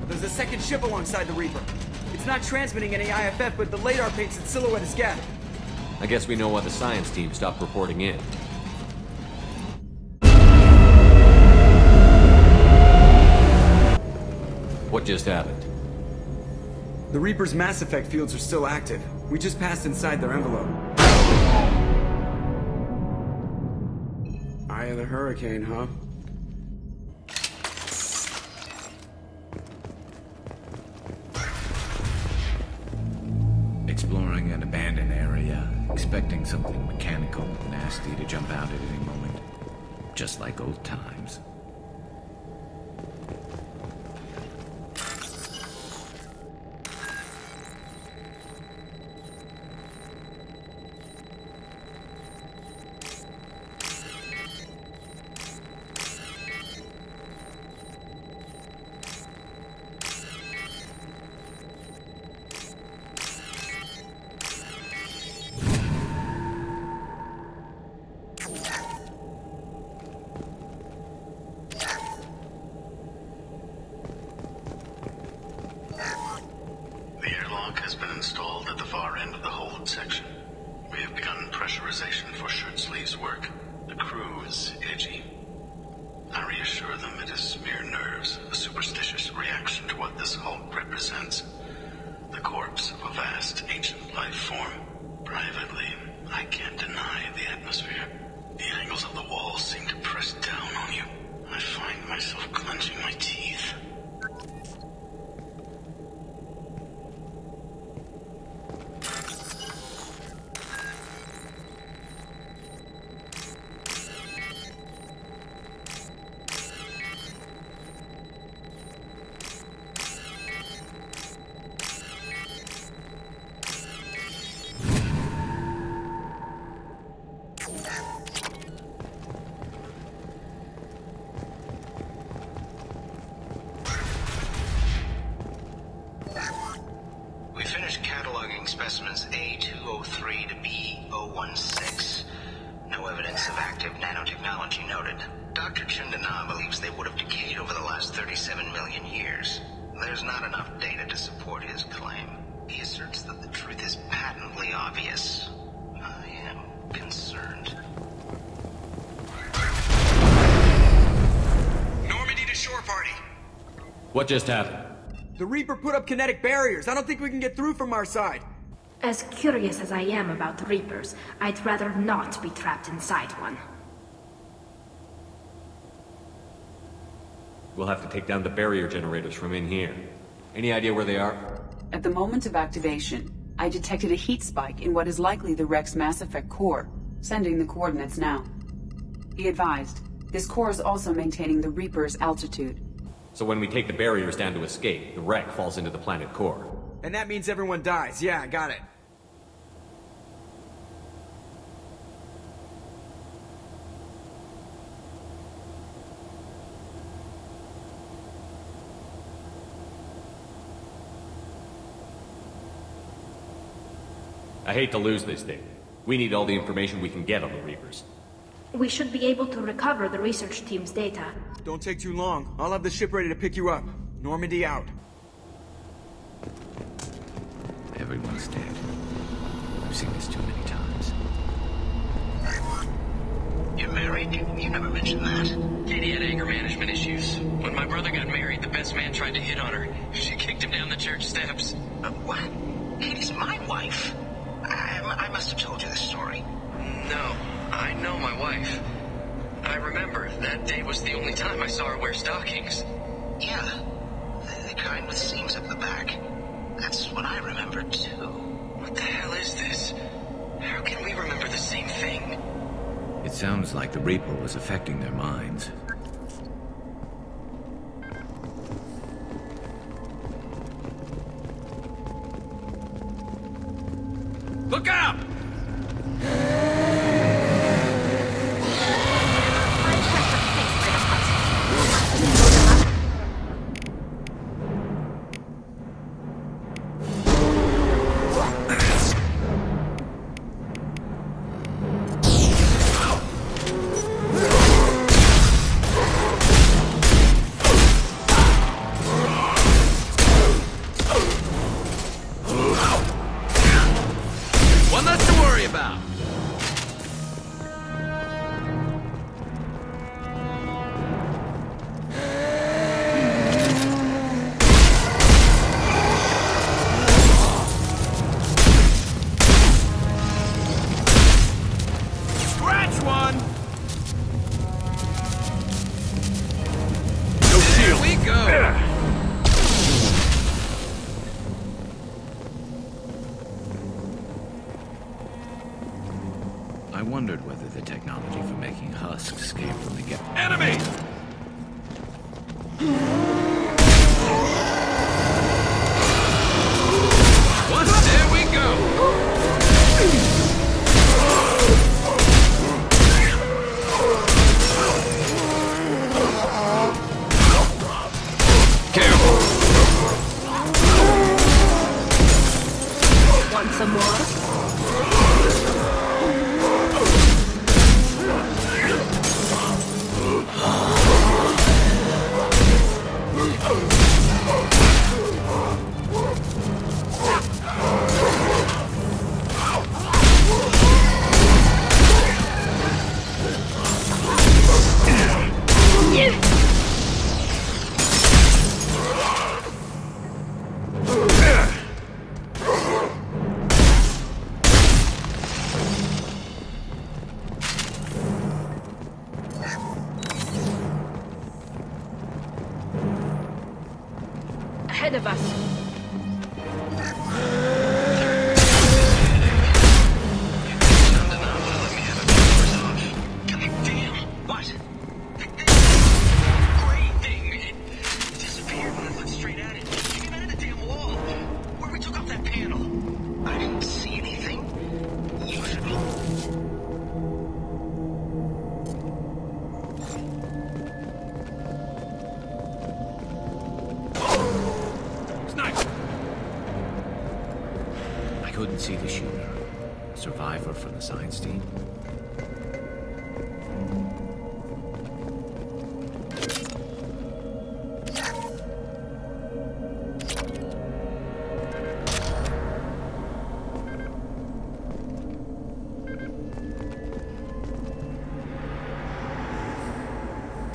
[SPEAKER 19] There's a second ship alongside the Reaper. It's not transmitting any IFF, but the radar paints its silhouette as gap.
[SPEAKER 9] I guess we know why the science team stopped reporting in. What just happened?
[SPEAKER 19] The Reaper's mass effect fields are still active. We just passed inside their envelope. Eye of the hurricane, huh?
[SPEAKER 20] Exploring an abandoned area, expecting something mechanical and nasty to jump out at any moment. Just like old times.
[SPEAKER 21] Specimens A203 to B016. No evidence of active nanotechnology noted. Dr. Chundana believes they would have decayed over the last 37 million years. There's not enough data to support his claim. He asserts that the truth is patently obvious. I am concerned.
[SPEAKER 19] Normandy to shore party.
[SPEAKER 9] What just happened?
[SPEAKER 19] The Reaper put up kinetic barriers. I don't think we can get through from our side.
[SPEAKER 14] As curious as I am about the Reapers, I'd rather not be trapped inside one.
[SPEAKER 9] We'll have to take down the barrier generators from in here. Any idea where they are?
[SPEAKER 3] At the moment of activation, I detected a heat spike in what is likely the wreck's Mass Effect core, sending the coordinates now. Be advised, this core is also maintaining the Reaper's altitude.
[SPEAKER 9] So when we take the barriers down to escape, the wreck falls into the planet core.
[SPEAKER 19] And that means everyone dies. Yeah, I got it.
[SPEAKER 9] I hate to lose this thing. We need all the information we can get on the Reapers.
[SPEAKER 14] We should be able to recover the research team's data.
[SPEAKER 19] Don't take too long. I'll have the ship ready to pick you up. Normandy out.
[SPEAKER 20] Everyone's dead. I've seen this too many times.
[SPEAKER 21] You're married? You never mentioned that.
[SPEAKER 12] Katie had anger management issues. When my brother got married, the best man tried to hit on her. She kicked him down the church steps.
[SPEAKER 21] What? Katie's my wife. I must have told you this story.
[SPEAKER 12] No, I know my wife. I remember that day was the only time I saw her wear stockings.
[SPEAKER 21] Yeah, the kind with seams up the back. That's what I remember too.
[SPEAKER 12] What the hell is this? How can we remember the same thing?
[SPEAKER 20] It sounds like the Reaper was affecting their minds.
[SPEAKER 12] Look out!
[SPEAKER 20] I wondered whether the technology for making husks came from the
[SPEAKER 12] Enemy!
[SPEAKER 20] What? There we go!
[SPEAKER 12] Careful!
[SPEAKER 14] Want some more? Ahead of us.
[SPEAKER 20] Couldn't see the shooter. A survivor from the science team.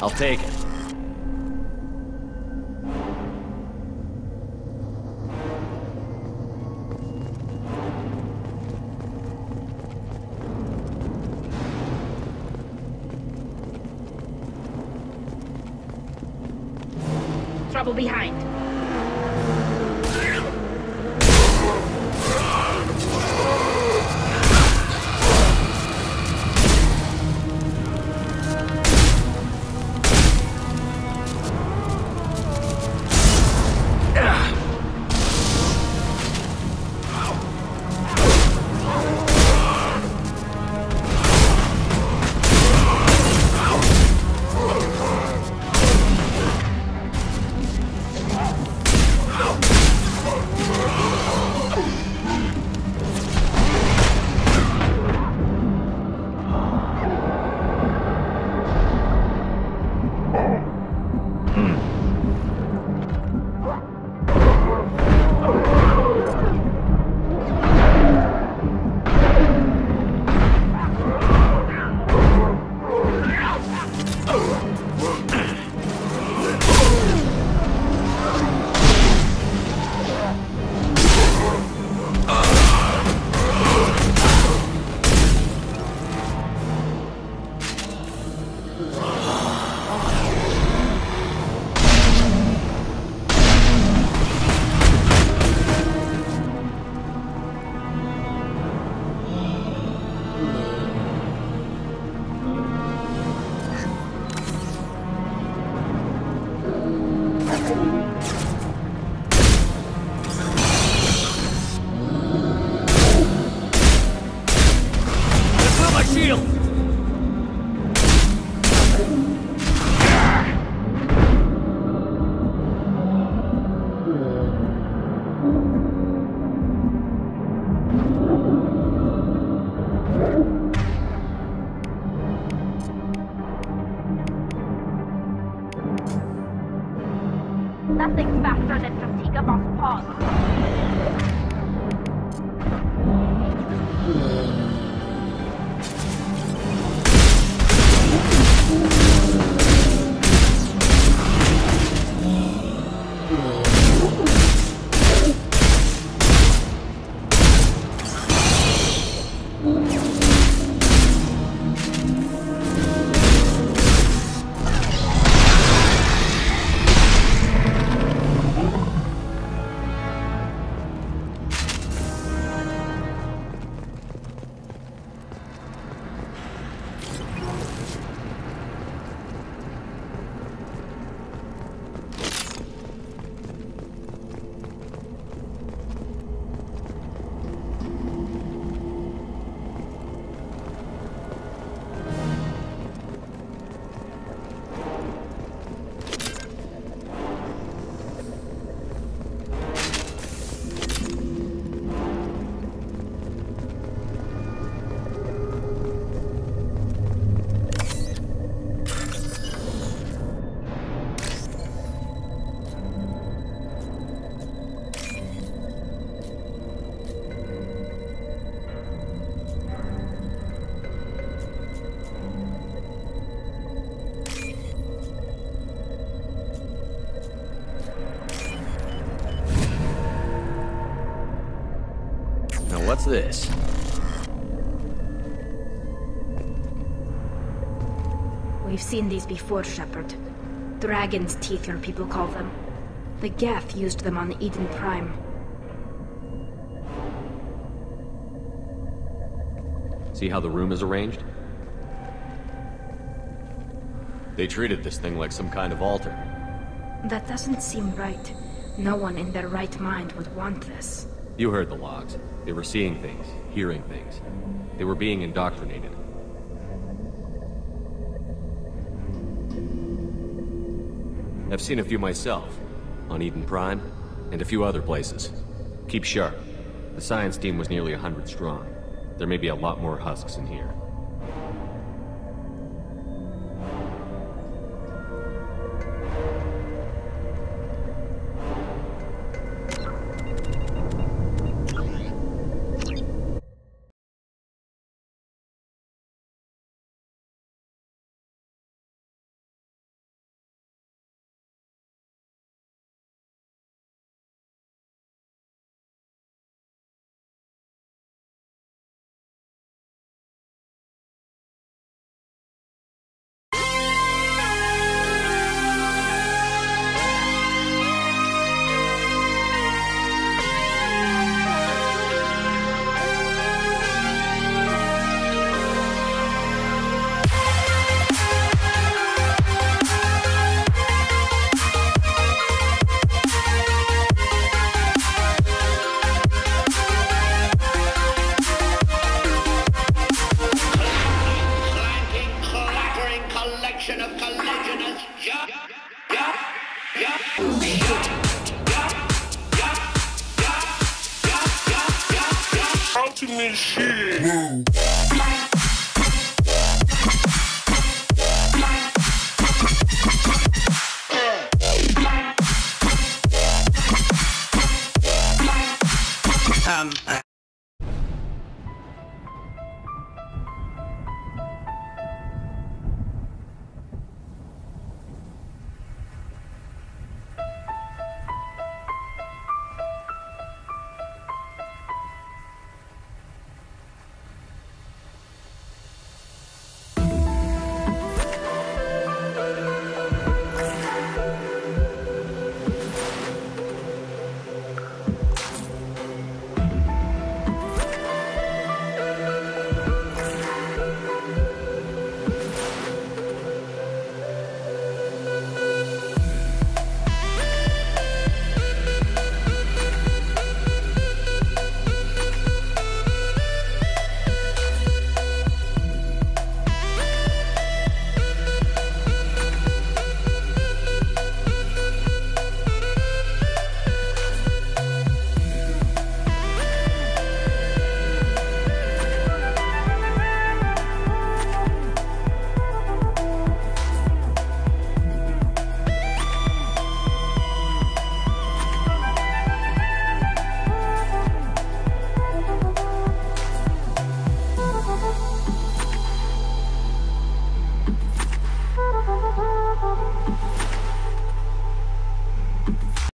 [SPEAKER 9] I'll take it.
[SPEAKER 14] Trouble behind.
[SPEAKER 11] nothing faster than fatigue of us pause.
[SPEAKER 9] What's this?
[SPEAKER 14] We've seen these before, Shepard. Dragon's teeth, your people call them. The Geth used them on Eden Prime.
[SPEAKER 9] See how the room is arranged? They treated this thing like some kind of altar.
[SPEAKER 14] That doesn't seem right. No one in their right mind would want this.
[SPEAKER 9] You heard the logs. They were seeing things, hearing things. They were being indoctrinated. I've seen a few myself, on Eden Prime, and a few other places. Keep sharp. The science team was nearly 100 strong. There may be a lot more husks in here.
[SPEAKER 8] Ultimate shit.